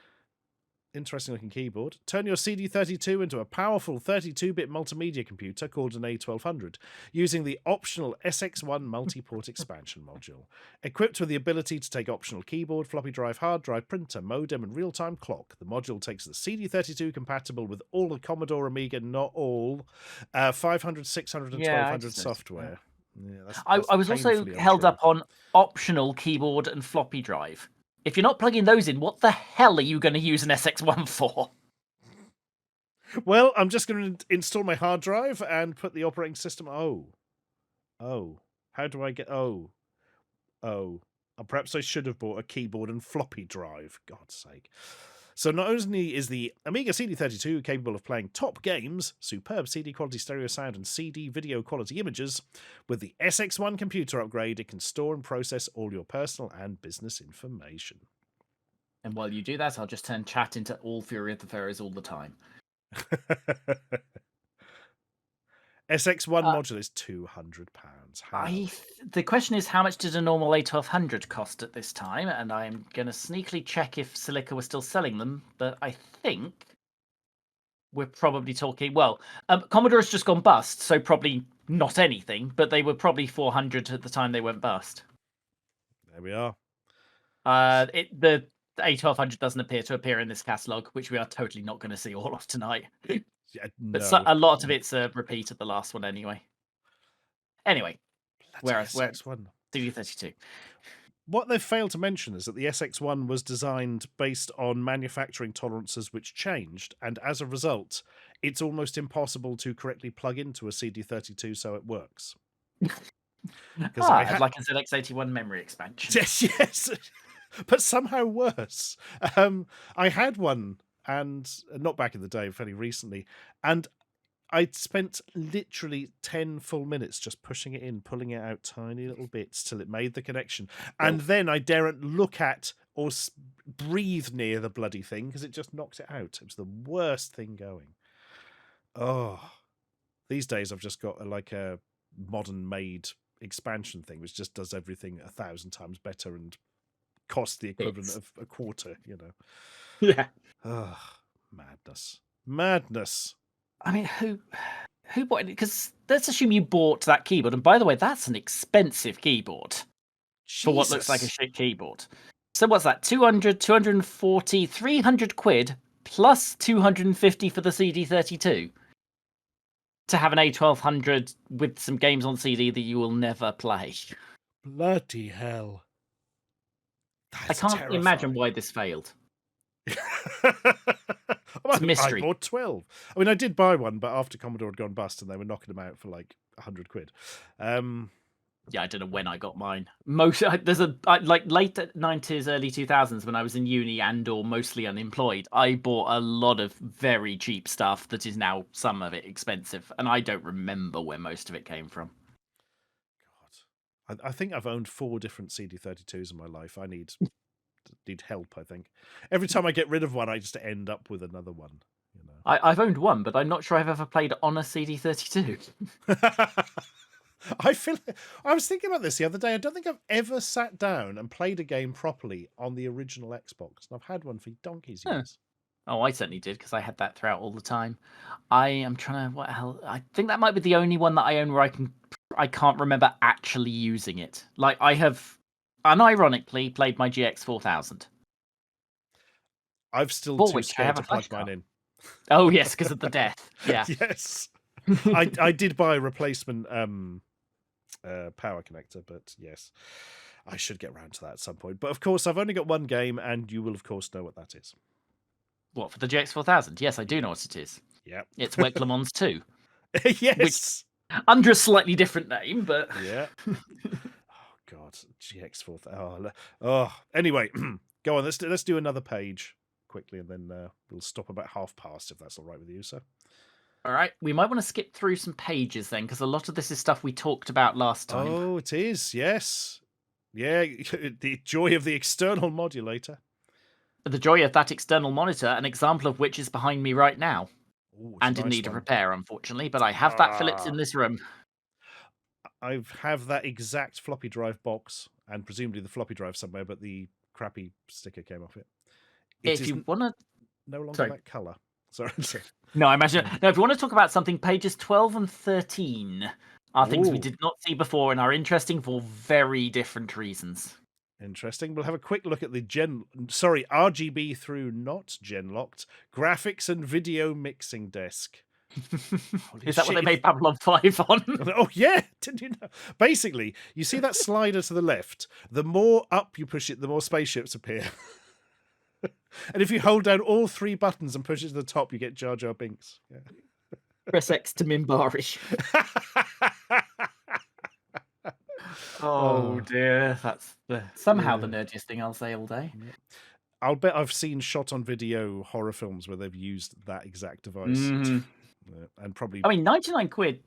interesting looking keyboard. Turn your CD32 into a powerful 32-bit multimedia computer called an A1200, using the optional SX1 multi-port expansion module. Equipped with the ability to take optional keyboard, floppy drive, hard drive, printer, modem, and real-time clock, the module takes the CD32 compatible with all the Commodore, Amiga, not all, 500, 600, and Yeah, I 1200 just noticed software. Yeah, that's I was also painfully held untrue. up on optional keyboard and floppy drive. If you're not plugging those in, what the hell are you going to use an SX1 for? Well, I'm just going to install my hard drive and put the operating system. Oh. How do I get? Oh. Perhaps I should have bought a keyboard and floppy drive. God's sake. So not only is the Amiga CD32 capable of playing top games, superb CD quality stereo sound, and CD video quality images, with the SX1 computer upgrade, it can store and process all your personal and business information. And while you do that, I'll just turn chat into all Fury of the Fairies all the time. SX1 module is £200. How? The question is, how much did a normal A1200 cost at this time? And I'm going to sneakily check if Silica was still selling them, but I think we're probably talking. Well, Commodore's just gone bust, so probably not anything. But they were probably 400 at the time they went bust. There we are. The A1200 doesn't appear to appear in this catalogue, which we are totally not going to see all of tonight. Yeah, But no. a lot of it's a repeat of the last one anyway. Anyway, whereas CD32. What they've failed to mention is that the SX1 was designed based on manufacturing tolerances which changed, and as a result, it's almost impossible to correctly plug into a CD32 so it works. Like a ZX81 memory expansion. Yes. But somehow worse. I had one, and not back in the day, fairly recently, and I'd spent literally 10 full minutes just pushing it in, pulling it out tiny little bits till it made the connection. And then I daren't look at or breathe near the bloody thing because it just knocked it out. It was the worst thing going. Oh, these days I've just got a modern made expansion thing which just does everything 1,000 times better and costs the equivalent of a quarter, Yeah. Oh, madness. I mean, who bought it? Because let's assume you bought that keyboard. And by the way, that's an expensive keyboard for what looks like a shit keyboard. So what's that? 200, 240, 300 quid plus 250 for the CD32 to have an A1200 with some games on CD that you will never play. Bloody hell. That's I can't imagine why this failed. It's a mystery. I bought 12. I mean, I did buy one, but after Commodore had gone bust and they were knocking them out for like 100 quid. Yeah, I don't know when I got mine. Late 90s, early 2000s, when I was in uni and or mostly unemployed, I bought a lot of very cheap stuff that is now some of it expensive, and I don't remember where most of it came from. God, I think I've owned 4 different CD32s in my life. I need help, I think. Every time I get rid of one, I just end up with another one. I've owned one, but I'm not sure I've ever played on a CD32. I was thinking about this the other day. I don't think I've ever sat down and played a game properly on the original Xbox. And I've had one for donkey's years. Oh, I certainly did, because I had that throughout all the time. I am trying to... What hell? I think that might be the only one that I own where I can't remember actually using it. Like, I have unironically played my GX 4000. I've still too scared to plug mine in. Oh, yes, because of the death. Yeah. Yes. I did buy a replacement power connector, but yes, I should get around to that at some point. But of course, I've only got one game, and you will, of course, know what that is. What, for the GX 4000? Yes, I do know what it is. Yeah. It's Wek Le Mans 2. Yes. Which, under a slightly different name, but... Yeah. Oh, God. GX 4000. Oh. Anyway, go on. Let's do another page quickly, and then we'll stop about half past, if that's all right with you, sir. All right. We might want to skip through some pages then, because a lot of this is stuff we talked about last time. Oh, it is. Yes. Yeah. The joy of the external modulator. The joy of that external monitor, an example of which is behind me right now. Ooh, and in need of repair, unfortunately, but I have that Philips in this room. I have that exact floppy drive box, and presumably the floppy drive somewhere, but the crappy sticker came off it. If you want to no longer Sorry. that colour. Sorry. No, I imagine. No, if you want to talk about something, pages 12 and 13 are things we Ooh. did not see before and are interesting for very different reasons. Interesting. We'll have a quick look at the RGB through not gen-locked graphics and video mixing desk. Is that what shit, they made Babylon 5 on? Oh, yeah. Didn't you know? Basically, you see that slider to the left, the more up you push it, the more spaceships appear. And if you hold down all 3 buttons and push it to the top, you get Jar Jar Binks. Yeah. Press X to Minbari. Oh dear, that's somehow the nerdiest thing I'll say all day. I'll bet I've seen shot on video horror films where they've used that exact device. And probably... I mean, 99 quid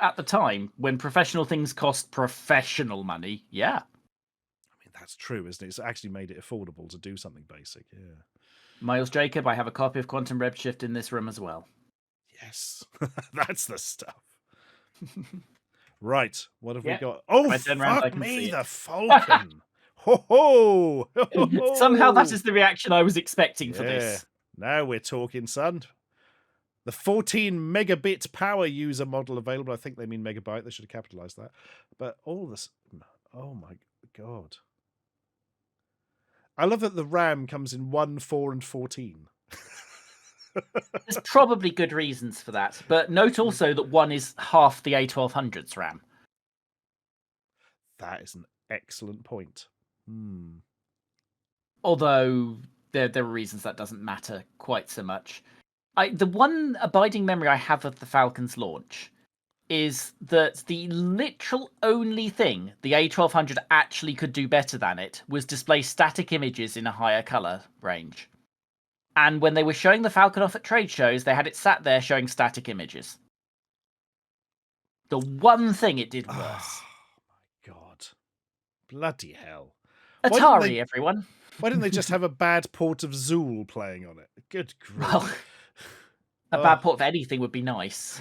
at the time, when professional things cost professional money, yeah. I mean, that's true, isn't it? It's actually made it affordable to do something basic, yeah. Miles Jacob, I have a copy of Quantum Redshift in this room as well. Yes, that's the stuff. Right, what have we got? Oh, fuck me, the Falcon. Ho ho! Somehow that is the reaction I was expecting for this. Now we're talking, son. The 14 megabit power user model available. I think they mean megabyte. They should have capitalized that. But all this... Oh my God. I love that the RAM comes in 1, 4, and 14. There's probably good reasons for that. But note also that 1 is half the A1200's RAM. That is an excellent point. Although there are reasons that doesn't matter quite so much. The one abiding memory I have of the Falcon's launch is that the literal only thing the A1200 actually could do better than it was display static images in a higher colour range. And when they were showing the Falcon off at trade shows, they had it sat there showing static images. The one thing it did worse. Oh my God. Bloody hell. Atari, everyone. Why didn't they just have a bad port of Zool playing on it? Good grief. Well, a bad port of anything would be nice.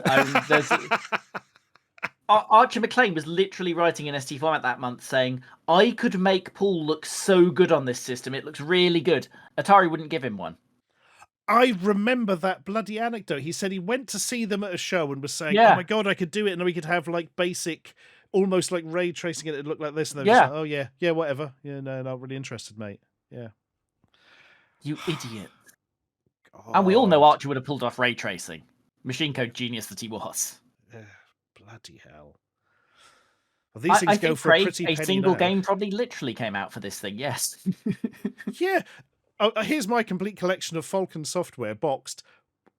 Archer McLean was literally writing in ST format that month saying, I could make Pool look so good on this system. It looks really good. Atari wouldn't give him one. I remember that bloody anecdote. He said he went to see them at a show and was saying, oh my God, I could do it. And we could have like basic, almost like ray tracing it. It'd look like this. And they were just like, oh yeah, whatever. Yeah, no, not really interested, mate. Yeah. You idiot. God. And we all know Archer would have pulled off ray tracing. Machine code genius that he was. Bloody hell. Well, these things go for a pretty penny. A single game probably literally came out for this thing, yes. Yeah. Oh, here's my complete collection of Falcon software boxed.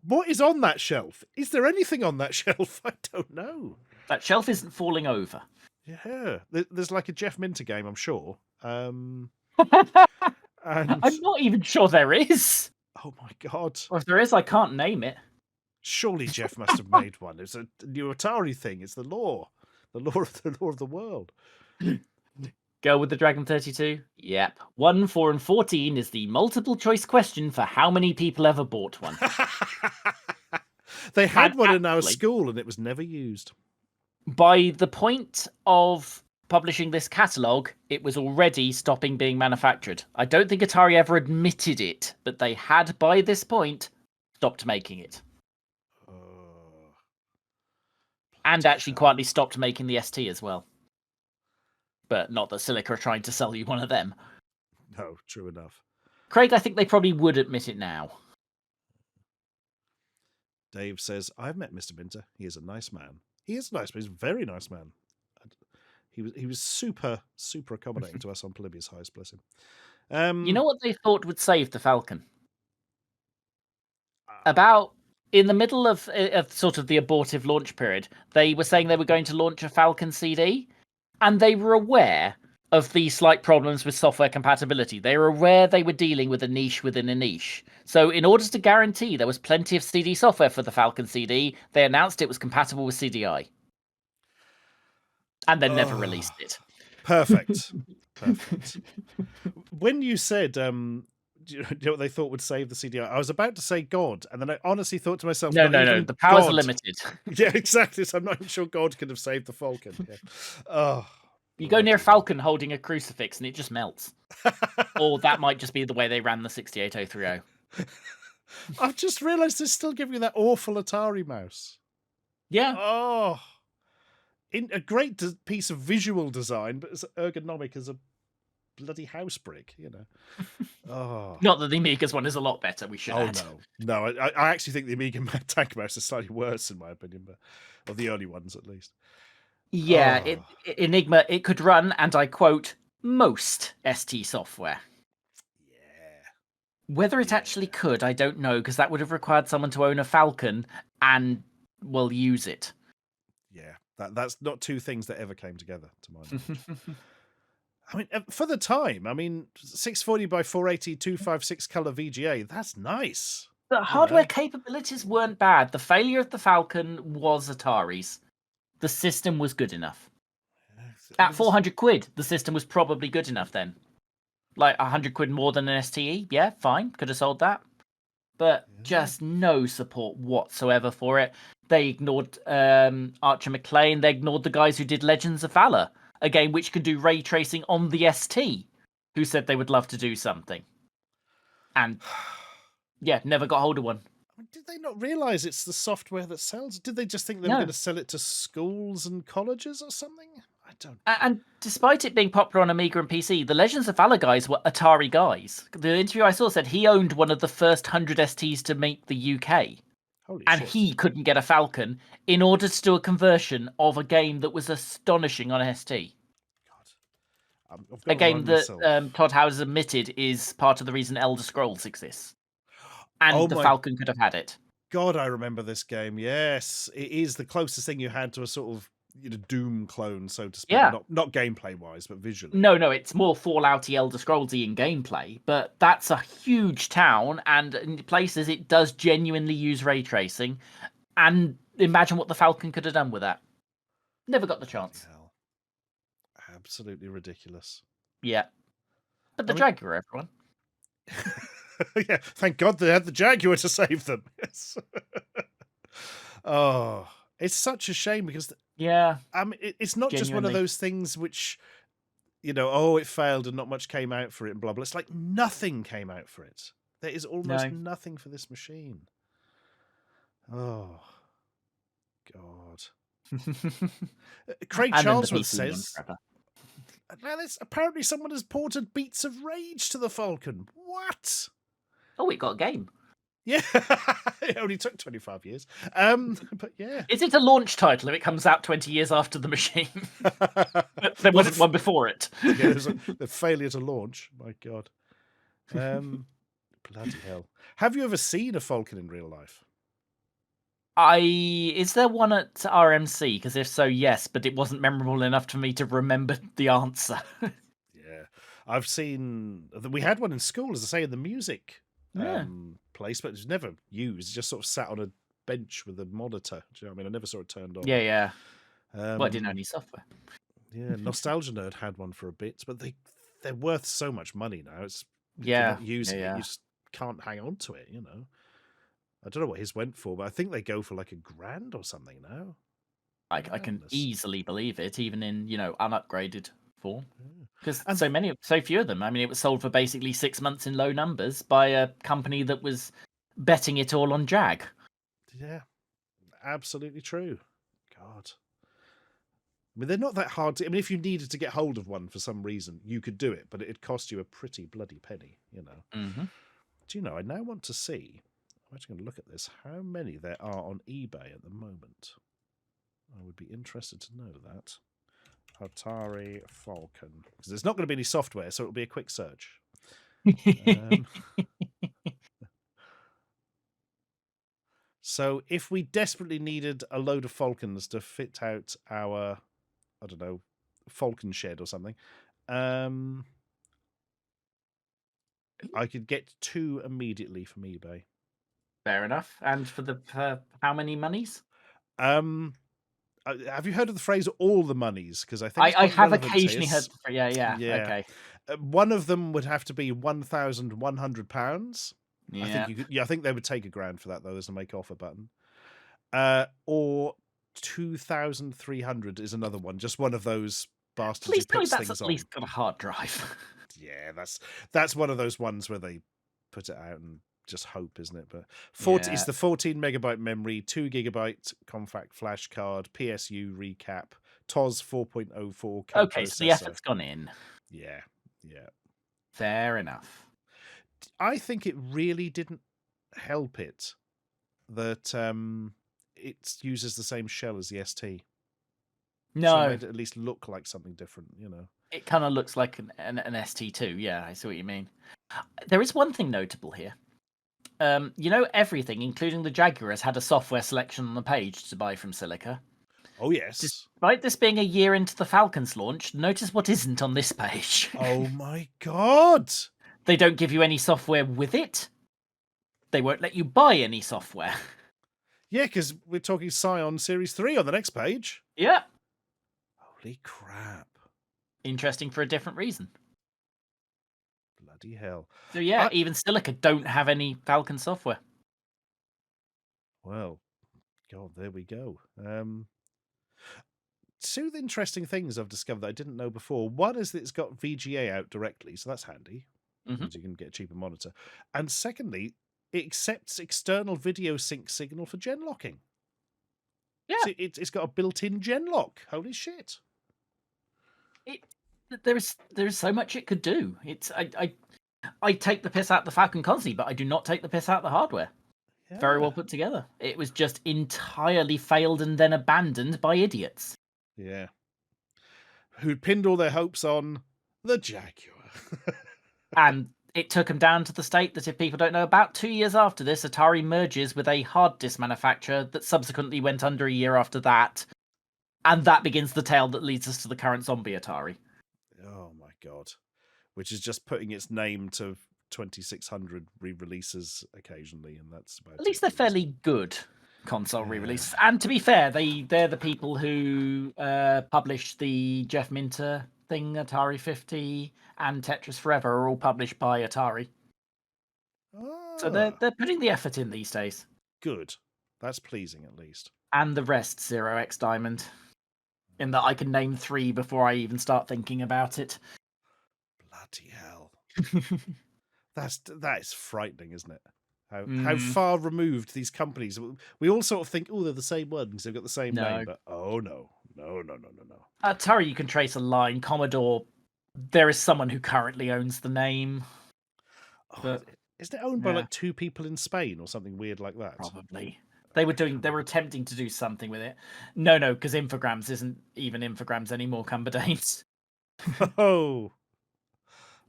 What is on that shelf? Is there anything on that shelf? I don't know. That shelf isn't falling over. Yeah. There's like a Jeff Minter game, I'm sure. And... I'm not even sure there is. Oh my God. Or if there is, I can't name it. Surely Jeff must have made one. It's a new Atari thing. It's the law. The law of the world. Go with the Dragon 32? Yep. 1, 4, and 14 is the multiple choice question for how many people ever bought one. They had one in our school and it was never used. By the point of publishing this catalogue, it was already stopping being manufactured. I don't think Atari ever admitted it, but they had, by this point, stopped making it. And actually quietly stopped making the ST as well. But not that Silica are trying to sell you one of them. No, true enough. Craig, I think they probably would admit it now. Dave says, I've met Mr. Minter. He is a nice man. He is nice, but he's a very nice man. He was super, super accommodating to us on Polybius Highs, bless him. You know what they thought would save the Falcon? About in the middle of sort of the abortive launch period, they were saying they were going to launch a Falcon CD, and they were aware of the slight problems with software compatibility. They were aware they were dealing with a niche within a niche. So in order to guarantee there was plenty of CD software for the Falcon CD, they announced it was compatible with CDI. And then never released it. Perfect. Perfect. When you said, do you know what they thought would save the CDI? I was about to say God, and then I honestly thought to myself, no, the powers are limited. Yeah, exactly. So I'm not even sure God could have saved the Falcon. Yeah. Oh. You go near Falcon holding a crucifix and it just melts. Or that might just be the way they ran the 68030. I've just realised they're still giving you that awful Atari mouse. Yeah. Oh, in a great piece of visual design, but as ergonomic as a bloody house brick, you know. Oh, Not that the Amiga's one is a lot better, we should add. no. I actually think the Amiga Tank mouse is slightly worse, in my opinion, but of the early ones at least. Yeah, Oh. Enigma, it could run, and I quote, most ST software. Yeah. Whether it actually could, I don't know, because that would have required someone to own a Falcon and, well, use it. Yeah, that's not two things that ever came together, to my knowledge. I mean, for the time, 640 by 480, 256 color VGA, that's nice. The hardware capabilities weren't bad. The failure of the Falcon was Atari's. The system was good enough. At 400 quid, the system was probably good enough then. Like 100 quid more than an STE, yeah, fine, could have sold that. But just no support whatsoever for it. They ignored Archer McLean. They ignored the guys who did Legends of Valor, a game which could do ray tracing on the ST, who said they would love to do something. And yeah, never got hold of one. Did they not realise it's the software that sells? Did they just think they were going to sell it to schools and colleges or something? I don't. And despite it being popular on Amiga and PC, the Legends of Valor guys were Atari guys. The interview I saw said he owned one of the first 100 STs to make the UK. Holy and shit. He couldn't get a Falcon in order to do a conversion of a game that was astonishing on ST. God. A game that Todd Howard admitted is part of the reason Elder Scrolls exists. And the Falcon could have had it. God, I remember this game. Yes, it is the closest thing you had to a sort of Doom clone, so to speak. Yeah. Not gameplay-wise, but visually. No, it's more Fallout-y, Elder Scrolls-y in gameplay, but that's a huge town, and in places it does genuinely use ray tracing, and imagine what the Falcon could have done with that. Never got the chance. Hell. Absolutely ridiculous. Yeah. But the Jaguar, everyone. Yeah, thank God they had the Jaguar to save them. Yes. Oh, it's such a shame because it's not just one of those things which it failed and not much came out for it and blah blah. It's like nothing came out for it. There is almost nothing for this machine. Oh God. Craig Charlesworth says apparently someone has ported Beats of Rage to the Falcon. What? Oh, it got a game. Yeah, it only took 25 years. But yeah. Is it a launch title if it comes out 20 years after the machine? There wasn't one before it. Yeah, the failure to launch. My God. Bloody hell. Have you ever seen a Falcon in real life? Is there one at RMC? Because if so, yes, but it wasn't memorable enough for me to remember the answer. Yeah. I've seen... We had one in school, as I say, in the music place, but it was never used. It just sort of sat on a bench with a monitor. Do you know what I mean? I never saw it turned on. Yeah. Well, I didn't know any software. Yeah, Nostalgia Nerd had one for a bit, but they're worth so much money now. It's it, you just can't hang on to it, I don't know what his went for, but I think they go for like $1,000 or something now. I can easily believe it, even in unupgraded form, because so few of them. I mean, it was sold for basically 6 months in low numbers by a company that was betting it all on Jag. Yeah, absolutely true. God, I mean, they're not that hard to. I mean, if you needed to get hold of one for some reason, you could do it, but it'd cost you a pretty bloody penny, Mm-hmm. Do you know? I now want to see. I'm actually going to look at this. How many there are on eBay at the moment? I would be interested to know that. Atari Falcon. Because there's not going to be any software, so it'll be a quick search. So if we desperately needed a load of Falcons to fit out our, I don't know, Falcon shed or something, I could get 2 immediately from eBay. Fair enough. And for how many monies? Have you heard of the phrase "all the monies"? Because I think I have occasionally heard. Yeah. Okay. One of them would have to be £1,100. Yeah. I think they would take $1,000 for that though. There's a make offer button. Or 2,300 is another one. Just one of those bastards. Please tell me that's at least got a hard drive. Yeah, that's one of those ones where they put it out and just hope, isn't it? But Yeah. it's the 14 megabyte memory, 2 gigabyte compact flash card, PSU recap, TOS 4.04 Okay, so the coprocessor. effort's gone in. Yeah, yeah. Fair enough. I think it really didn't help it that it uses the same shell as the ST. So it No, made it at least look like something different, you know. it kind of looks like an ST2. Yeah, I see what you mean. There is one thing notable here. You know, everything, including the Jaguar, has had a software selection on the page to buy from Silica. Oh, yes. Despite this being a year into the Falcon's launch, notice what isn't on this page. Oh, my God. They don't give you any software with it. They won't let you buy any software. Yeah, because we're talking Scion Series 3 on the next page. Yeah. Holy crap. Interesting for a different reason. Bloody hell. So yeah, even Silica don't have any Falcon software. Well, God, there we go. Two interesting things I've discovered that I didn't know before. One is that it's got VGA out directly, so that's handy. Means you can get a cheaper monitor. And secondly, it accepts external video sync signal for gen locking. Yeah. So it's got a built-in gen lock. Holy shit. There's so much it could do. I take the piss out the Falcon constantly, but I do not take the piss out the hardware. Yeah. Very well put together. It was just entirely failed and then abandoned by idiots. Yeah. Who'd pinned all their hopes on the Jaguar. And it took them down to the state that, if people don't know, about 2 years after this, Atari merges with a hard disk manufacturer that subsequently went under a year after that. And that begins the tale that leads us to the current zombie Atari. Oh my God. Which is just putting its name to 2,600 re-releases occasionally, and that's about At least they're fairly good console re-releases. And to be fair, they're the people who published the Jeff Minter thing, Atari 50 and Tetris Forever are all published by Atari. So they're putting the effort in these days. Good. That's pleasing, at least. And the rest, 0x Diamond. In that I can name 3 before I even start thinking about it. Bloody hell. That is frightening, isn't it? How far removed these companies. We all sort of think, oh, they're the same ones. They've got the same name. But oh, no. No. Atari, you can trace a line. Commodore, there is someone who currently owns the name. But isn't it owned by like 2 people in Spain or something weird like that? Probably. They were attempting to do something with it. No, because Infogrames isn't even Infogrames anymore, Cumberdanes. Oh.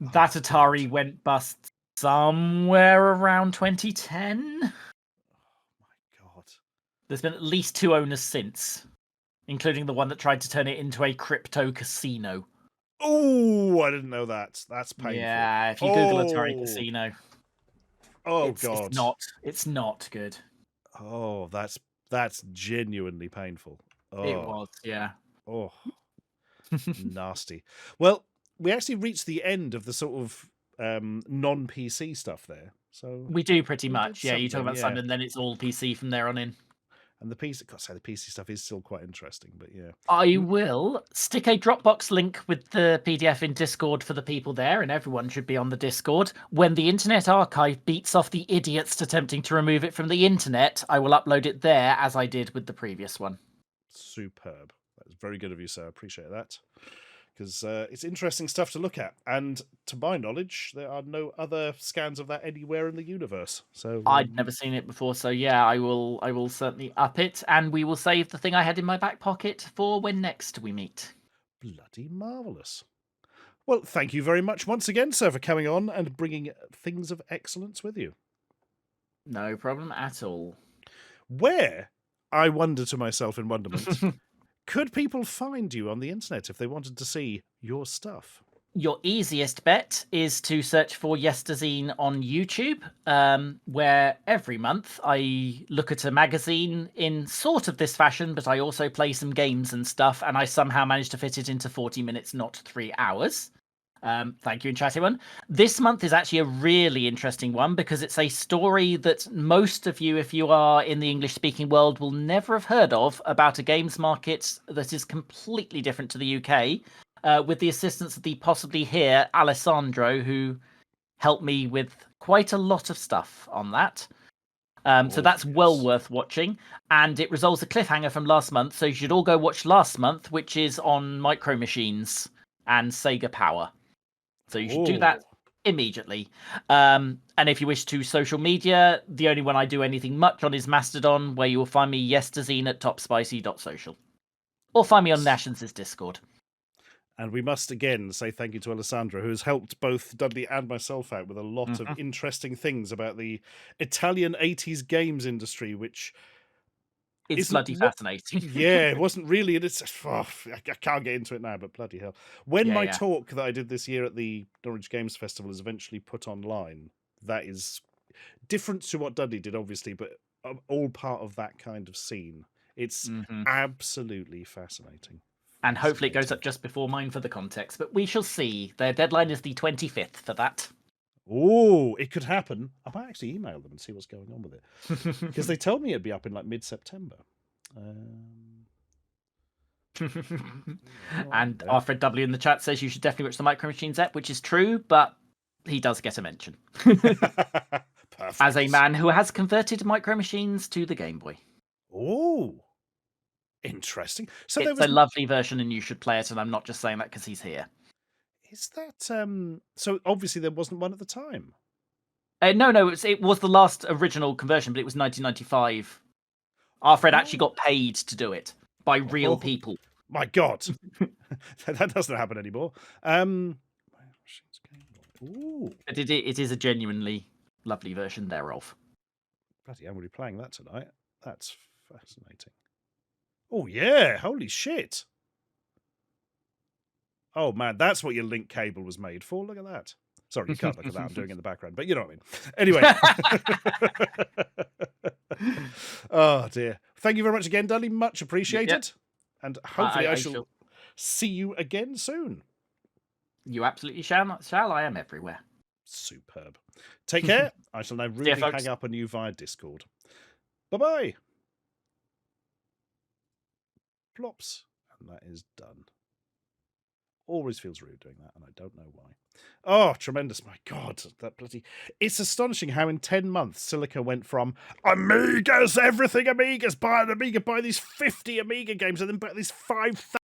That Atari went bust somewhere around 2010. Oh my God. There's been at least 2 owners since, including the one that tried to turn it into a crypto casino. Oh, I didn't know that. That's painful. Yeah, if you Google Atari Casino. Oh, God. It's not good. Oh, that's genuinely painful. Oh. It was, yeah. Oh, nasty. Well, we actually reached the end of the sort of non-PC stuff there. So we do pretty much. Yeah, you talk about Sun, and then it's all PC from there on in. And the PC, I've got to say, the PC stuff is still quite interesting, but yeah. I will stick a Dropbox link with the PDF in Discord for the people there, and everyone should be on the Discord. When the Internet Archive beats off the idiots attempting to remove it from the internet, I will upload it there, as I did with the previous one. Superb. That was very good of you, sir. I appreciate that. Because it's interesting stuff to look at. And to my knowledge, there are no other scans of that anywhere in the universe. So I'd never seen it before, so yeah, I will certainly up it, and we will save the thing I had in my back pocket for when next we meet. Bloody marvellous. Well, thank you very much once again, sir, for coming on and bringing things of excellence with you. No problem at all. Where, I wonder to myself in wonderment, could people find you on the internet if they wanted to see your stuff? Your easiest bet is to search for Yesterzine on YouTube, where every month I look at a magazine in sort of this fashion, but I also play some games and stuff, and I somehow managed to fit it into 40 minutes, not 3 hours. Thank you, Chatty One. This month is actually a really interesting one because it's a story that most of you, if you are in the English-speaking world, will never have heard of, about a games market that is completely different to the UK, with the assistance of the possibly here Alessandro, who helped me with quite a lot of stuff on that. So that's well worth watching. And it resolves a cliffhanger from last month. So you should all go watch last month, which is on Micro Machines and Sega Power. So you should do that immediately. And if you wish to social media, the only one I do anything much on is Mastodon, where you will find me Yesterzine at topspicy.social. Or find me on Ashens' Discord. And we must again say thank you to Alessandra, who has helped both Dudley and myself out with a lot of interesting things about the Italian 80s games industry, which it's bloody fascinating. Yeah, it wasn't really. I can't get into it now, but bloody hell. When my talk that I did this year at the Norwich Games Festival is eventually put online, that is different to what Dudley did, obviously, but all part of that kind of scene. It's absolutely fascinating. And hopefully it goes up just before mine for the context, but we shall see. Their deadline is the 25th for that. Oh, it could happen. I might actually email them and see what's going on with it. Because they told me it'd be up in like mid-September. And our Fred W in the chat says you should definitely watch the Micro Machines app, which is true, but he does get a mention. As a man who has converted Micro Machines to the Game Boy. Oh, interesting. So it's a lovely version and you should play it, and I'm not just saying that because he's here. Is that so obviously there wasn't one at the time? No, it was the last original conversion, but it was 1995. Our Fred actually got paid to do it by real people. My God. That doesn't happen anymore. Ooh. It is a genuinely lovely version thereof. Bloody, I'm already playing that tonight. That's fascinating. Oh, yeah. Holy shit. Oh, man. That's what your link cable was made for. Look at that. Sorry, you can't look at that. I'm doing it in the background. But you know what I mean. Anyway. Oh, dear. Thank you very much again, Dudley. Much appreciated. Yep. And hopefully I shall see you again soon. You absolutely shall. I am everywhere. Superb. Take care. I shall now really hang up on you via Discord. Bye-bye. Plops. And that is done. Always feels rude doing that, and I don't know why. Oh, tremendous. My God, that bloody... It's astonishing how in 10 months Silica went from Amigas, everything Amigas, buy an Amiga, buy these 50 Amiga games, and then buy these 5,000